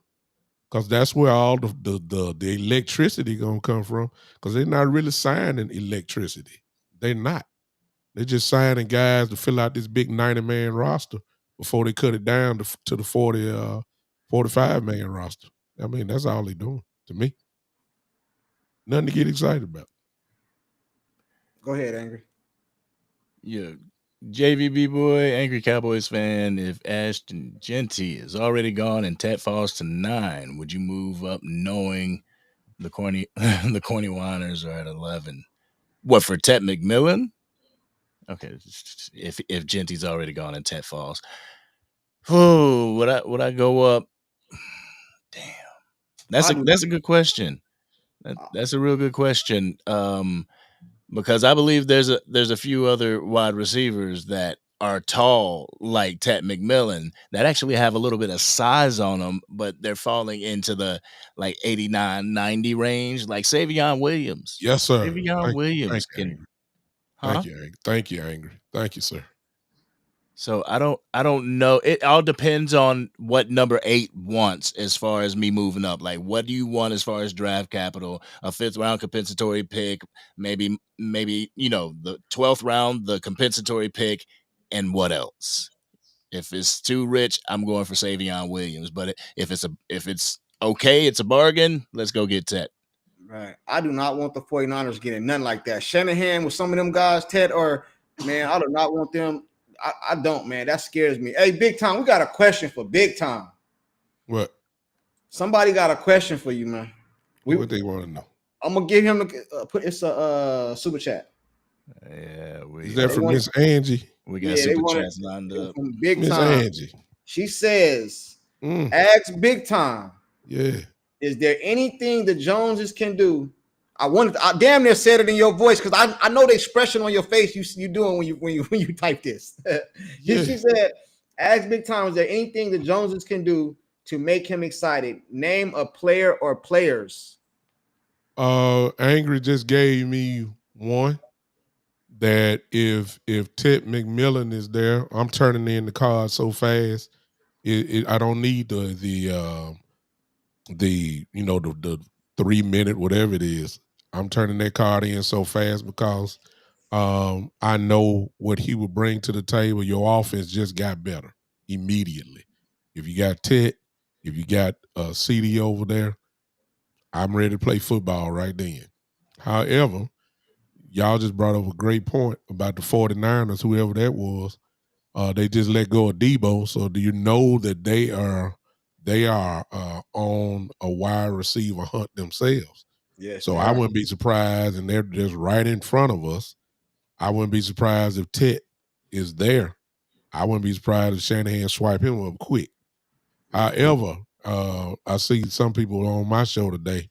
Because that's where all the electricity gonna come from. Because they're not really signing electricity. They're not. They're just signing guys to fill out this big 90-man roster before they cut it down to the 45-man roster. I mean, that's all they're doing to me. Nothing to get excited about. Go ahead, Angry. Yeah. JVB boy, Angry Cowboys fan. If Ashton Junkie is already gone and Tet falls to 9, would you move up knowing the corny whiners are at 11? What, for Tet McMillan? Okay, if Gentie's already gone and Tet falls. Oh, would I go up? Damn. That's a good question. That's a real good question. Because I believe there's a few other wide receivers that are tall like Tet McMillan that actually have a little bit of size on them, but they're falling into the like 89, 90 range, like Savion Williams. Yes, sir. Savion Williams can. Thank you, Angry. Thank you, Angry. Thank you, sir. So I don't know. It all depends on what number 8 wants as far as me moving up. Like, what do you want as far as draft capital? A 5th round compensatory pick, maybe the 12th round, the compensatory pick, and what else? If it's too rich, I'm going for Savion Williams. But if it's okay, it's a bargain. Let's go get Tet. Right. I do not want the 49ers getting nothing like that. Shanahan with some of them guys, Ted, or man, I do not want them. I don't, man. That scares me. Hey, Big Time, we got a question for Big Time. What? Somebody got a question for you, man. What they want to know? I'm gonna give him it's a super chat. Yeah, is that from Miss Angie? We got super chats lined up. From Big Miss Time. Angie. She says, "Ask Big Time." Yeah. Is there anything the Joneses can do? I damn near said it in your voice because I know the expression on your face you doing when you type this. Yeah. She said, "Ask Big Time, is there anything the Joneses can do to make him excited? Name a player or players." Angry just gave me one that if Ted McMillan is there, I'm turning in the card so fast. I don't need the 3-minute whatever it is. I'm turning that card in so fast because I know what he would bring to the table. Your offense just got better immediately. If you got Ted, if you got CD over there, I'm ready to play football right then. However, y'all just brought up a great point about the 49ers, whoever that was. They just let go of Debo. So do you know that they are on a wide receiver hunt themselves? Yes. So I wouldn't be surprised, and they're just right in front of us. I wouldn't be surprised if Tet is there. I wouldn't be surprised if Shanahan swipe him up quick. However, I see some people on my show today.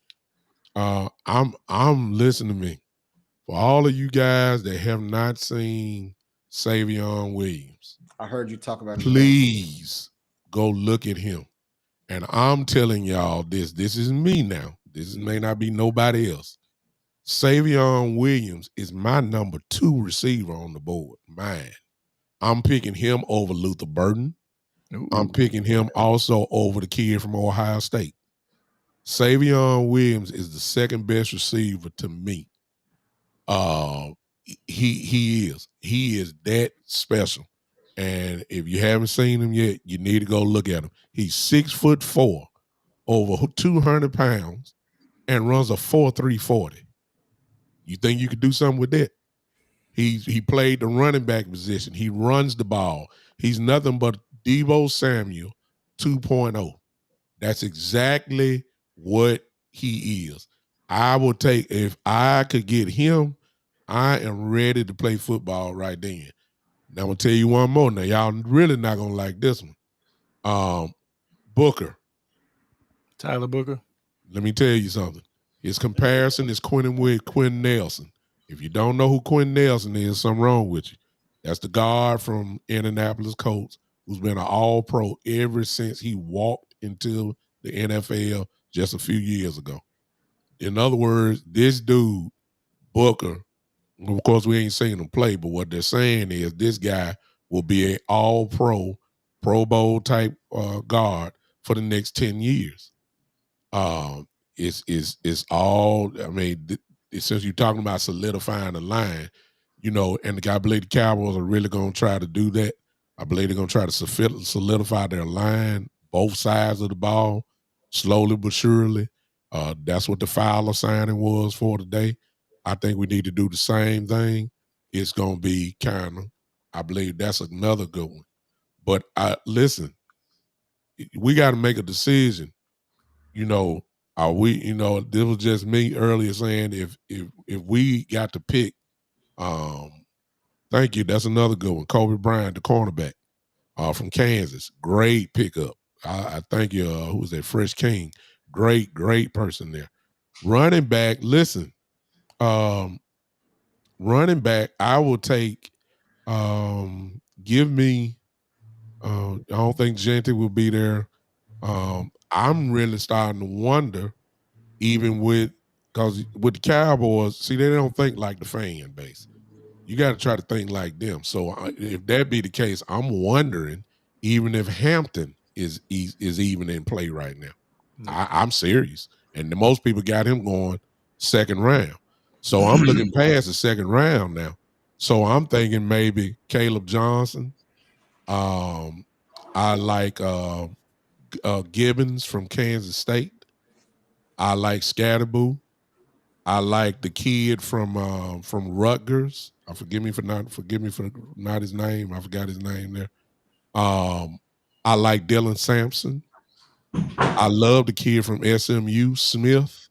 I'm listening to me. For all of you guys that have not seen Savion Williams, I heard you talk about him. please go look at him. And I'm telling y'all this is me now. This may not be nobody else. Savion Williams is my number 2 receiver on the board. Mine. I'm picking him over Luther Burden. I'm picking him also over the kid from Ohio State. Savion Williams is the second best receiver to me. He is that special. And if you haven't seen him yet, you need to go look at him. He's 6'4", over 200 pounds, and runs a 4.3 40. You think you could do something with that? He played the running back position. He runs the ball. He's nothing but Deebo Samuel 2.0. That's exactly what he is. I will take, if I could get him, I am ready to play football right then. Now I'm gonna tell you one more. Now y'all really not gonna like this one. Booker. Tyler Booker. Let me tell you something. His comparison is Quinn Nelson. If you don't know who Quinn Nelson is, something wrong with you. That's the guard from Indianapolis Colts who's been an all-pro ever since he walked into the NFL just a few years ago. In other words, this dude, Booker, of course, we ain't seen him play, but what they're saying is this guy will be an all-pro, Pro Bowl type guard for the next 10 years. It's all, I mean, since you're talking about solidifying the line, and I believe the Cowboys are really going to try to do that. I believe they're going to try to solidify their line, both sides of the ball, slowly but surely. That's what the Fowler signing was for today. I think we need to do the same thing. It's going to be I believe that's another good one. But listen, we got to make a decision. Are we, this was just me earlier saying if we got to pick, thank you, that's another good one. Kobe Bryant, the cornerback from Kansas. Great pickup. I thank you, who was that, Fresh King. Great person there. Running back, listen, running back, I will take, give me, I don't think Junkie will be there. I'm really starting to wonder, even because with the Cowboys, see, they don't think like the fan base. You got to try to think like them. So if that be the case, I'm wondering even if Hampton is even in play right now. I'm serious. And most people got him going second round. So I'm looking past the second round now. So I'm thinking maybe Caleb Johnson. I like Gibbons from Kansas State. I like Scatterboo. I like the kid from Rutgers. Forgive me for not his name. I forgot his name there. I like Dylan Sampson. I love the kid from SMU, Smith,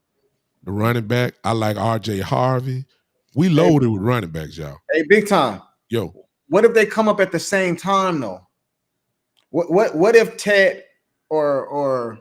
the running back. I like RJ Harvey. We loaded with running backs, y'all. Hey, Big Time. Yo. What if they come up at the same time though? What if Ted or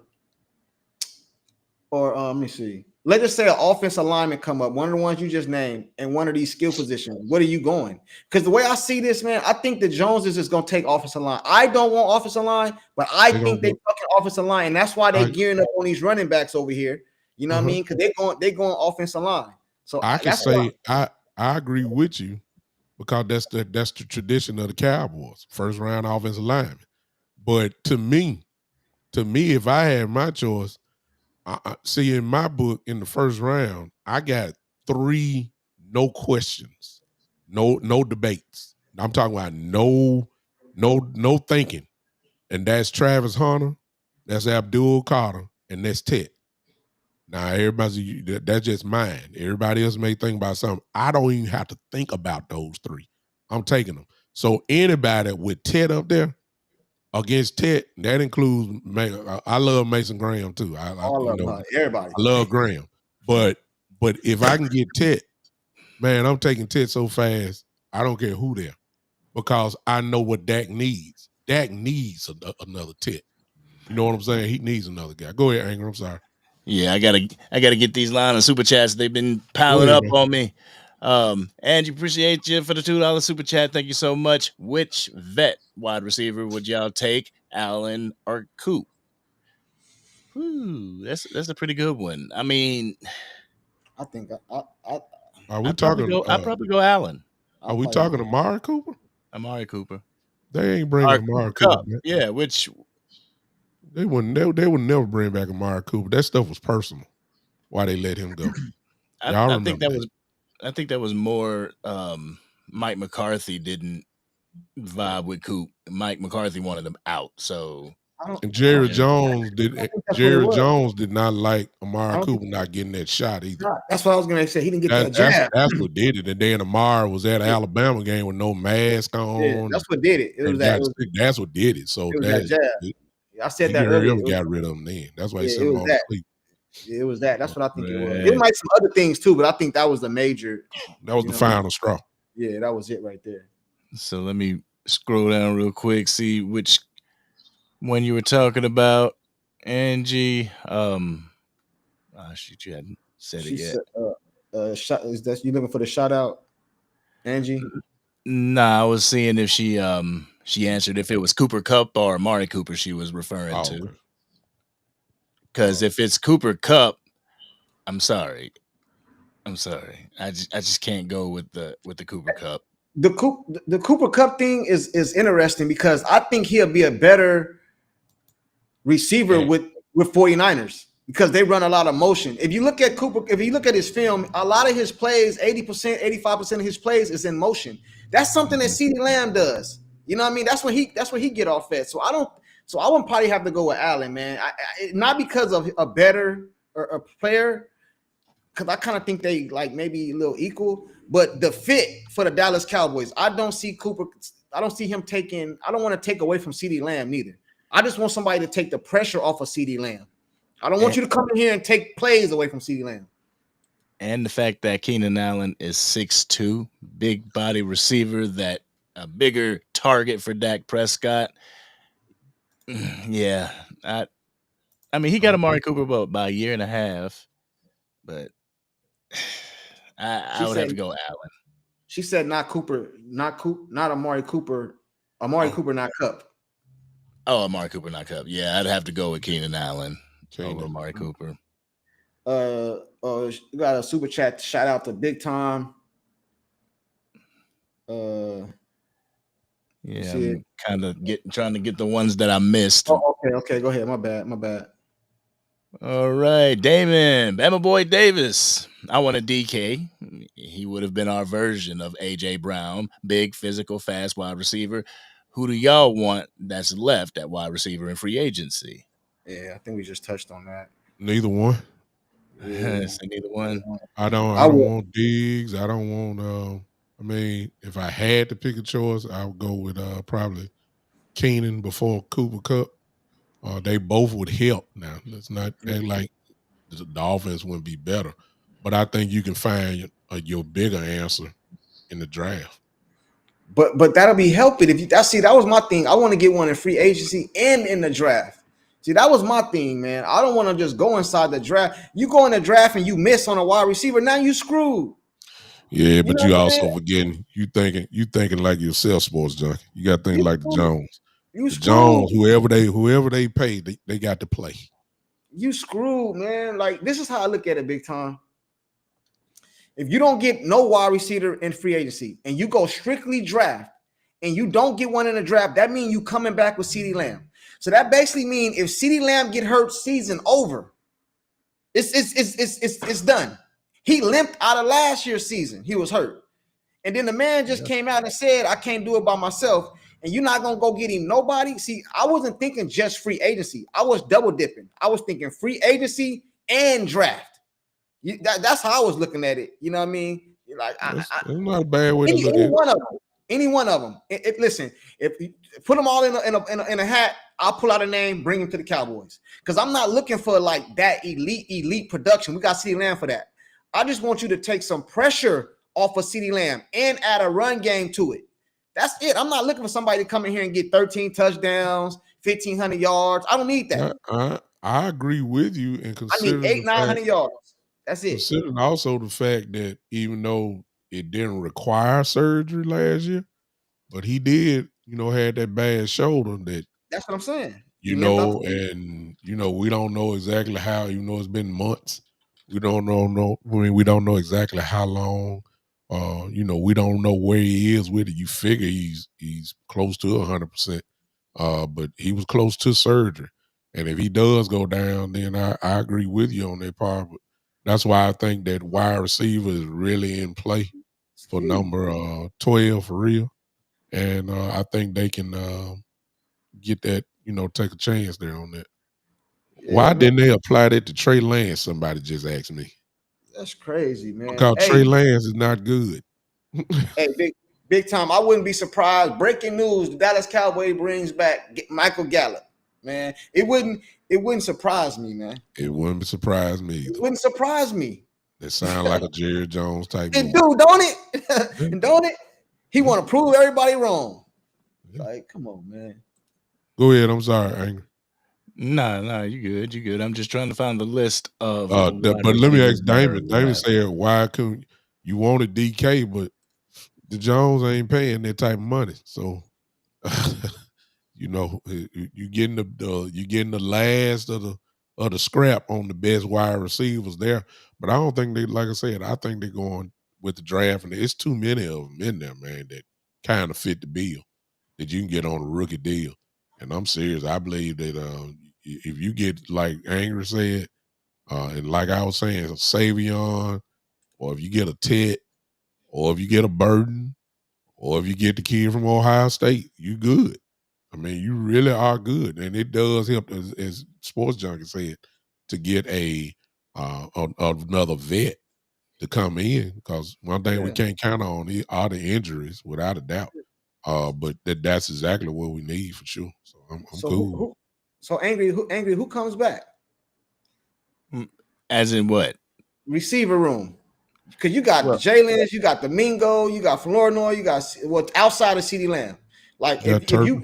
or let me see. Let's just say an offensive lineman come up, one of the ones you just named, and one of these skill positions. What are you going? Because the way I see this, man, I think the Joneses is going to take offensive line. I don't want offensive line, but I think they fucking offensive line, and that's why they gearing up on these running backs over here. You know what I mean? Because they going offensive line. So I can say I agree with you because that's the tradition of the Cowboys, first round offensive lineman. But to me, if I had my choice, see, in my book, in the first round, I got 3 no questions, no debates. I'm talking about no thinking, and that's Travis Hunter, that's Abdul Carter, and that's Ted. Now, that's just mine. Everybody else may think about something. I don't even have to think about those 3. I'm taking them. So anybody with Ted up there against Ted, that includes. I love Mason Graham too. Everybody. I love Graham, but if I can get Ted, man, I'm taking Ted so fast. I don't care who there, because I know what Dak needs. Dak needs another Ted. You know what I'm saying? He needs another guy. Go ahead, Anger. I'm sorry. Yeah, I gotta get these line of super chats. They've been piling up on me. Angie, appreciate you for the $2 super chat. Thank you so much. Which vet wide receiver would y'all take, Allen or Coop? Ooh, that's a pretty good one. I mean, I think Are we talking? I'd probably go Allen. Are we talking Amari Cooper? Amari Cooper. They ain't bringing Amari Cooper. Yeah, which they would never bring back Amari Cooper. That stuff was personal. Why they let him go? I think that was more Mike McCarthy didn't vibe with Coop. Mike McCarthy wanted him out. So and Jerry Jones did not like Amari Cooper not getting that shot either. That's what I was gonna say. He didn't get that jab. That's what did it. And then Amari was at an Alabama game with no mask on. Yeah, that's what did it. That's what did it. So that jab. I said that earlier. Got rid of him then. That's why he sent him on sleep. It was that. That's what I think it was. It might some other things too, but I think that was the major. That was the final straw. Yeah, that was it right there. So let me scroll down real quick, see which one you were talking about, Angie. Shoot, you hadn't said it yet. Is that you looking for the shout out, Angie? Nah, I was seeing if she answered if it was Cooper Kupp or Amari Cooper she was referring to. Because if it's Cooper Kupp, I'm sorry. I just can't go with the Cooper Kupp. The Cooper Kupp thing is interesting because I think he'll be a better receiver with 49ers because they run a lot of motion. If you look at Cooper, if you look at his film, a lot of his plays, 80%, 85% of his plays is in motion. That's something that CeeDee Lamb does. You know what I mean? That's what he get off at. So I would probably have to go with Allen, man. Not because of a better or a player, because I kind of think they like maybe a little equal, but the fit for the Dallas Cowboys, I don't see Cooper. I don't see him taking. I don't want to take away from CeeDee Lamb neither. I just want somebody to take the pressure off of CeeDee Lamb. I don't want you to come in here and take plays away from CeeDee Lamb. And the fact that Keenan Allen is 6'2", big body receiver, that a bigger target for Dak Prescott. Yeah, I mean, he got Amari Cooper by a year and a half, but I would have to go Allen. She said not Cooper, not Amari Cooper. Amari Cooper, not Kupp. Oh, Amari Cooper, not Kupp. Yeah, I'd have to go with Keenan Allen over Amari Cooper. You got a super chat. Shout out to Big Time. Yeah, I'm kind of trying to get the ones that I missed. Oh, okay. Go ahead. My bad. All right, Damon, Bama Boy Davis. I want a DK. He would have been our version of AJ Brown, big, physical, fast wide receiver. Who do y'all want that's left at wide receiver in free agency? Yeah, I think we just touched on that. Neither one. Yeah. So neither one. I don't want Diggs. I don't want. I mean, if I had to pick a choice, I would go with probably Keenan before Cooper Kupp. They both would help. Now, let's not act like the offense wouldn't be better, but I think you can find your bigger answer in the draft. But that'll be helping if you. That was my thing. I want to get one in free agency and in the draft. See, that was my thing, man. I don't want to just go inside the draft. You go in the draft and you miss on a wide receiver, now you screwed. Yeah, but know you what I'm also saying? forgetting you thinking like yourself, sports junkie. You got to think You like the screwed. Jones. You The Jones, screwed. whoever they pay, they got to play. You screwed, man. Like, this is how I look at it, big time. If you don't get no wide receiver in free agency and you go strictly draft and you don't get one in the draft, that means you coming back with CeeDee Lamb. So that basically means if CeeDee Lamb get hurt, season over. It's done. He limped out of last year's season. He was hurt. And then the man just came out and said, I can't do it by myself. And you're not going to go get him nobody. See, I wasn't thinking just free agency. I was double dipping. I was thinking free agency and draft. That's how I was looking at it. You know what I mean? Like, It's not a bad way to look any at it. one of them. Any one of them. Listen, if you put them all in a hat, I'll pull out a name, bring them to the Cowboys. Because I'm not looking for like that elite production. We got CeeDee Lamb for that. I just want you to take some pressure off of CeeDee Lamb and add a run game to it. That's it. I'm not looking for somebody to come in here and get 13 touchdowns, 1,500 yards. I don't need that. I agree with you, and I need considering 800-900 yards. That's it. considering also the fact that even though it didn't require surgery last year, but he did, had that bad shoulder that, That's what I'm saying. and we don't know exactly how, it's been months. We don't know. We don't know exactly how long. We don't know where he is with it. You figure he's close to 100%. But he was close to surgery. And if he does go down, then I agree with you on that part. But that's why I think that wide receiver is really in play for number 12 for real. And I think they can get that, take a chance there on that. Yeah, Why man. didn't they apply that to Trey Lance? Somebody just asked me. That's crazy, man. Because Trey Lance is not good. Hey, big time. I wouldn't be surprised. Breaking news: the Dallas Cowboys brings back Michael Gallup. Man, it wouldn't surprise me, man. It wouldn't surprise me either. It wouldn't surprise me. It sounds like a Jerry Jones type It move. do, don't it? Don't it? He want to prove everybody wrong. Like, come on, man. Go ahead. I'm sorry, Angry. No, you good. I'm just trying to find the list of. But let me ask David. David said, "Why couldn't you wanted DK, but the Jones ain't paying that type of money? So, you getting the last of the scrap on the best wide receivers there. But I don't think they, like I said, I think they're going with the draft, and it's too many of them in there, man, that kind of fit the bill that you can get on a rookie deal. And I'm serious. I believe that if you get, like Angry said, and like I was saying, a Savion, or if you get a Ted, or if you get a Burden, or if you get the kid from Ohio State, you good. I mean, you really are good. And it does help, as Sports Junkie said, to get another vet to come in, because one thing we can't count on are the injuries, without a doubt. But that's exactly what we need for sure. So I'm cool. Who comes back? As in what? Receiver room. Because you got the Jalen's, you got the Mingo, you got Flournoy, you got what's outside of CeeDee Lamb. Like if you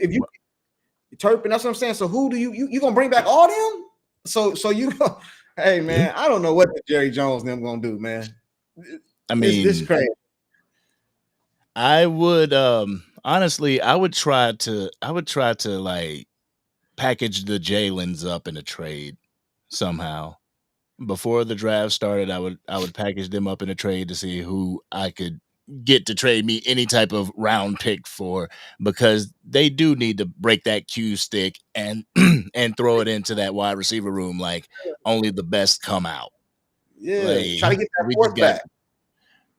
Turpin, that's what I'm saying. So who do you gonna bring back all them? So you hey man, I don't know what the Jerry Jones them gonna do, man. I mean, this is crazy. I would honestly, I would try to like package the Jalen's up in a trade somehow. Before the draft started, I would package them up in a trade to see who I could get to trade me any type of round pick for, because they do need to break that Q stick and and throw it into that wide receiver room like only the best come out. Yeah, like, try to get that fourth back.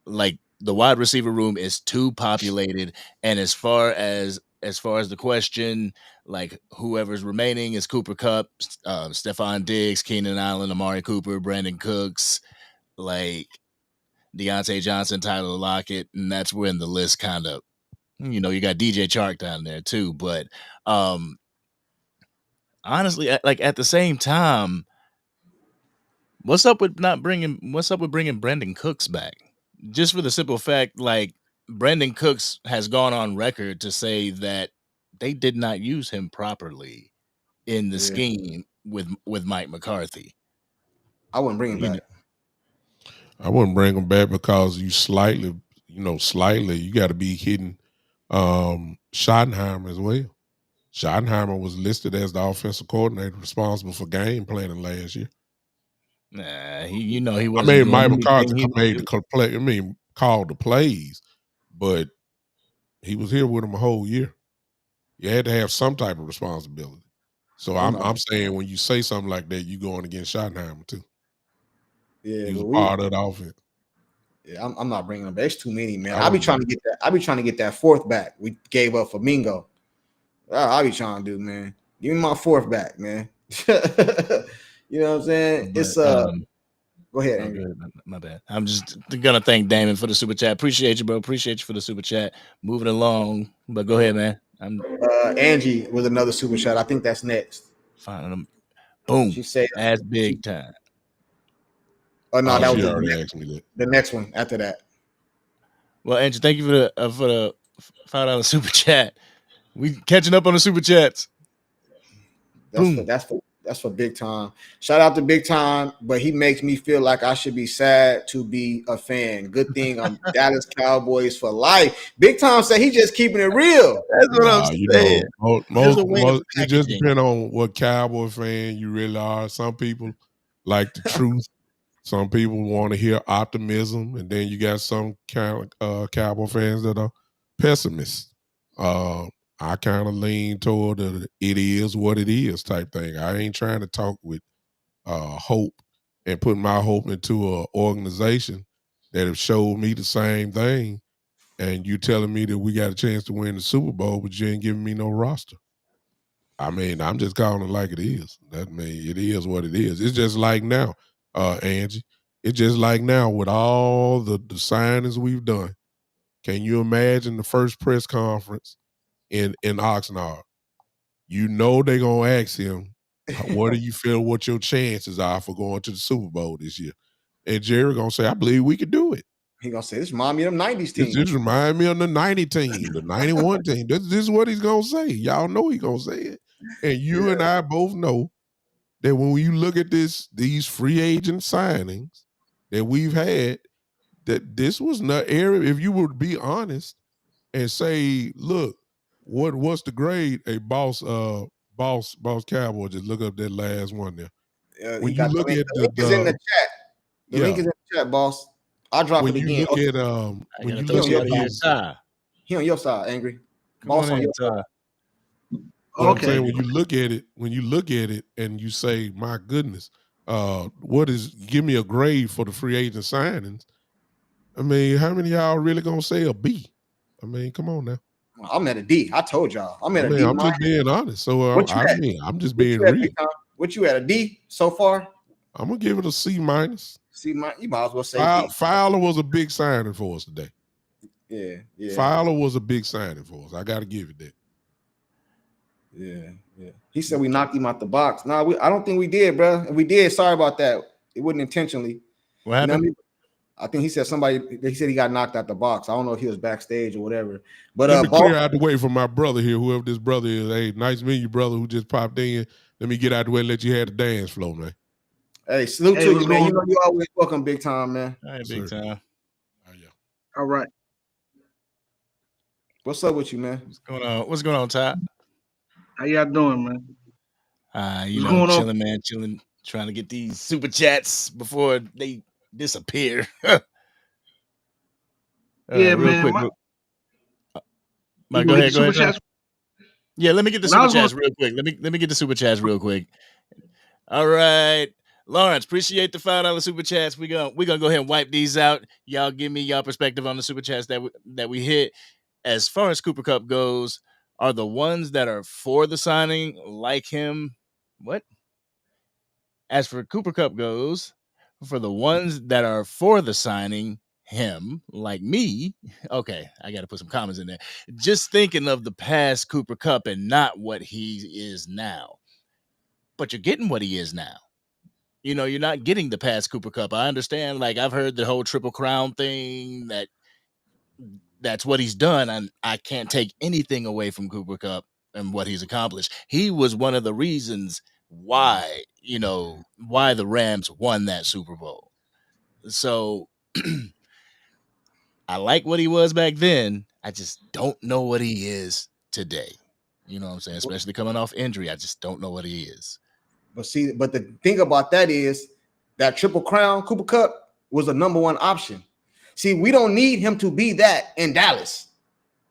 Like, the wide receiver room is too populated, and as far as the question, like, whoever's remaining is Cooper Kupp, Stephon Diggs, Keenan Allen, Amari Cooper, Brandon Cooks, like Deontay Johnson, Tyler Lockett, and that's when the list kind of, you got DJ Chark down there too. But honestly, like, at the same time, what's up with bringing Brandon Cooks back? Just for the simple fact, like, Brandon Cooks has gone on record to say that they did not use him properly in the scheme with Mike McCarthy. I wouldn't bring him You back. I wouldn't bring him back because you slightly, you got to be hitting Schottenheimer as well. Schottenheimer was listed as the offensive coordinator responsible for game planning last year. Nah, he wasn't I mean, doing Mike anything. McCarthy called the plays, but he was here with him a whole year. You had to have some type of responsibility. So I'm saying when you say something like that, you going against Schottenheimer too. Yeah, He was but part of the offense. Yeah, I'm not bringing him back. It's too many, man. I be trying to get that. I be trying to get that fourth back. We gave up for Mingo. I be trying to do, man. Give me my fourth back, man. You know what I'm saying? But, It's Go ahead, oh, Andrew. good. My bad. I'm just gonna thank Damon for the super chat. Appreciate you, bro. Appreciate you for the super chat. Moving along, but go ahead, man. Angie was another super chat. I think that's next. Finding them. Boom. She said, That's big time. "Oh no, that She was already asked me that. the next one after that." Well, Angie, thank you for the $5 super chat. We catching up on the super chats. That's for Big Time. Shout out to Big Time, but he makes me feel like I should be sad to be a fan. Good thing I'm Dallas Cowboys for life. Big Time said he just keeping it real. That's what I'm saying. There's a way of It just packaging. depends on what Cowboy fan you really are. Some people like the truth. Some people want to hear optimism, and then you got some Cowboy fans that are pessimists. I kind of lean toward the "it is what it is" type thing. I ain't trying to talk with hope and put my hope into an organization that have showed me the same thing. And you telling me that we got a chance to win the Super Bowl, but you ain't giving me no roster. I mean, I'm just calling it like it is. It is what it is. It's just like now, Angie. It's just like now with all the signings we've done. Can you imagine the first press conference in Oxnard? You know they're gonna ask him, what do you feel what your chances are for going to the Super Bowl this year? And Jerry gonna say, I believe we could do it. He gonna say this remind me of them 90s teams. This remind me of the 90 team, the 91 team. This is what he's gonna say. Y'all know he's gonna say it. And you and I both know that when you look at these free agent signings that we've had, that this was not area. If you would be honest and say, look, what's the grade? A boss Cowboy, just look up that last one there. When you look at the link is in the chat. The link is in the chat, boss. I'll drop it again. Look at when you look at these, he on your side, Angry. Boss on your side. But I'm saying when you look at it and you say, my goodness, give me a grade for the free agent signings. I mean, how many of y'all really gonna say a B? I mean, come on now. I'm at a D. I told y'all. I'm at a D. I'm just being honest. So I'm just being real. What you at, a D so far? I'm gonna give it a C minus. You might as well say D. Fowler was a big signing for us today. Yeah. Fowler was a big signing for us. I got to give it that. Yeah. He said we knocked him out the box. I don't think we did, bro. If we did, sorry about that. It wasn't intentionally. What happened? You know what I mean? I think he said he got knocked out the box. I don't know if he was backstage or whatever. But let me clear out the way for my brother here, whoever this brother is. Hey, nice meeting you, brother, who just popped in. Let me get out the way and let you have the dance flow, man. Hey, salute to you, man. You know you always welcome, Big Time, man. All right, Big Time. Yeah. All right. What's up with you, man? What's going on, Todd? How y'all doing, man? Chilling, man. Chilling. Trying to get these super chats before they disappear. Yeah, real man. quick. Go ahead. Yeah, let me get the super chats real quick. Let me get the super chats real quick. All right, Lawrence, appreciate the $5 super chats. We're gonna go ahead and wipe these out. Y'all give me y'all perspective on the super chats that we hit. As far as Cooper Kupp goes, are the ones that are for the signing like him? What? As for Cooper Kupp goes, for the ones that are for the signing him, like me, okay, I got to put some comments in there. Just thinking of the past Cooper Kupp and not what he is now. But you're getting what he is now. You know, you're not getting the past Cooper Kupp. I understand, like, I've heard the whole Triple Crown thing, that's what he's done, and I can't take anything away from Cooper Kupp and what he's accomplished. He was one of the reasons why the Rams won that Super Bowl. So I like what he was back then. I just don't know what he is today. You know what I'm saying? Especially coming off injury. I just don't know what he is. But the thing about that is that Triple Crown Cooper Kupp was the number one option. See, we don't need him to be that in Dallas.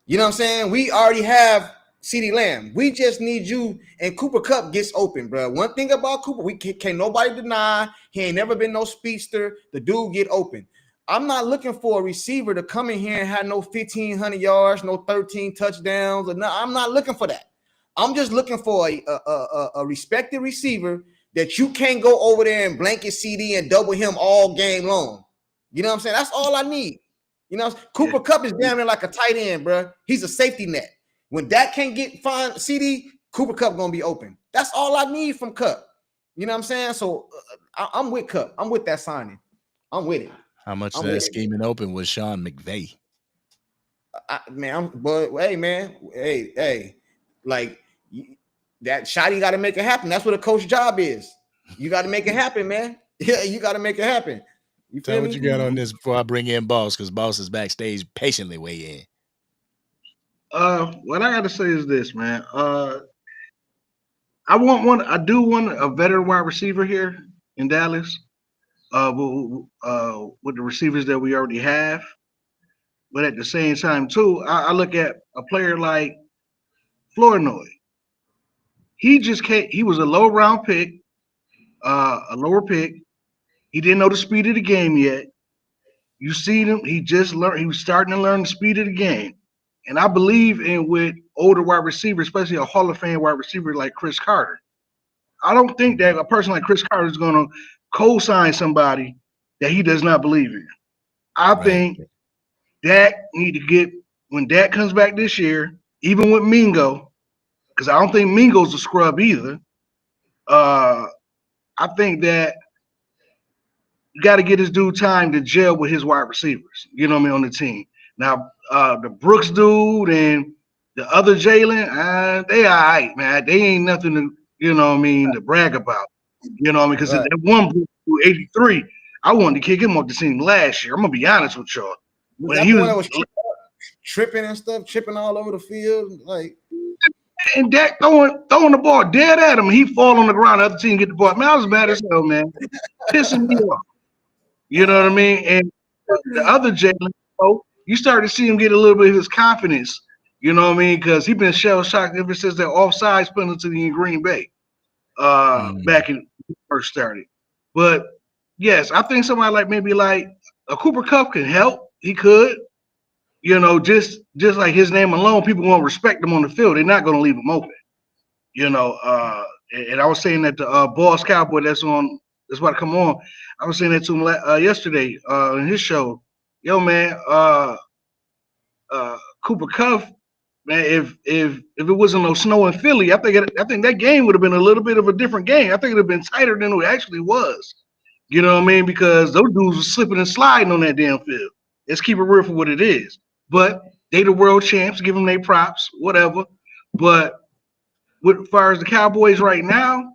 You know what I'm saying? We already have CeeDee Lamb. We just need you, and Cooper Kupp gets open, bro. One thing about Cooper, we can't nobody deny he ain't never been no speedster. The dude get open. I'm not looking for a receiver to come in here and have no 1,500 yards, no 13 touchdowns. Or no, I'm not looking for that. I'm just looking for a respected receiver that you can't go over there and blanket CD and double him all game long. You know what I'm saying? That's all I need. You know, Cooper Kupp is damn near like a tight end, bro. He's a safety net. When Dak can't find CD, Cooper Kupp gonna be open. That's all I need from Kupp. You know what I'm saying? So I'm with Kupp. I'm with that signing. I'm with it. How much of that scheming open was Sean McVay? Hey, like that shot, you got to make it happen. That's what a coach's job is. You got to make it happen, man. Yeah, you got to make it happen. You Tell what you got on this before I bring in Boss, because Boss is backstage patiently weighing in. What I got to say is this, man. I do want a veteran wide receiver here in Dallas. With the receivers that we already have. But at the same time, too, I look at a player like Flournoy. He just can't. He was a low round pick, a lower pick. He didn't know the speed of the game yet. You see him. He just learned. He was starting to learn the speed of the game. And I believe in with older wide receivers, especially a Hall of Fame wide receiver like Chris Carter. I don't think that a person like Chris Carter is going to co-sign somebody that he does not believe in. I think Dak need to get, when Dak comes back this year, even with Mingo, because I don't think Mingo's a scrub either. I think that you got to get this dude time to gel with his wide receivers, you know what I mean, on the team. Now, the Brooks dude and the other Jalen, they all right, man. They ain't nothing to, you know what I mean, to brag about. You know what I mean? Because that one Brooks 83, I wanted to kick him off the team last year. I'm going to be honest with y'all. When he was tripping and stuff, tripping all over the field, like. And Dak throwing the ball dead at him. He fall on the ground. The other team get the ball. Man, I was mad as hell, man. Pissing me off. You know what I mean? And the other Jalen, you start to see him get a little bit of his confidence. You know what I mean? Because he's been shell shocked ever since that offsides penalty in Green Bay. Back in first started. But yes, I think somebody like maybe like a Cooper Kupp can help. He could, you know, just like his name alone, people won't respect him on the field. They're not going to leave him open, you know. And I was saying that the Boss Cowboy that's about to come on. I was saying that to him yesterday in his show. Yo, man, Cooper Kupp. Man, if it wasn't no snow in Philly, I think that game would have been a little bit of a different game. I think it would have been tighter than it actually was. You know what I mean? Because those dudes were slipping and sliding on that damn field. Let's keep it real for what it is. But they the world champs, give them their props, whatever. But as far as the Cowboys right now,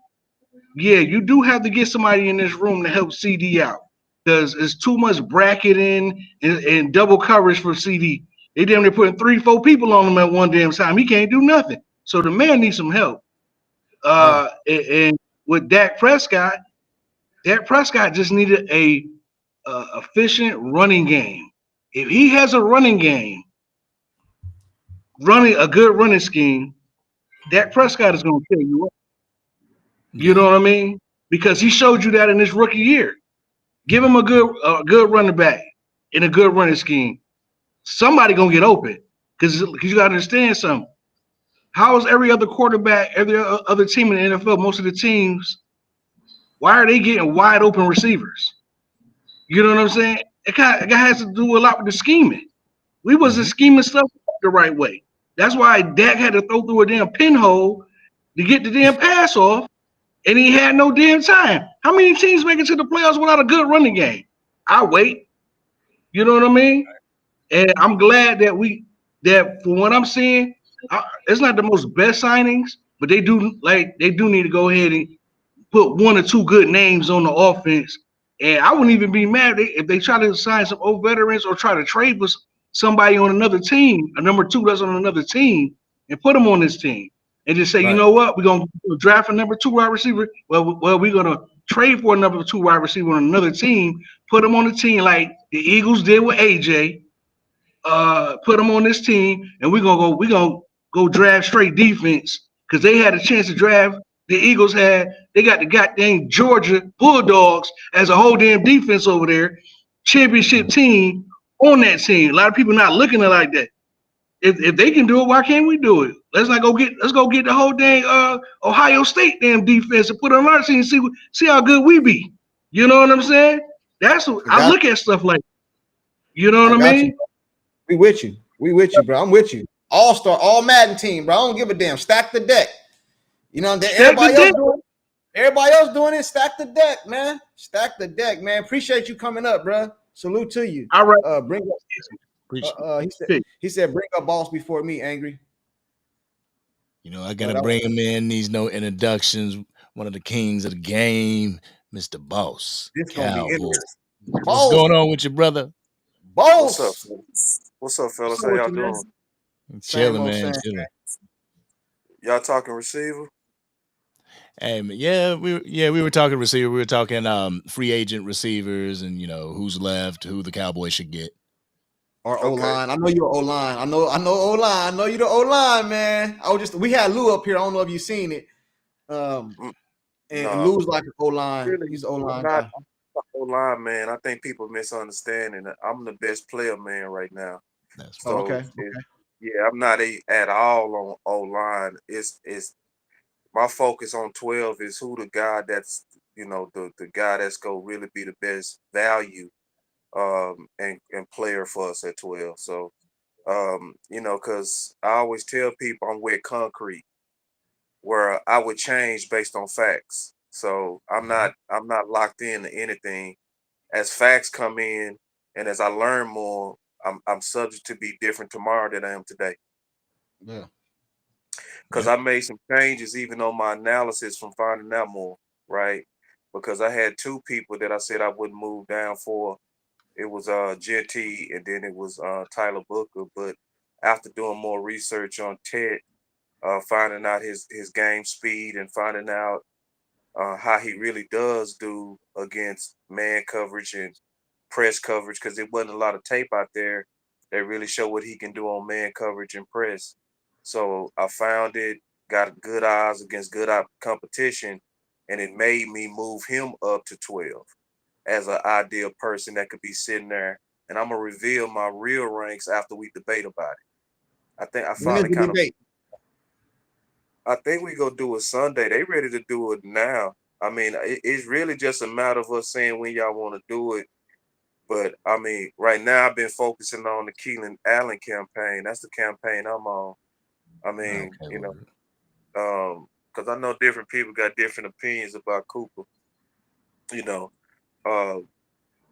yeah, you do have to get somebody in this room to help CD out. Because it's too much bracketing and double coverage for CD. They damn near putting 3-4 people on him at one damn time. He can't do nothing. So the man needs some help. And with Dak Prescott just needed a efficient running game. If he has a running game, running a good running scheme, Dak Prescott is going to kill you up. You know what I mean? Because he showed you that in his rookie year. Give him a good running back in a good running scheme. Somebody gonna get open because you gotta understand something. How is every other quarterback, every other team in the NFL, most of the teams, why are they getting wide open receivers? You know what I'm saying? It has to do a lot with the scheming. We wasn't scheming stuff the right way. That's why Dak had to throw through a damn pinhole to get the damn pass off, and he had no damn time. How many teams make it to the playoffs without a good running game? I wait. You know what I mean? And I'm glad that from what I'm seeing, it's not the most best signings, but they do need to go ahead put one or two good names on the offense. And I wouldn't even be mad if they try to sign some old veterans or try to trade with somebody on another team, a number two that's on another team, and put them on this team. And just say, you Right. know what, we're gonna draft a number two wide receiver. Well, we're gonna trade for a number two wide receiver on another team, put them on the team like the Eagles did with AJ. Put them on this team, and we're gonna go draft straight defense because they had a chance to draft. The Eagles they got the goddamn Georgia Bulldogs as a whole damn defense over there, championship team on that team. A lot of people not looking at it like that. If they can do it, why can't we do it? Let's go get the whole dang Ohio State damn defense and put it on our team and see how good we be. You know what I'm saying? That's what I look at stuff like. You know what I I got you. mean? We with you. We with you, bro. I'm with you. All-star, all Madden team, bro. I don't give a damn. Stack the deck. You know, everybody else doing it. Stack the deck, man. Stack the deck, man. Appreciate you coming up, bro. Salute to you. All right. Bring up. He said, bring up boss before me, angry. You know, I gotta bring him in. These no introductions. One of the kings of the game, Mr. Boss. This gonna be Cowboy. interesting. What's going on with you, brother? Boss. What's up, fellas? How y'all doing? Chilling, man. Chilling. Y'all talking receiver? Hey, man, we were talking receiver. We were talking free agent receivers, and who's left, who the Cowboys should get. Or O-line. I know you're O-line. I know O-line. I know you're the O-line, man. We had Lou up here. I don't know if you've seen it. And Lou's like an O-line. Really, he's O-line. I'm not O-line, man. I think people misunderstanding that I'm the best player, man, right now. Okay. Yeah, I'm not at all on O-line. It's my focus on 12 is who the guy that's the guy that's gonna really be the best value and player for us at 12. So because I always tell people I'm wet concrete where I would change based on facts. So I'm not locked into anything. As facts come in and as I learn more, I'm subject to be different tomorrow than I am today. Yeah. Because I made some changes even on my analysis from finding out more, right? Because I had two people that I said I wouldn't move down for. It was Junkie and then it was Tyler Booker. But after doing more research on Ted, finding out his game speed and finding out how he really does do against man coverage and press coverage, because there wasn't a lot of tape out there that really show what he can do on man coverage and press. So I found it, got good eyes against good competition, and it made me move him up to 12 as an ideal person that could be sitting there. And I'm gonna reveal my real ranks after we debate about it. I think I finally kind of. I think we go do it Sunday. They ready to do it now. I mean, it's really just a matter of us saying when y'all want to do it. But I mean, right now I've been focusing on the Keelan Allen campaign. That's the campaign I'm on. I mean, because I know different people got different opinions about Cooper.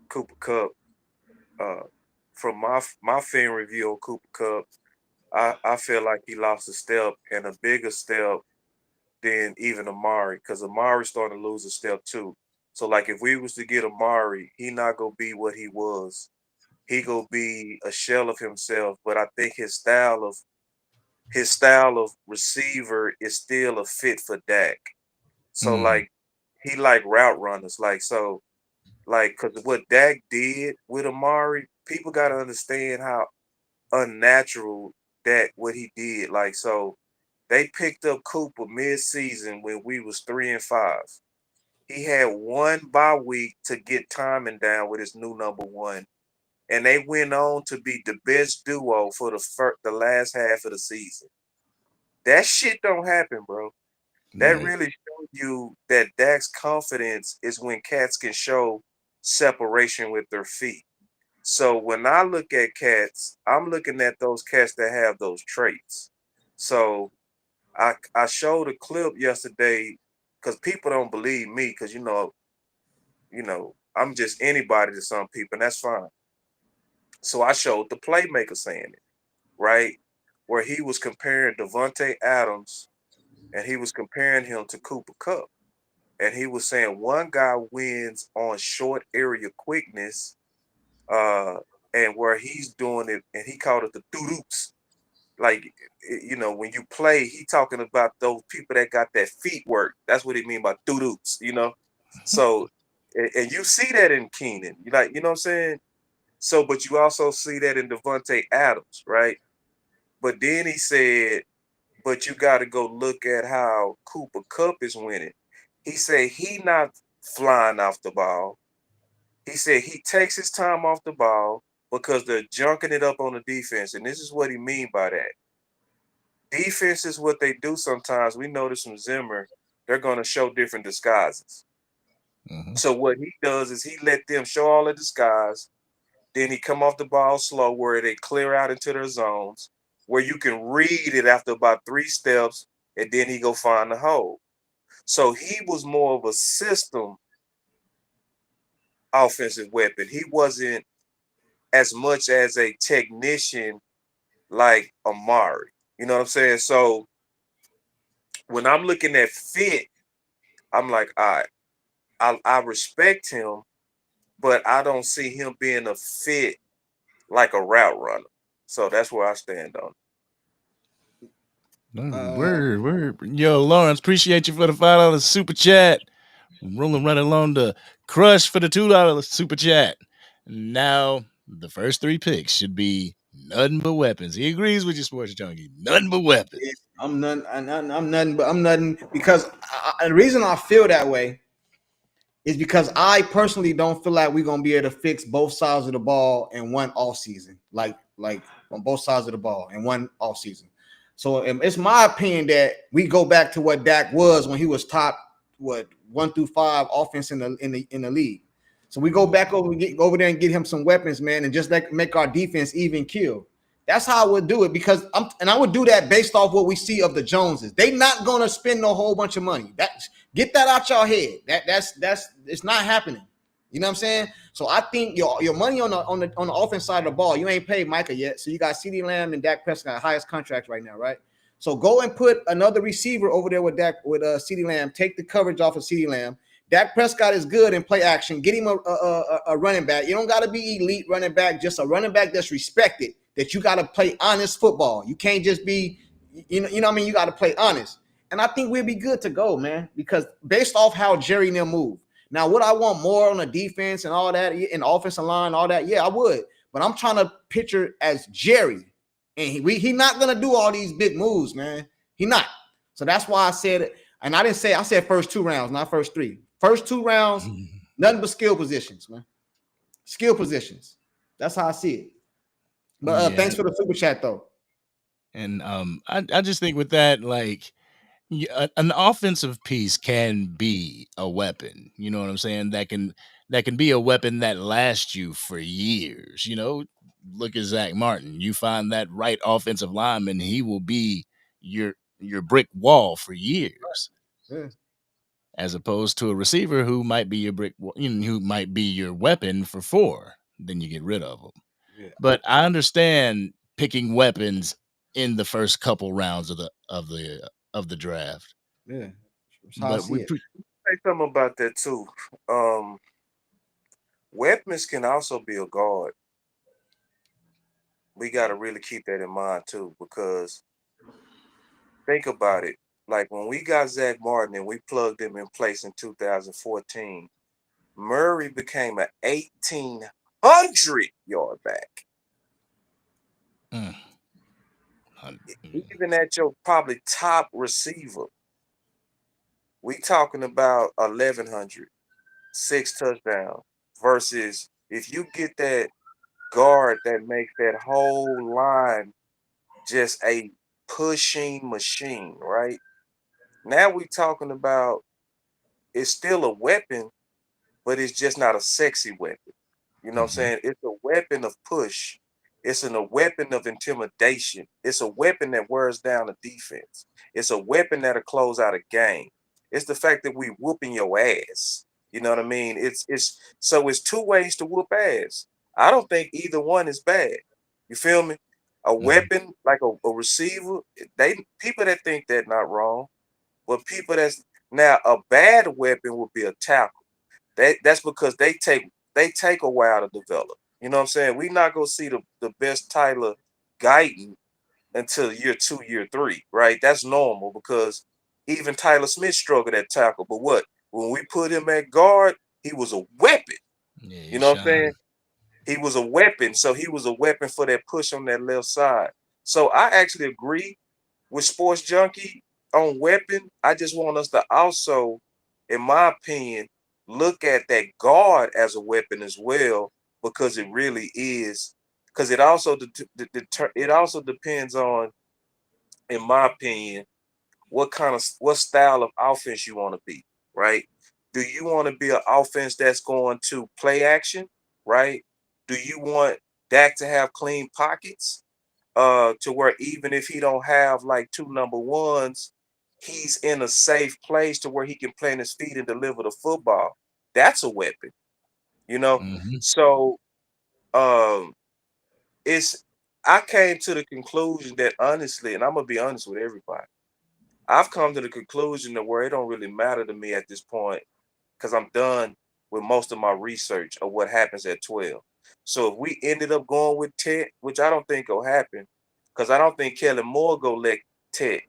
Cooper Kupp. From my film review on Cooper Kupp, I feel like he lost a step and a bigger step than even Amari, because Amari's starting to lose a step too. So like if we was to get Amari, he not gonna be what he was. He gonna be a shell of himself. But I think his style of receiver is still a fit for Dak. So like he like route runners. Because what Dak did with Amari, people gotta understand how unnatural what he did. So they picked up Cooper mid-season when we was 3-5. He had one bye week to get timing down with his new number one, and they went on to be the best duo for the last half of the season. That shit don't happen, bro. That really shows you that Dak's confidence is when cats can show separation with their feet. So when I look at cats, I'm looking at those cats that have those traits. So I showed a clip yesterday because people don't believe me because I'm just anybody to some people, and that's fine. So I showed the playmaker saying it, right? Where he was comparing Devontae Adams and he was comparing him to Cooper Kupp. and he was saying one guy wins on short area quickness, uh, and where he's doing it, and he called it the doo-doops. Like, when you play, he talking about those people that got that feet work. That's what he mean by doo-doops, So, and you see that in Keenan. You know what I'm saying? So, but you also see that in Devontae Adams, right? But then he said, but you got to go look at how Cooper Kupp is winning. He said he not flying off the ball. He said he takes his time off the ball because they're junking it up on the defense. And this is what he mean by that. Defense is what they do sometimes. We notice from Zimmer, they're going to show different disguises. Mhm. So what he does is he let them show all the disguise. Then he come off the ball slow where they clear out into their zones, where you can read it after about 3 steps, and then he go find the hole. So he was more of a system offensive weapon. He wasn't as much as a technician like Amari. You know what I'm saying? So when I'm looking at fit, I'm like, all right, I respect him, but I don't see him being a fit like a route runner. So that's where I stand on Word. Yo, Lawrence, appreciate you for the $5 super chat. Rolling right along to Crush for the $2 super chat. Now, the first 3 picks should be nothing but weapons. He agrees with you, Sports Junkie. Nothing but weapons. I'm nothing because the reason I feel that way is because I personally don't feel like we're gonna be able to fix both sides of the ball in one off season, like on both sides of the ball in one off season. So it's my opinion that we go back to what Dak was when he was top 1 through 5 offense in the league. So we go back over there and get him some weapons, man, and just make our defense even kill. That's how I would do it because I would do that based off what we see of the Joneses. They not gonna spend a whole bunch of money. Get that out your head. That's it's not happening. You know what I'm saying? So I think your money on the offense side of the ball, you ain't paid Micah yet. So you got CeeDee Lamb and Dak Prescott, highest contracts right now, right? So go and put another receiver over there with CeeDee Lamb. Take the coverage off of CeeDee Lamb. Dak Prescott is good in play action. Get him a running back. You don't got to be elite running back, just a running back that's respected, that you got to play honest football. You can't just be, you know what I mean? You got to play honest. And I think we'll be good to go, man, because based off how Jerry and them move. Now, would I want more on the defense and all that, and offensive line, all that? Yeah, I would. But I'm trying to picture as Jerry. And he not going to do all these big moves, man. He not. So that's why I said it. And I said first 2 rounds, not first 3. First 2 rounds, nothing but skill positions, man. Skill positions. That's how I see it. But thanks for the super chat, though. And I just think with that, like, an offensive piece can be a weapon. You know what I'm saying? That can be a weapon that lasts you for years. Look at Zach Martin. You find that right offensive lineman, he will be your brick wall for years. Yeah. As opposed to a receiver who might be your who might be your weapon for 4. Then you get rid of them. Yeah. But I understand picking weapons in the first couple rounds of the draft. Yeah. That's how I see it. Say something about that too. Weapons can also be a guard. We got to really keep that in mind too, because think about it. Like when we got Zach Martin and we plugged him in place in 2014, Murray became an 1,800-yard back. Even at your probably top receiver, we talking about 1,100, 6 touchdowns, versus if you get that guard that makes that whole line just a pushing machine, right? Now we talking about it's still a weapon, but it's just not a sexy weapon. You know what I'm saying? It's a weapon of push. It's a weapon of intimidation. It's a weapon that wears down the defense. It's a weapon that'll close out a game. It's the fact that we whooping your ass. You know what I mean? It's 2 ways to whoop ass. I don't think either one is bad. You feel me? A weapon like a receiver, people that think that not wrong, but people that's Now, a bad weapon would be a tackle. That's because they take a while to develop. You know what I'm saying? We're not gonna see the best Tyler Guyton until year 2, year 3, right? That's normal because even Tyler Smith struggled at tackle. But what? When we put him at guard, he was a weapon. Yeah, You he know what I'm saying? shine. He was a weapon. So he was a weapon for that push on that left side. So I actually agree with Sports Junkie on weapon. I just want us to also, in my opinion, look at that guard as a weapon as well, because it really is. Because it also it also depends on, in my opinion, what style of offense you want to be, right? Do you want to be an offense that's going to play action, right? Do you want Dak to have clean pockets? To where even if he don't have like 2 number ones, he's in a safe place to where he can plant his feet and deliver the football. That's a weapon, you know. Mm-hmm. So um, it's I came to the conclusion that, honestly, and I'm gonna be honest with everybody, I've come to the conclusion that where it don't really matter to me at this point, because I'm done with most of my research of what happens at 12. So if we ended up going with Tech, which I don't think will happen, because I don't think Kellen Moore go let Tech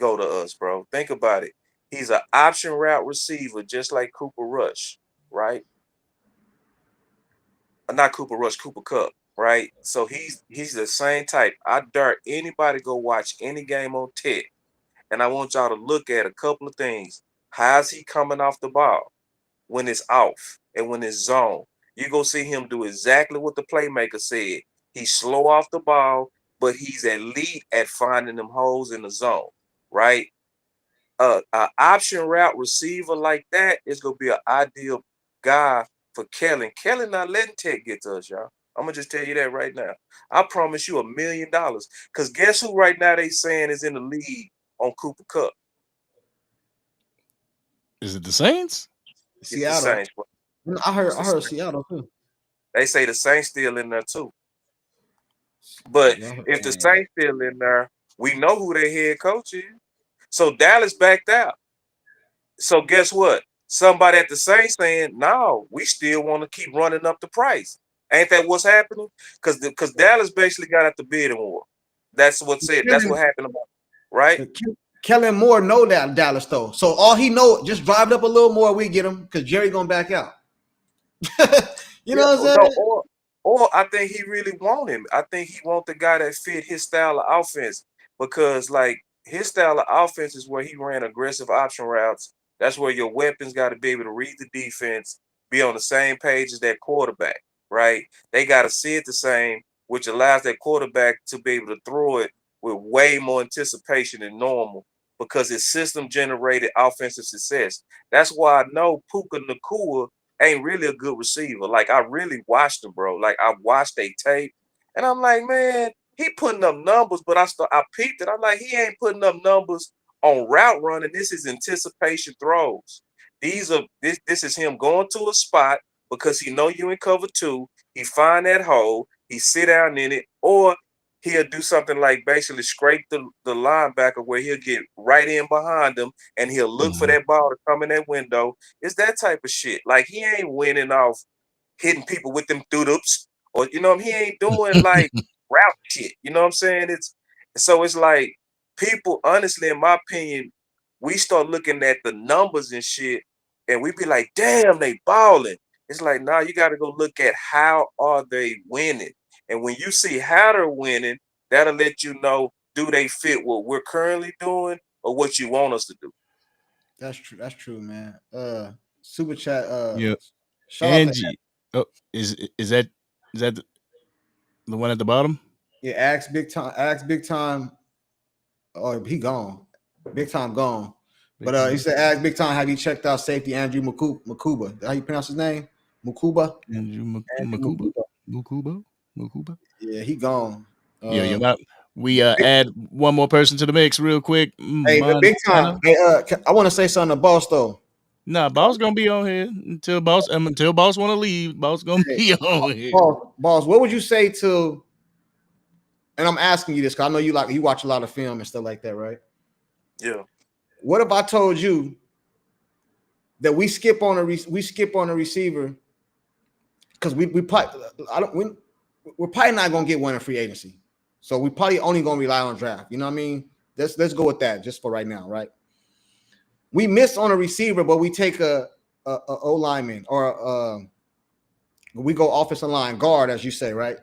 go to us, bro. Think about it. He's an option route receiver, just like Cooper Rush, right? Not Cooper Rush, Cooper Cup, right? So he's the same type. I dare anybody go watch any game on Tech, and I want y'all to look at a couple of things. How's he coming off the ball when it's off and when it's zone? You go see him do exactly what the playmaker said. He's slow off the ball, but he's elite at finding them holes in the zone, right? A option route receiver like that is gonna be an ideal guy for Kellen. Kellen not letting Tech get to us, y'all. I'm gonna just tell you that right now. I promise you $1 million. Cause guess who right now they saying is in the league on Cooper Cup? Is it the Saints? It's the Seattle. Saints. Bro. I It's the heard Saints. Seattle too. They say the Saints still in there too. But Yeah, if the Saints still in there, we know who their head coach is. So Dallas backed out. So guess what? Somebody at the Saints saying, "No, we still want to keep running up the price." Ain't that what's happening? Because Dallas basically got at the bidding war. That's what said. That's what happened about, right? Kellen Moore know that Dallas though. So all he know, just drive it up a little more, we get him because Jerry gonna back out. You know what I'm No, saying? or I think he really want him. I think he want the guy that fit his style of offense, because like his style of offense is where he ran aggressive option routes. That's where your weapons got to be able to read the defense, be on the same page as that quarterback, right? They got to see it the same, which allows that quarterback to be able to throw it with way more anticipation than normal, because his system generated offensive success. That's why I know Puka Nacua ain't really a good receiver. Like, I really watched him, bro. Like, I watched they tape, and I'm like, man, he putting up numbers, but I peeped it. I'm like, he ain't putting up numbers on route running. This is anticipation throws. This is him going to a spot because he know you in cover 2. He find that hole, he sit down in it, or he'll do something like basically scrape the linebacker where he'll get right in behind him and he'll look for Mm-hmm. that ball to come in that window. It's that type of shit. Like, he ain't winning off hitting people with them doo-doops, or he ain't doing like route shit. You know what I'm saying? It's like, people, honestly, in my opinion, we start looking at the numbers and shit, and we be like, damn, they balling. It's like, nah, you got to go look at how are they winning. And when you see how they're winning, that'll let you know, do they fit what we're currently doing or what you want us to do. That's true. That's true, man. Super chat. Yeah. Shout out to Angie. Oh, is that the one at the bottom? yeah, Axe Big Time. Axe Big Time. Oh, he gone. Big Time gone. But he said, "Ask Big Time, have you checked out safety Andrew Makuba? How you pronounce his name? Makuba. Andrew Andrew Makuba. Makuba. Yeah, he gone. Yeah, you're not. We add one more person to the mix real quick. Hey, but Big Time. Hey, I want to say something to Boss though. Nah, boss gonna be on here until boss want to leave. Boss gonna be on here. Boss, what would you say to? And I'm asking you this because I know you watch a lot of film and stuff like that, right? Yeah. What if I told you that we skip on a receiver because we're probably not gonna get one in free agency. So we probably only gonna rely on draft. You know what I mean? Let's go with that just for right now, right? We miss on a receiver, but we take a O lineman or we go offensive line guard, as you say, right?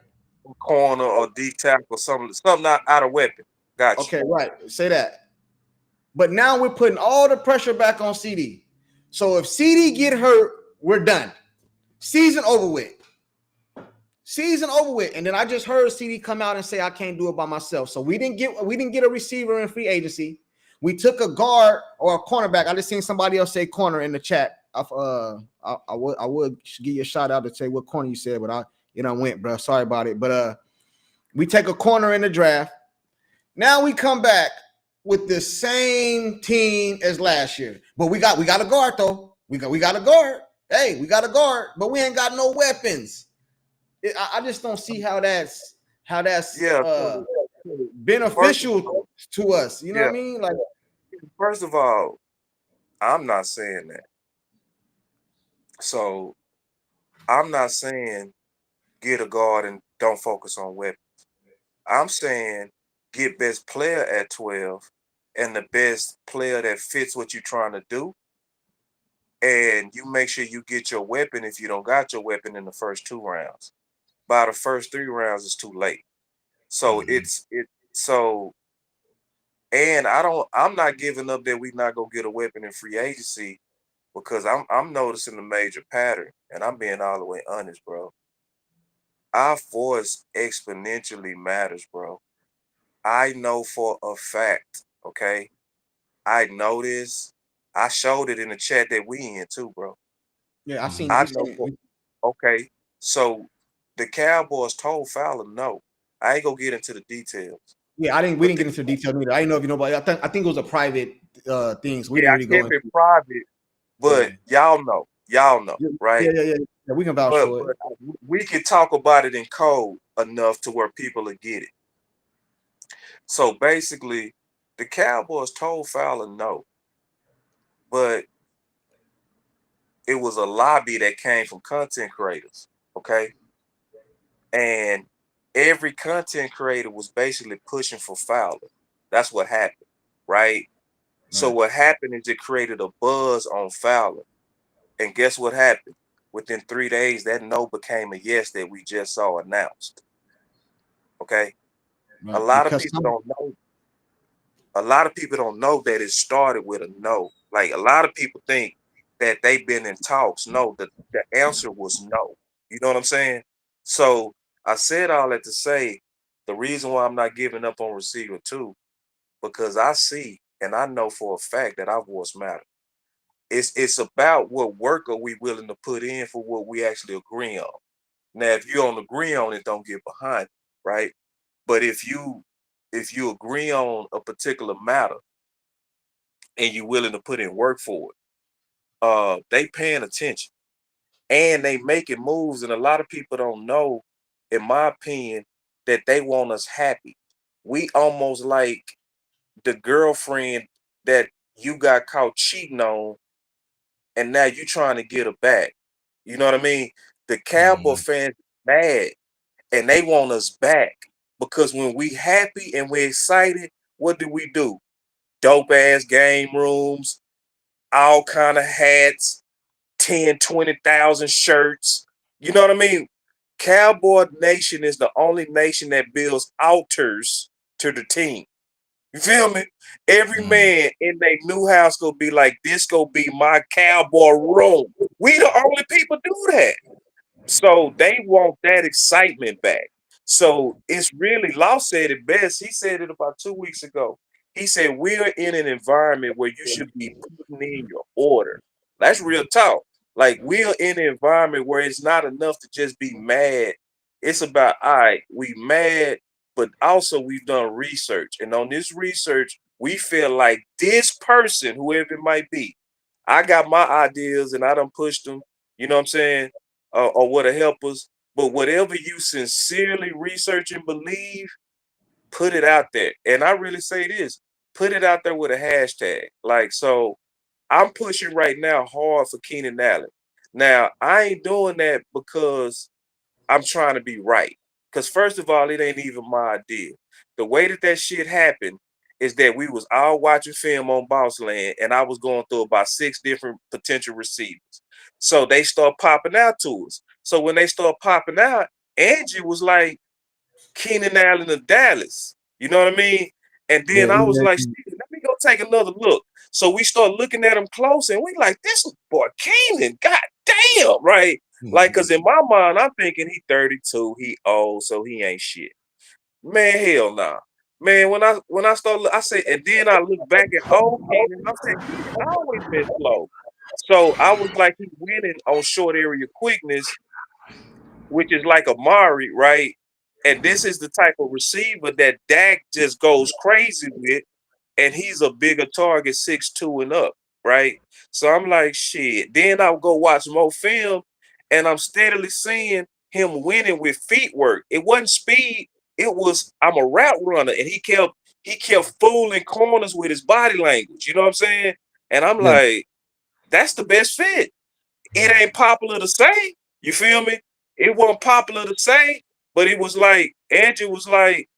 Corner or D tackle, something not out of weapon. Gotcha. Okay, right. Say that. But now we're putting all the pressure back on CD. So if CD get hurt, we're done. Season over with. Season over with. And then I just heard CD come out and say I can't do it by myself. So we didn't get a receiver in free agency. We took a guard or a cornerback. I just seen somebody else say corner in the chat. I would give you a shout out to say what corner you said, but I went, bro. Sorry about it. But we take a corner in the draft. Now we come back with the same team as last year. But we got a guard though. We got a guard. Hey, we got a guard, but we ain't got no weapons. I just don't see how that's beneficial to us. You know what I mean? Like, first of all, I'm not saying that. So I'm not saying get a guard and don't focus on weapons. I'm saying get best player at 12 and the best player that fits what you're trying to do. And you make sure you get your weapon if you don't got your weapon in the first 2 rounds. By the first 3 rounds, it's too late. So and I'm not giving up that we not gonna get a weapon in free agency because I'm noticing a major pattern, and I'm being all the way honest, bro. Our voice exponentially matters, bro. I know for a fact, okay? I know this. I showed it in the chat that we in too, bro. Yeah, I've seen it. Okay, so the Cowboys told Fowler no. I ain't gonna get into the details. Yeah, we didn't get into the details either. I didn't know if you know, but I think it was a private thing. So we didn't really go into it private, but y'all know, right? Yeah. We can vouch for it. We can talk about it in code enough to where people will get it. So basically, the Cowboys told Fowler no, but it was a lobby that came from content creators, okay? And every content creator was basically pushing for Fowler. That's what happened, right? So what happened is it created a buzz on Fowler. And guess what happened? Within 3 days, that no became a yes that we just saw announced. Okay? Right. A lot of people don't know. A lot of people don't know that it started with a no. Like, a lot of people think that they've been in talks. No, the answer was no. You know what I'm saying? So I said all that to say the reason why I'm not giving up on receiver 2, because I see and I know for a fact that our voice matters. It's about what work are we willing to put in for what we actually agree on. Now, if you don't agree on it, don't get behind it, right? But if you agree on a particular matter and you're willing to put in work for it, they paying attention and they making moves. And a lot of people don't know, in my opinion, that they want us happy. We almost like the girlfriend that you got caught cheating on, and now you trying to get her back. You know what I mean? The Cowboy fans mad, and they want us back because when we happy and we're excited, what do? Dope ass game rooms, all kind of hats, 10, 20,000 shirts. You know what I mean? Cowboy Nation is the only nation that builds altars to the team. You feel me? Every man in their new house gonna be like, this gonna be my cowboy room. We the only people do that. So they want that excitement back. So it's really, Law said it best. He said it about 2 weeks ago. He said, we're in an environment where you should be putting in your order. That's real talk. Like, we're in an environment where it's not enough to just be mad. It's about, all right, we mad, but also we've done research. And on this research, we feel like this person, whoever it might be, I got my ideas and I done pushed them, you know what I'm saying? Or what to help us. But whatever you sincerely research and believe, put it out there. And I really say this, put it out there with a hashtag. Like, so I'm pushing right now hard for Keenan Allen. Now, I ain't doing that because I'm trying to be right. Because first of all, it ain't even my idea. The way that shit happened is that we was all watching film on Boss Land, and I was going through about 6 different potential receivers. So they start popping out to us. So when they start popping out, Angie was like, Keenan Allen of Dallas. You know what I mean? And Yeah, then I was like, let me go take another look. So we start looking at him close, and we like, this boy Keenan, god damn, right? Like, cause in my mind, I'm thinking he 32, he old, so he ain't shit. Man, hell nah. Man, when I start, I say, and then I look back at old Keenan, I said, Keenan always been slow. So I was like, he winning on short area quickness, which is like Amari, right? And this is the type of receiver that Dak just goes crazy with, and he's a bigger target, 6'2" and up, right? So I'm like, shit. Then I'll go watch more film, and I'm steadily seeing him winning with feet work. It wasn't speed, it was I'm a route runner, and he kept fooling corners with his body language. You know what I'm saying? And I'm yeah. like, that's the best fit. It ain't popular to say. You feel me? It wasn't popular to say, but it was like Andrew was like,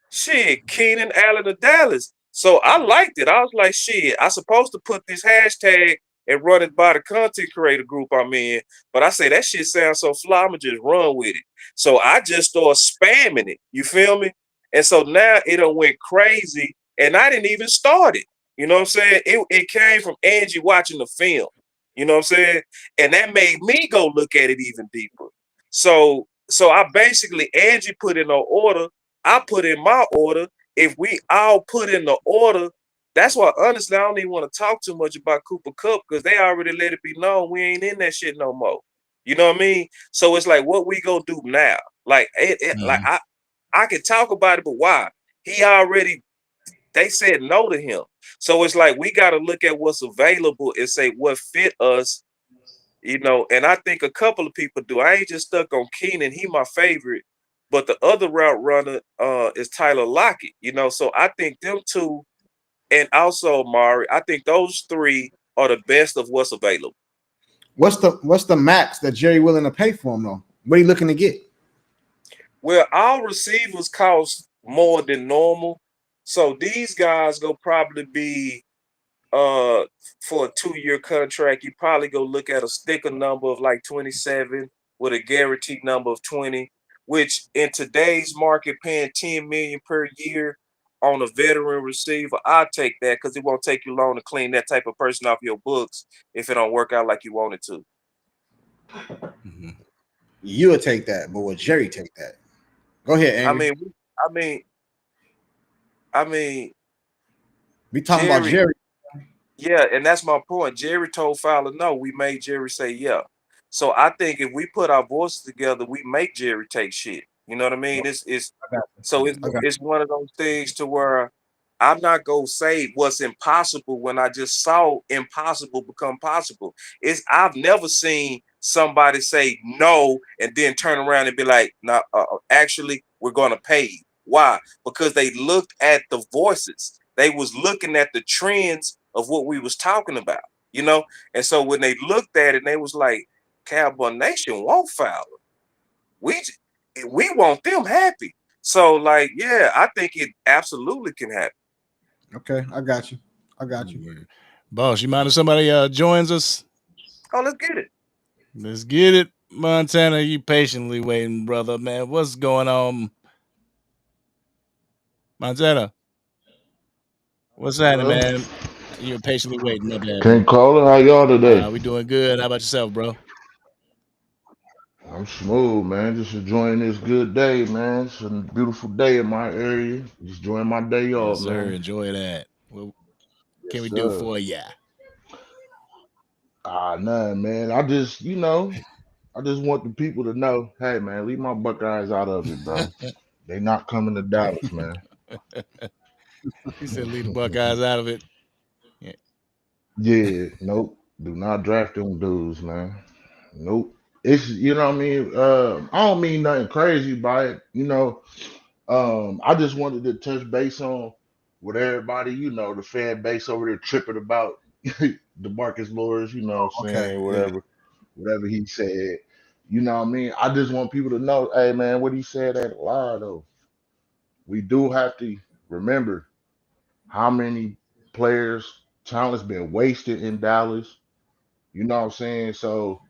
shit, Keenan Allen of Dallas. So I liked it. I was like, shit, I supposed to put this hashtag and run it by the content creator group I'm in. But I say that shit sounds so fly, I'ma just run with it. So I just started spamming it. You feel me? And so now it done went crazy. And I didn't even start it. You know what I'm saying? It came from Angie watching the film. You know what I'm saying? And that made me go look at it even deeper. So I basically Angie put in an order. I put in my order. If we all put in the order, that's why honestly I don't even want to talk too much about Cooper Cup because they already let it be known we ain't in that shit no more. You know what I mean? So it's like what we gonna do now? Like like I can talk about it, but why? He already they said no to him. So it's like we gotta look at what's available and say what fit us, and I think a couple of people do. I ain't just stuck on Keenan. He my favorite. But the other route runner is Tyler Lockett. So I think them two and also Mari, I think those three are the best of what's available. What's the max that Jerry willing to pay for him though? What are you looking to get? Well, all receivers cost more than normal. So these guys go probably be uh for a 2-year contract, you probably go look at a sticker number of like 27 with a guaranteed number of 20, which in today's market paying 10 million per year on a veteran receiver, I'll take that because it won't take you long to clean that type of person off your books if it don't work out like you want it to. You would take that, but would Jerry take that? Go ahead, I Angry. mean, I mean, I mean, We talking about Jerry. Jerry. Yeah, and that's my point. Jerry told Fowler no. We made Jerry say yeah. So I think if we put our voices together, we make Jerry take shit. You know what I mean? It's I got so it's I got it's one of those things to where I'm not gonna say what's impossible when I just saw impossible become possible. I've never seen somebody say no and then turn around and be like, "No, actually, we're gonna pay you." Why? Because they looked at the voices. They was looking at the trends of what we was talking about. And so when they looked at it, they was like, "Cowboy Nation won't Fowler. We we want them happy." So like, yeah, I think it absolutely can happen. Okay, I got you. I got you. Boss, you mind if somebody joins us? Oh, let's get it. Let's get it. Montana, you patiently waiting, brother, man. What's going on? Montana, what's happening, Hello? man? You're patiently waiting, my bad, bro. Can't call it. How y'all today? We doing good. How about yourself, bro? I'm smooth, man. Just enjoying this good day, man. It's a beautiful day in my area. Just enjoying my day Yes, off, sir. man. Enjoy that. What Yes, can we do sir. for ya? Nah, man. I just want the people to know, hey, man, leave my Buckeyes out of it, bro. They not coming to Dallas, man. He said, leave the Buckeyes out of it. Yeah. Yeah, nope. Do not draft them dudes, man. Nope. It's what I mean. I don't mean nothing crazy by it. I just wanted to touch base on what everybody, the fan base over there tripping about. Demarcus Lawrence, you know what I'm Okay, saying, yeah. whatever he said. You know what I mean? I just want people to know, hey man, what he said ain't a lie though. We do have to remember how many players' talent's been wasted in Dallas. You know what I'm saying? So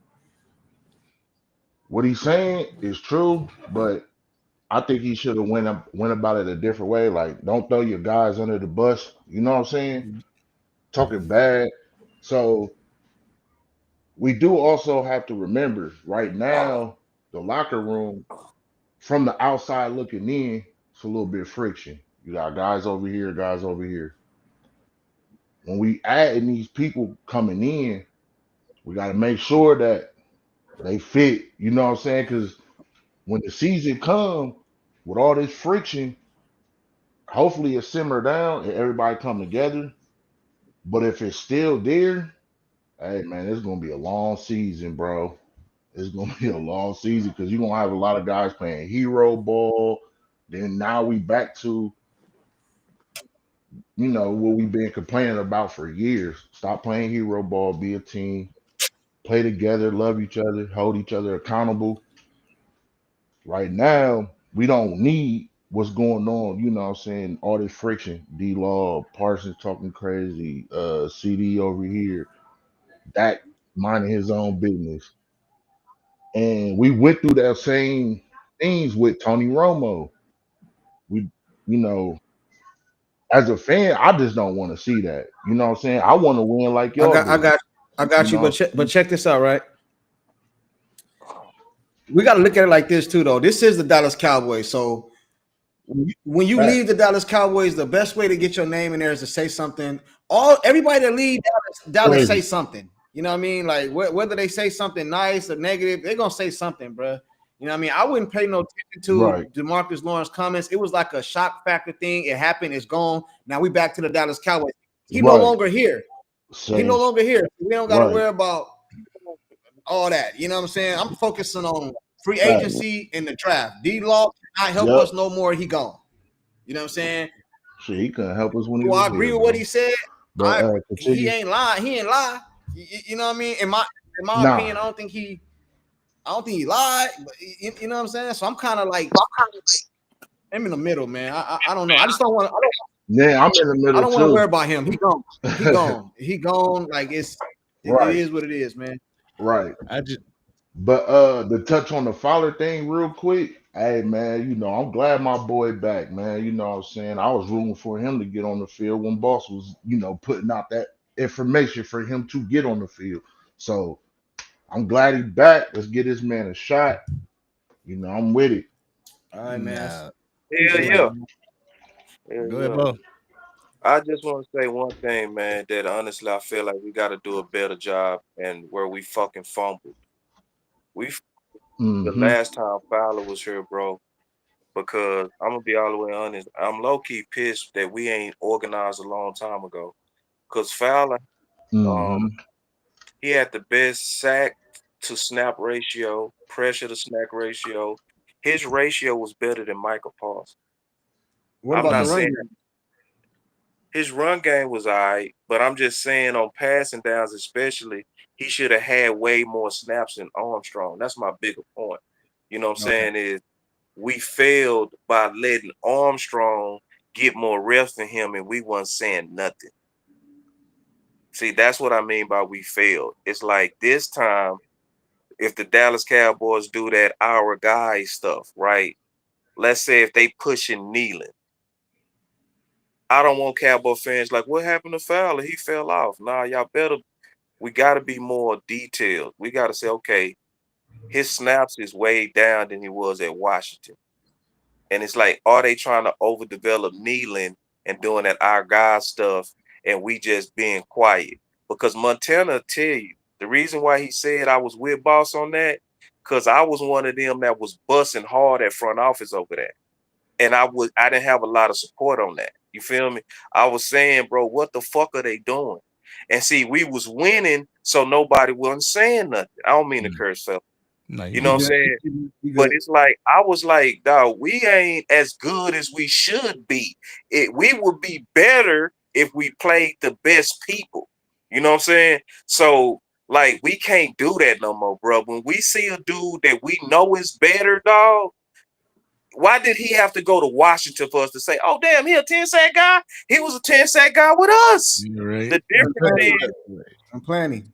what he's saying is true, but I think he should have went about it a different way. Like, don't throw your guys under the bus. You know what I'm saying? Talking bad. So we do also have to remember right now the locker room from the outside looking in, it's a little bit of friction. You got guys over here, guys over here. When we adding these people coming in, we got to make sure that they fit. You know what I'm saying? Because when the season come with all this friction, hopefully it simmer down and everybody come together. But if it's still there, hey man, it's gonna be a long season, bro. It's gonna be a long season because you're gonna have a lot of guys playing hero ball. Then now we back to what we've been complaining about for years. Stop playing hero ball, be a team, play together, love each other, hold each other accountable. Right now, we don't need what's going on, you know what I'm saying? All this friction. D Law, Parsons talking crazy, CD over here, Dak minding his own business. And we went through that same things with Tony Romo. We, you know, as a fan, I just don't want to see that. You know what I'm saying? I want to win like I y'all got, I do. got, I You got you. know, But check this out, right? We got to look at it like this too, though. This is the Dallas Cowboys. So when you fact, leave the Dallas Cowboys, the best way to get your name in there is to say something. Everybody that leave Dallas say crazy. something. You know what I mean? Like whether they say something nice or negative, they're gonna say something, bro. You know what I mean? I wouldn't pay no attention to Right, Demarcus Lawrence comments. It was like a shock factor thing. It happened. It's gone. Now we back to the Dallas Cowboys. He no right. longer here. He no Same, longer here. We don't got to right. worry about all that. You know what I'm saying? I'm focusing on free Fact. agency and the draft. D Law cannot help Yep. us no more. He gone. You know what I'm saying? Shit, he couldn't help us when he Do I was agree here, with what he bro. said? But He continue. ain't lying. He ain't lie. You know what I mean? In my Nah. opinion, I don't think he lied. But you know what I'm saying? So I'm kind of like I'm in the middle, man. I don't know. I just don't want to. Yeah, I'm in the I middle don't want to worry too. about him. He gone. He gone. He gone. Like it Right, is what it is, man. right. I just But to touch on the Fowler thing real quick, hey man, I'm glad my boy back, man. You know what I'm saying? I was rooting for him to get on the field when boss was, putting out that information for him to get on the field. So I'm glad he back. Let's get this man a shot. I'm with it. All right, man. nah. Hell Appreciate yeah. it, man. Hell Go ahead, yeah. Bo. I just want to say one thing, man, that honestly I feel like we got to do a better job and where we fucking fumbled. We the Hmm. last time Fowler was here, bro, because I'm gonna be all the way honest. I'm low key pissed that we ain't organized a long time ago. Cause Fowler, um, Hmm. he had the best sack to snap ratio, pressure to snack ratio. His ratio was better than Michael Parsons. What I'm about the not Mm. run saying game? his run game was all right, but I'm just saying on passing downs, especially, he should have had way more snaps than Armstrong. That's my bigger point. You know what I'm Okay. saying? Is we failed by letting Armstrong get more reps than him, and we wasn't saying nothing. See, that's what I mean by we failed. It's like this time, if the Dallas Cowboys do that our guy stuff, right? Let's say if they pushing Nealon, I don't want Cowboy fans like, what happened to Fowler? He fell off. Nah, y'all better. We got to be more detailed. We got to say, okay, his snaps is way down than he was at Washington. And it's like, are they trying to overdevelop Nealon and doing that our guy stuff, and we just being quiet? Because Montana tell you the reason why he said I was with boss on that, because I was one of them that was busting hard at front office over that. And I didn't have a lot of support on that. You feel me? I was saying, bro, what the fuck are they doing? And see, we was winning, so nobody wasn't saying nothing. I don't mean to Mm. curse, fella. No, you You know You what I'm good. good? saying? You But good? it's like I was like, dog, we ain't as good as we should be. We would be better if we played the best people. You know what I'm saying? So like we can't do that no more, bro. When we see a dude that we know is better, dog, why did he have to go to Washington for us to say, oh damn, he a 10-sack guy? He was a 10-sack guy with us. You're right. The difference is I'm planning.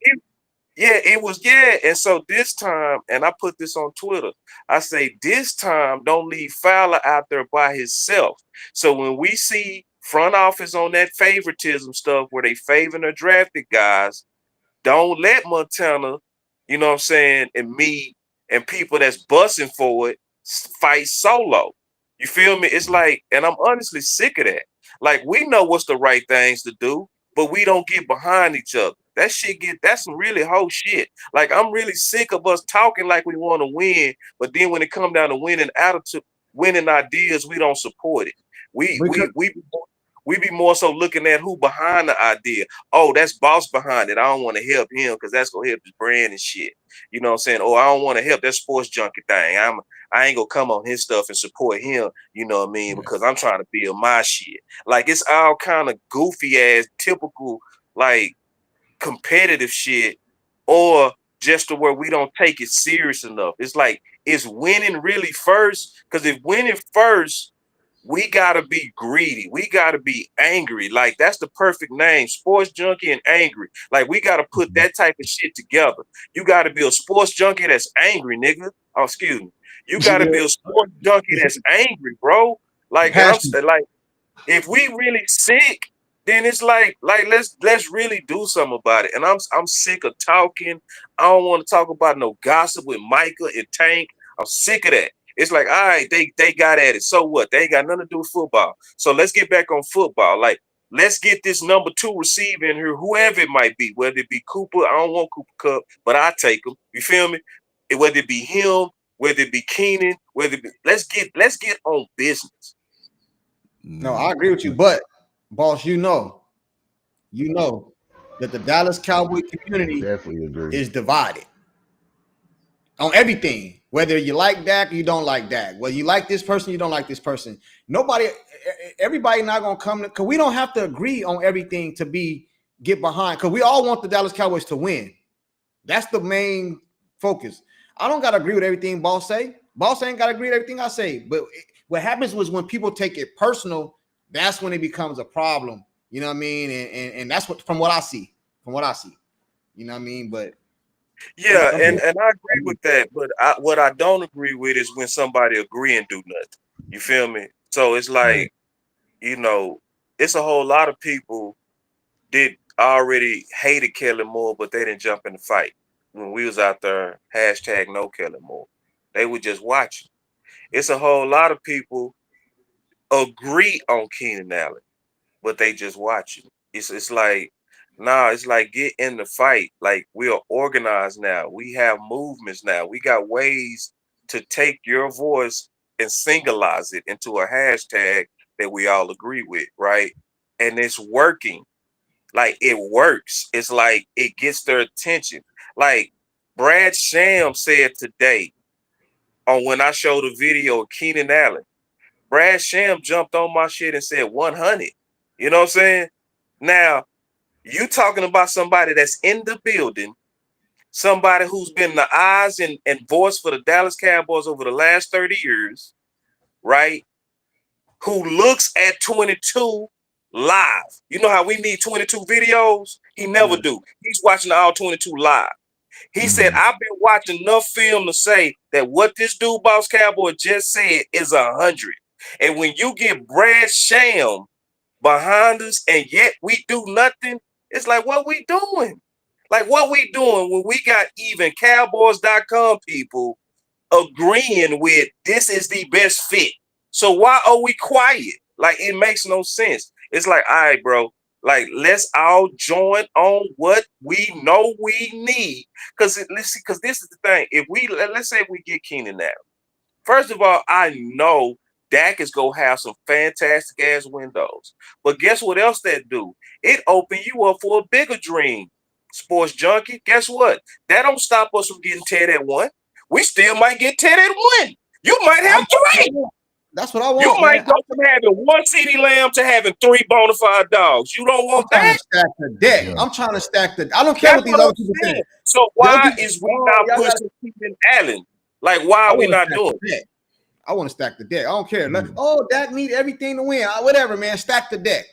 yeah, it was, yeah. And so this time, and I put this on Twitter, I say this time don't leave Fowler out there by himself. So when we see front office on that favoritism stuff where they favoring their drafted guys, don't let Montana, you know what I'm saying, and me and people that's busting for it fight solo. You feel me? It's like, and I'm honestly sick of that. Like, we know what's the right things to do, but we don't get behind each other. That shit that's some really whole shit. Like, I'm really sick of us talking like we want to win, but then when it come down to winning attitude, winning ideas, we don't support it. We be more so looking at who behind the idea. Oh, that's boss behind it. I don't want to help him because that's gonna help his brand and shit. You know what I'm saying? Oh, I don't want to help that sports junkie thing. I ain't gonna come on his stuff and support him, you know what I mean? Because I'm trying to build my shit. Like it's all kind of goofy ass, typical, like competitive shit, or just to where we don't take it serious enough. It's like, is winning really first? Because if winning first, we gotta be greedy. We gotta be angry. Like that's the perfect name, sports junkie and angry. Like we gotta put that type of shit together. You gotta be a sports junkie that's angry, nigga. Oh, excuse me. You gotta be a sports junkie that's angry, bro. Like, and I'm like, if we really sick, then it's like let's really do something about it. And I'm sick of talking. I don't want to talk about no gossip with Micah and Tank. I'm sick of that. It's like, all right, they got at it. So what? They ain't got nothing to do with football. So let's get back on football. Like, let's get this number 2 receiver in here, whoever it might be, whether it be Cooper. I don't want Cooper Kupp, but I take him. You feel me? Whether it be him, whether it be Keenan, whether it be, let's get on business. No, I agree with you, but boss, you know that the Dallas Cowboy community Definitely agree. is divided on everything. Whether you like Dak or you don't like Dak, whether you like this person, you don't like this person. Everybody not gonna come because we don't have to agree on everything to get behind. Because we all want the Dallas Cowboys to win. That's the main focus. I don't gotta agree with everything boss say. Boss ain't gotta agree with everything I say. But what happens was when people take it personal, that's when it becomes a problem. You know what I mean? And that's what from what I see. You know what I mean? But yeah, and I agree with that. But what I don't agree with is when somebody agree and do nothing. You feel me? So it's like, you know, it's a whole lot of people did already hated Kellen Moore, but they didn't jump in the fight when we was out there hashtag no Kellen Moore. They were just watching. It's a whole lot of people agree on Keenan Allen, but they just watching. It's like, nah, it's like get in the fight. Like we are organized now. We have movements now. We got ways to take your voice and singleize it into a hashtag that we all agree with, right? And it's working. Like it works. It's like it gets their attention. Like Brad Sham said today on when I showed a video of Keenan Allen. Brad Sham jumped on my shit and said 100. You know what I'm saying? Now, you talking about somebody that's in the building, somebody who's been the eyes and voice for the Dallas Cowboys over the last 30 years, right? Who looks at 22 live. You know how we need 22 videos? He never do. He's watching all 22 live. He said, I've been watching enough film to say that what this dude, Boss Cowboy, just said is 100. And when you get Brad Sham behind us and yet we do nothing, it's like, what we doing? Like, what we doing when we got even Cowboys.com people agreeing with this is the best fit? So why are we quiet? Like, it makes no sense. It's like, all right, bro, like, let's all join on what we know we need. Because this is the thing. If let's say we get Keenan now. First of all, I know Dak is gonna have some fantastic ass windows. But guess what else that do? It open you up for a bigger dream. Sports junkie, guess what? That don't stop us from getting Ted at 1. We still might get Ted at 1. You might have 3. That's what I You want, might man. go from having one CeeDee Lamb to having 3 bona fide dogs. You don't I'm want trying that? to stack the deck. Yeah. I'm trying to stack the. I don't care That's what these what other I'm people saying. say. So They'll why be, is we oh, not y'all gotta. pushing Keenan Allen? Like, why I are we want to not stack doing the deck. I want to stack the deck. I don't care. Mm. Oh, Dak need everything to win. Whatever, man. Stack the deck.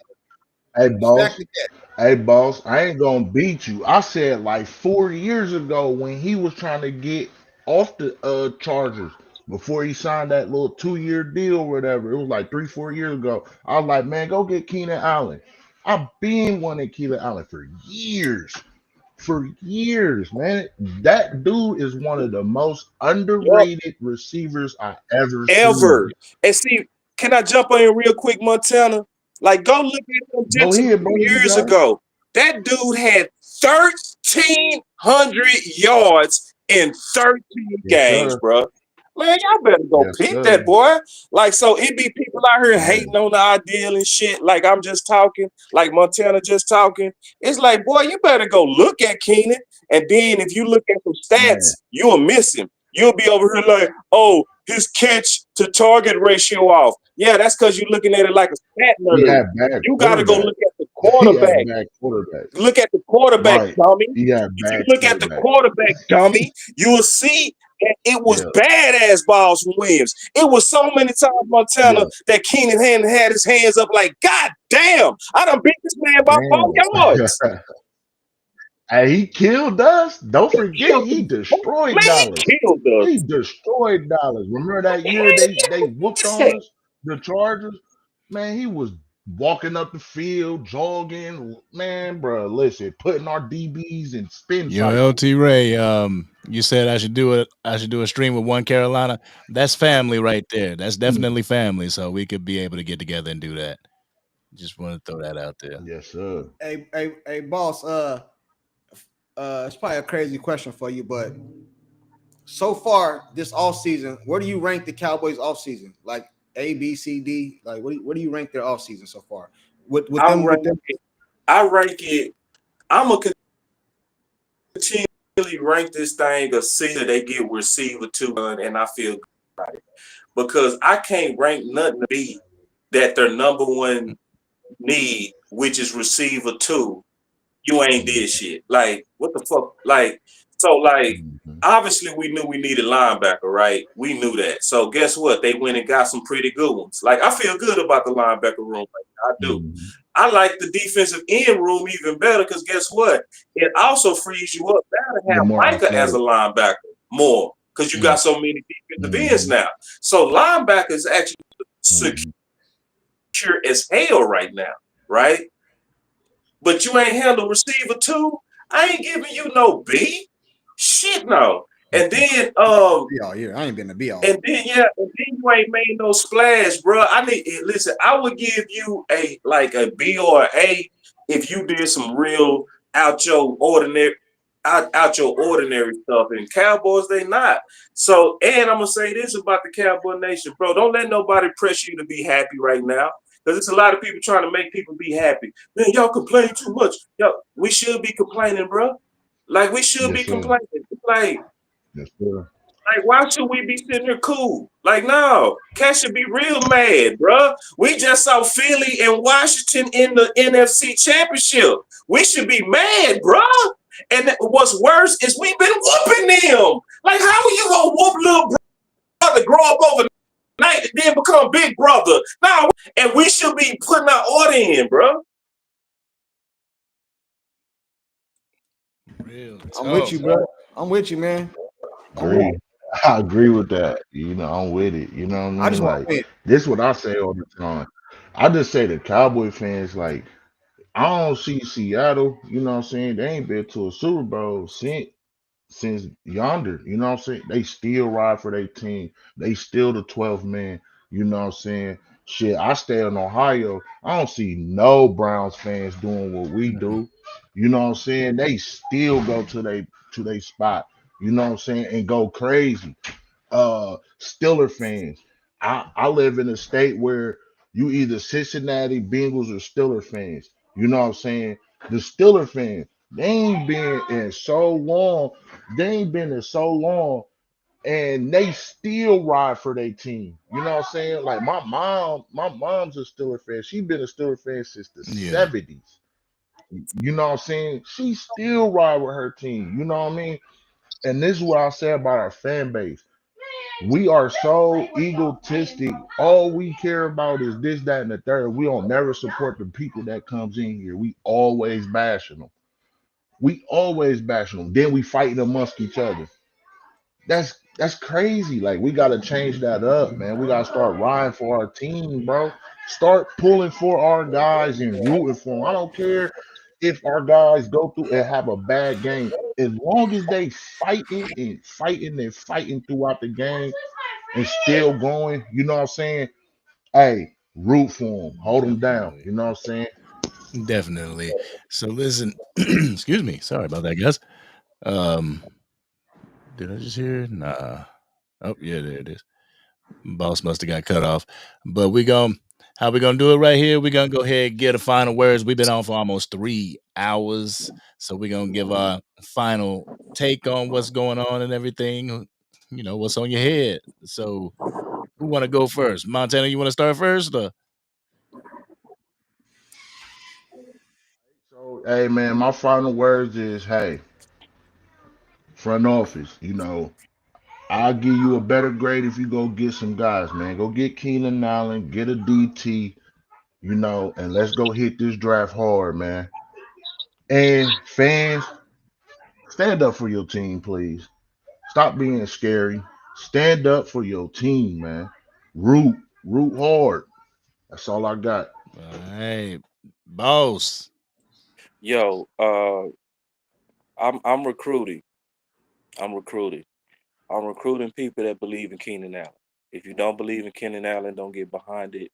Hey, Stack boss. the deck. Hey, boss. I ain't gonna beat you. I said like 4 years ago when he was trying to get off the Chargers before he signed that little 2-year deal or whatever. It was like 3-4 years ago. I was like, man, go get Keenan Allen. I've been wanting Keenan Allen for years. For years, man. That dude is one of the most it? underrated receivers I ever Ever. seen. And see, can I jump on you real quick, Montana? Like, go look at him Go just a ahead, bro. few You years got it. ago. That dude had 1,300 yards in 13 Yes, games, sir. bro. Man, y'all better go Yes, pick sir. that boy. Like, so it be people out here Man, hating on the ideal and shit. Like, I'm just talking, like Montana just talking. It's like, boy, you better go look at Keenan. And then if you look at some man. stats, you'll miss him. You'll be over here like, oh, his catch to target ratio off. Yeah, that's because you're looking at it like a stat He nerd. had bad You got to go quarterback. look at the He had quarterback. bad quarterback. Look at the quarterback, Right. dummy. He had If you bad look at the quarterback. quarterback, dummy, you will see that it was Yeah. badass balls from Williams. It was so many times, Montana, Yeah. that Keenan had his hands up like, God damn, I done beat this man by 4 yards. Damn. And he killed us. Don't He forget, killed he the destroyed man, he Dallas. killed us. He destroyed Dallas. Remember that year they whooped on us, the Chargers? Man, he was walking up the field, jogging. Man, bro, listen, putting our DBs in spin Yo, cycle. LT Ray, you said I should do it. I should do a stream with One Carolina. That's family right there. That's definitely family. So we could be able to get together and do that. Just want to throw that out there. Yes, sir. Hey, boss. It's probably a crazy question for you, but so far this off season, where do you rank the Cowboys off season? Like A, B, C, D. Like where do you rank their off season so far? With I them with rank them. it. I rank it. I'm gonna continually rank this thing a C that they get receiver 2, and I feel good about it because I can't rank nothing to be that their number one need, which is receiver 2. You ain't did shit. Like, what the fuck? Like, so, like, Mhm. obviously we knew we needed linebacker, right? We knew that. So guess what? They went and got some pretty good ones. Like, I feel good about the linebacker room. Like, I do. Mhm. I like the defensive end room even better because guess what? It also frees you up now to The have more Micah as a athletic. linebacker more because you got so many defensive ends Mhm. now. So linebacker is actually secure Mhm. as hell right now, right? But you ain't handle receiver 2. I ain't giving you no B. Shit no. And then Be all year. I ain't been to be all. and then you ain't made no splash, bro. Listen, I would give you a B or an A if you did some real out your ordinary out your ordinary stuff. And Cowboys, they not. So, and I'm gonna say this about the Cowboy Nation, bro. Don't let nobody pressure you to be happy right now. Because there's a lot of people trying to make people be happy. Man, y'all complain too much. Yo, we should be complaining, bro. Like we should be Yes, sir. complaining. Like, Yes, sir. why should we be sitting here cool? Like, no, Cash should be real mad, bro. We just saw Philly and Washington in the NFC Championship. We should be mad, bro. And what's worse is we've been whooping them. Like, how are you gonna whoop little brother, grow up overnight, and then become big brother? No, and we should be putting our order in, bro. Real I'm with talk. you, bro. I'm with you, man. Agree. I agree with that. I'm with it. You know what I I mean? just want Like, to win. this is what I say all the time. I just say the Cowboy fans, like, I don't see Seattle, you know what I'm saying? They ain't been to a Super Bowl since yonder, you know what I'm saying? They still ride for their team. They still the 12th man, you know what I'm saying? Shit, I stay in Ohio. I don't see no Browns fans doing what we do. You know what I'm saying? They still go to they spot, you know what I'm saying, and go crazy. Steeler fans. I live in a state where you either Cincinnati Bengals or Steeler fans. You know what I'm saying? The Steeler fans, they ain't been in so long. They ain't been in so long, and they still ride for their team. You know what I'm saying? Like my mom's a Steelers fan. She's been a Steelers fan since the Yeah. 70s. You know what I'm saying? She still ride with her team. You know what I mean? And this is what I say about our fan base. We are so egotistic. All we care about is this, that, and the third. We don't never support the people that comes in here. We always bashing them. We always bashing them. Then we fighting amongst each other. That's crazy. Like we gotta change that up, man. We gotta start riding for our team, bro. Start pulling for our guys and rooting for them. I don't care if our guys go through and have a bad game. As long as they fighting throughout the game and still going, you know what I'm saying? Hey, root for them, hold them down. Definitely. You know what I'm saying? Definitely. So listen, excuse me. Sorry about that, guys. Um, did I just hear it? Nah. Oh, yeah, there it is. Boss must have got cut off. But how we gonna do it right here? We're gonna go ahead and get a final words. We've been on for almost 3 hours. So we're gonna give our final take on what's going on and everything. What's on your head. So who wanna go first? Montana, you wanna start first? Or? So, hey, man, my final words is, hey, front office, I'll give you a better grade if you go get some guys, man. Go get Keenan Allen, get a DT, and let's go hit this draft hard, man. And fans, stand up for your team, please. Stop being scary. Stand up for your team, man. Root hard. That's all I got. All right. Boss. Yo, I'm recruiting. I'm recruiting. I'm recruiting people that believe in Keenan Allen. If you don't believe in Keenan Allen, don't get behind it.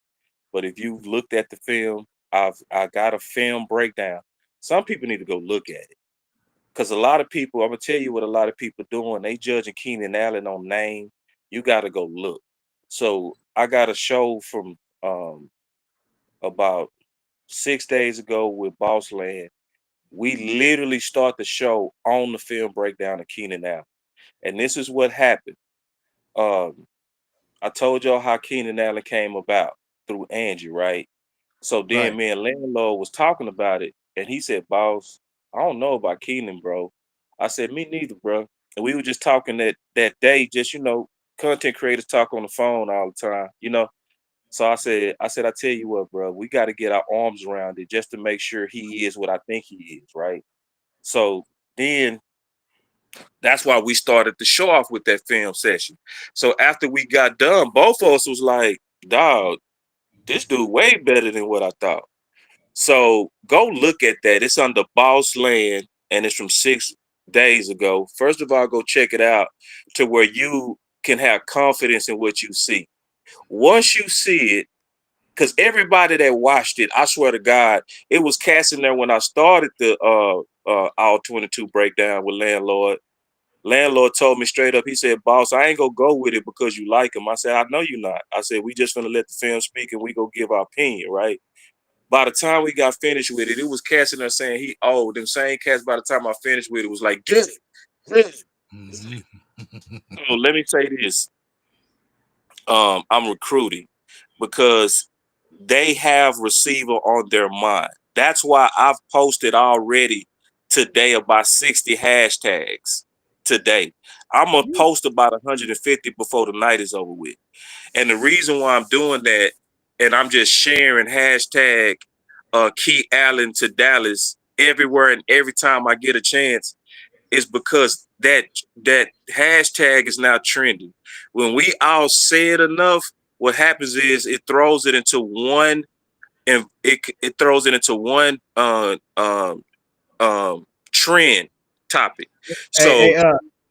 But if you've looked at the film, I got a film breakdown. Some people need to go look at it. Because a lot of people, I'm gonna tell you what a lot of people doing. They judging Keenan Allen on name. You gotta go look. So I got a show from about 6 days ago with Boss Land. We literally start the show on the film breakdown of Keenan Allen. And this is what happened. Um, I told y'all how Keenan Allen came about through Angie, right? So then Right. me and Landlord was talking about it, and he said, "Boss, I don't know about Keenan, bro." I said, "Me neither, bro." And we were just talking that day, just content creators talk on the phone all the time. So I tell you what, bro, we got to get our arms around it just to make sure he is what I think he is, right? So then that's why we started the show off with that film session. So after we got done, both of us was like, "Dog, this dude way better than what I thought." So go look at that. It's under Boss Land and it's from 6 days ago. First of all, go check it out to where you can have confidence in what you see. Once you see it, because everybody that watched it, I swear to God, it was cast in there when I started the All 22 breakdown with Landlord. Landlord told me straight up, he said, "Boss, I ain't gonna go with it because you like him." I said, "I know you're not." I said, "We just gonna let the film speak and we go give our opinion, right?" By the time we got finished with it, it was casting us saying he old. Them same cats by the time I finished with it was like, "Get it, get it." Mhm. So let me say this. I'm recruiting because they have receiver on their mind. That's why I've posted already today about 60 hashtags today. I'm gonna post about 150 before the night is over with. And the reason why I'm doing that, and I'm just sharing hashtag Key Allen to Dallas everywhere and every time I get a chance, is because that hashtag is now trending. When we all say it enough, what happens is it throws it into one, and it throws it into one trend topic. Hey,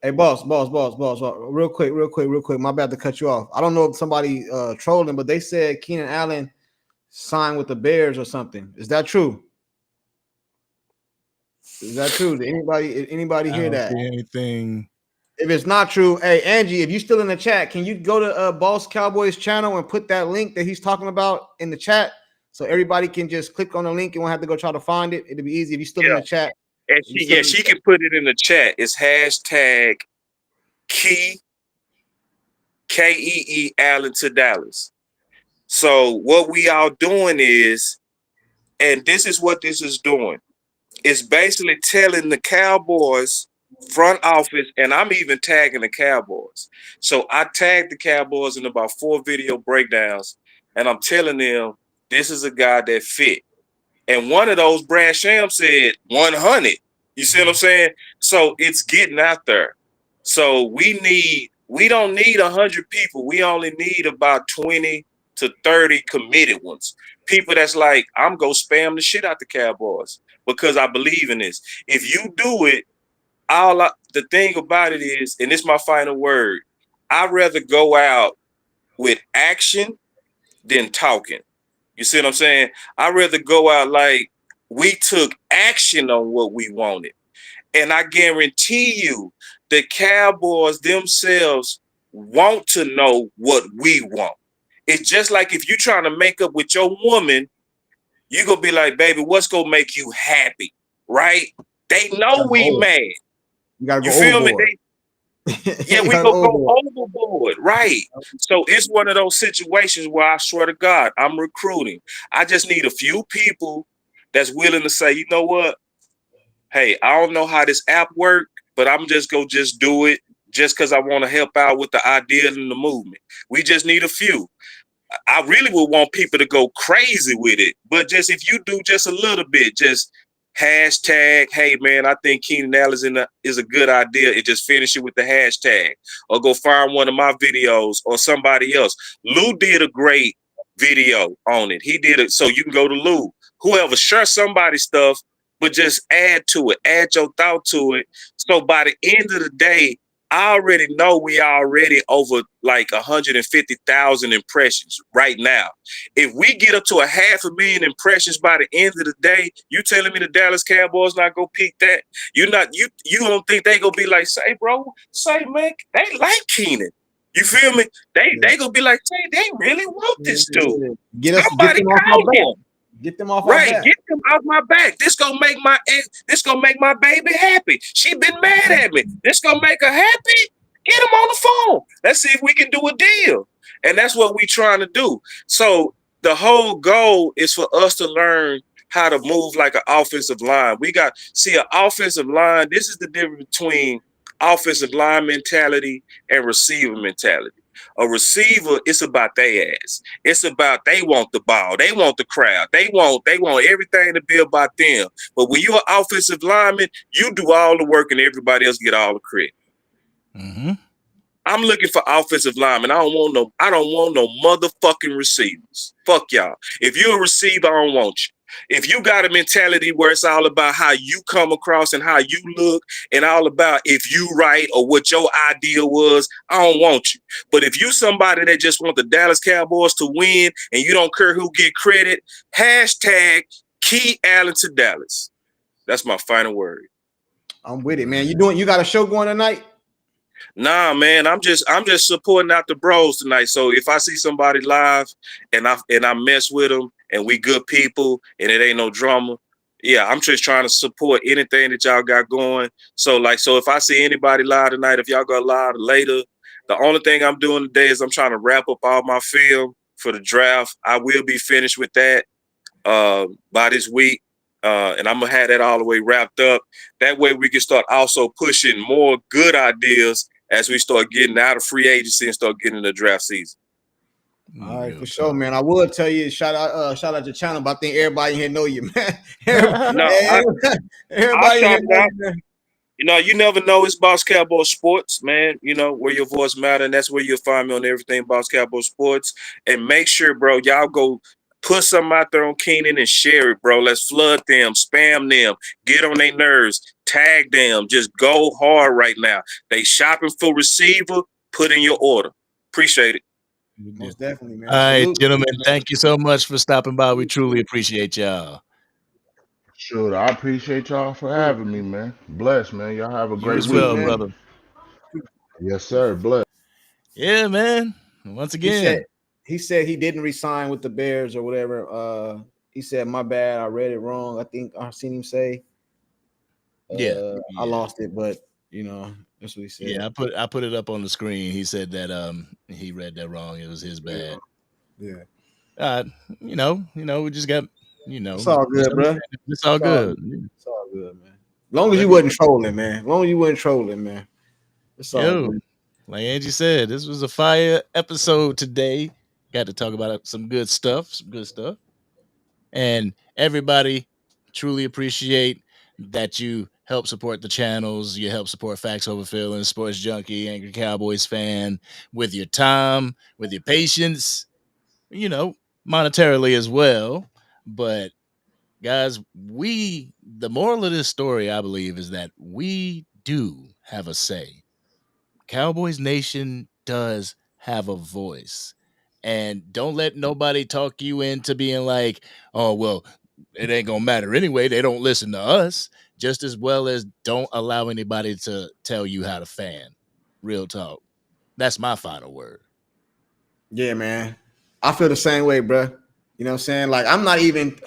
So boss. Real quick. My bad to cut you off. I don't know if somebody trolling, but they said Keenan Allen signed with the Bears or something. Is that true? Is that true? Did anybody I hear don't that? see anything. If it's not true, hey Angie, if you still in the chat, can you go to Boss Cowboys channel and put that link that he's talking about in the chat so everybody can just click on the link and won't have to go try to find it. It'll be easy if you're still in the yeah, chat. and she can put it in the chat. It's hashtag Key K-E-E Allen to Dallas. So what we all doing is, and this is what this is doing, it's basically telling the Cowboys front office, and I'm even tagging the Cowboys. So I tagged the Cowboys in about 4 video breakdowns, and I'm telling them this is a guy that fit. And one of those, Brad Sham said 100. You see what I'm saying? So it's getting out there. So we don't need 100 people. We only need about 20 to 30 committed ones. People that's like, I'm going to spam the shit out the Cowboys because I believe in this. If you do it, the thing about it is, and this is my final word, I'd rather go out with action than talking. You see what I'm saying? I'd rather go out like we took action on what we wanted. And I guarantee you, the Cowboys themselves want to know what we want. It's just like if you're trying to make up with your woman, you're going to be like, baby, what's going to make you happy? Right? They know we mad. You got to You go feel me? overboard. Yeah, we gonna go overboard, right? So it's one of those situations where I swear to God, I'm recruiting. I just need a few people that's willing to say, you know what? Hey, I don't know how this app works, but I'm just gonna just do it just because I want to help out with the idea and the movement. We just need a few. I really would want people to go crazy with it, but just if you do just a little bit, just hashtag, hey man, I think Keenan Allen is a good idea. And just finish it with the hashtag, or go find one of my videos or somebody else. Lou did a great video on it. He did it, so you can go to Lou. Whoever, share somebody's stuff, but just add to it, add your thought to it. So by the end of the day, I already know we already over like 150,000 impressions right now. If we get up to 500,000 impressions by the end of the day, you telling me the Dallas Cowboys not gonna peak that? You don't think they gonna be like, say, bro, say, man, they like Keenan. You feel me? They gonna be like, say, they really want this dude. Get Somebody them off call our him. back. Get them off our Right, back. get them off my back. This gonna make my baby happy. She been mad at me. This gonna make her happy. Get them on the phone. Let's see if we can do a deal. And that's what we trying to do. So the whole goal is for us to learn how to move like an offensive line. An offensive line. This is the difference between offensive line mentality and receiver mentality. A receiver, it's about their ass. It's about they want the ball. They want the crowd. They want everything to be about them. But when you're an offensive lineman, you do all the work and everybody else get all the credit. Mm-hmm. I'm looking for offensive linemen. I don't want no motherfucking receivers. Fuck y'all. If you're a receiver, I don't want you. If you got a mentality where it's all about how you come across and how you look and all about if you right or what your idea was, I don't want you. But if you somebody that just want the Dallas Cowboys to win and you don't care who get credit, hashtag Key Allen to Dallas. That's my final word. I'm with it, man. You got a show going tonight? Nah, man, I'm just supporting out the bros tonight. So if I see somebody live and I mess with them and we good people and it ain't no drama, yeah, I'm just trying to support anything that y'all got going. So if I see anybody live tonight, if y'all go live later, the only thing I'm doing today is I'm trying to wrap up all my film for the draft. I will be finished with that by this week. And I'm gonna have that all the way wrapped up. That way we can start also pushing more good ideas as we start getting out of free agency and start getting in the draft season. All right, for sure, man. I will tell you, shout out your channel, but I think everybody here know you, man. Everybody here know you, man. You know, you never know. It's Boss Cowboy Sports, man. You know, where your voice matter, and that's where you'll find me on everything Boss Cowboy Sports. And make sure, bro, y'all go put something out there on Keenan and share it, bro. Let's flood them, spam them, get on their nerves, tag them. Just go hard right now. They shopping for receiver, put in your order. Appreciate it. Most definitely, man. All right, Salute. gentlemen, thank you so much for stopping by. We truly appreciate y'all. Sure, I appreciate y'all for having me, man. Bless, man. Y'all have a You great as week, well, man. brother. Yes, sir. Bless. Yeah, man. Once again, He said he didn't resign with the Bears or whatever. He said, my bad, I read it wrong. I think I seen him say. yeah. I lost it, but you know, That's what he said. Yeah, I put it up on the screen. He said that he read that wrong. It was his bad. Yeah. We just got It's all good, bro. It's all good. It's all good, man. As long as you wasn't trolling, man. As long as you wasn't trolling, man. It's all good. Like Angie said, this was a fire episode today. Got to talk about some good stuff, and everybody truly appreciate that you help support the channels. You help support Facts Over Feelings, Sports Junkie, Angry Cowboys Fan with your time, with your patience, monetarily as well. But guys, the moral of this story, I believe, is that we do have a say. Cowboys Nation does have a voice. And don't let nobody talk you into being like, oh, well, it ain't going to matter anyway. They don't listen to us, just as well as don't allow anybody to tell you how to fan. Real talk. That's my final word. Yeah, man. I feel the same way, bro. You know what I'm saying? Like, I'm not even,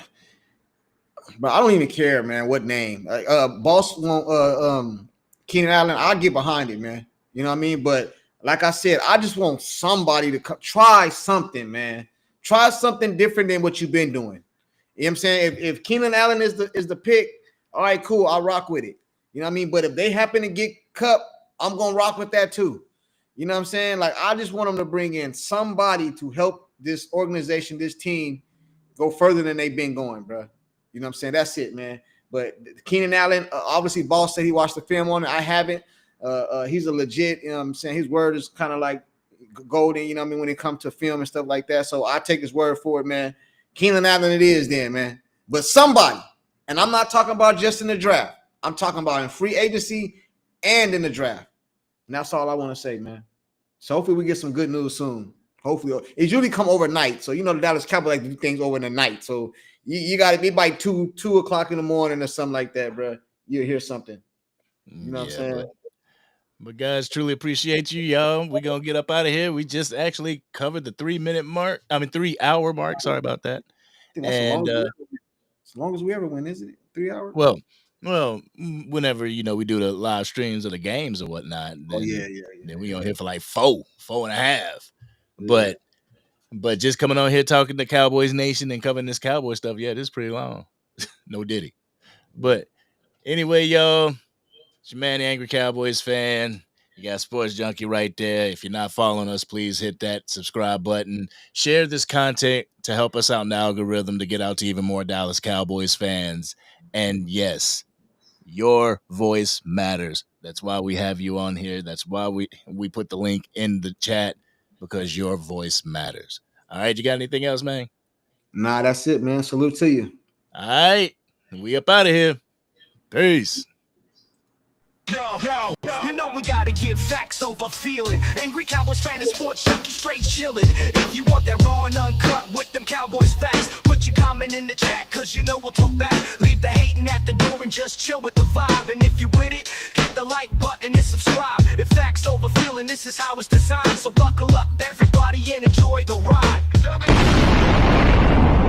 but I don't even care, man, what name. Like, boss want Keenan Allen, I'll get behind it, man. You know what I mean? But like I said, I just want somebody to try something, man. Try something different than what you've been doing. You know what I'm saying? If Keenan Allen is the pick, all right, cool, I'll rock with it. You know what I mean? But if they happen to get Cup, I'm gonna rock with that too. You know what I'm saying? Like, I just want them to bring in somebody to help this organization, this team, go further than they've been going, bro. You know what I'm saying? That's it, man. But Keenan Allen, obviously, boss said he watched the film on it. I haven't. He's a legit, you know what I'm saying? His word is kind of like golden, you know what I mean, when it comes to film and stuff like that. So I take his word for it, man. Keenan Allen it is then, man. But somebody, and I'm not talking about just in the draft. I'm talking about in free agency and in the draft. And that's all I want to say, man. So hopefully we get some good news soon. Hopefully. It usually come overnight. So, the Dallas Cowboys like to do things over in the night. So you got to be by 2 o'clock in the morning or something like that, bro. You'll hear something. You know what I'm saying? But guys, truly appreciate you, y'all. We're going to get up out of here. We just actually covered the 3-minute mark. 3-hour mark. Sorry about that. I think that's as long as we ever win, isn't it? 3 hours? Well, whenever, we do the live streams of the games or whatnot. Then, Then we on here for like 4.5. Yeah. But just coming on here talking to Cowboys Nation and covering this Cowboy stuff, this is pretty long. No diddy. But anyway, y'all. It's your man, the Angry Cowboys Fan. You got Sports Junkie right there. If you're not following us, please hit that subscribe button. Share this content to help us out in the algorithm to get out to even more Dallas Cowboys fans. And yes, your voice matters. That's why we have you on here. That's why we put the link in the chat, because your voice matters. All right, you got anything else, man? Nah, that's it, man. Salute to you. All right, we up out of here. Peace. Yo, you know we gotta give facts over feeling. Angry Cowboys fan and sports junkie straight chilling. If you want that raw and uncut with them Cowboys facts, put your comment in the chat, cause we'll talk back. Leave the hating at the door and just chill with the vibe. And if you with it, hit the like button and subscribe. If facts over feeling, this is how it's designed. So buckle up everybody and enjoy the ride.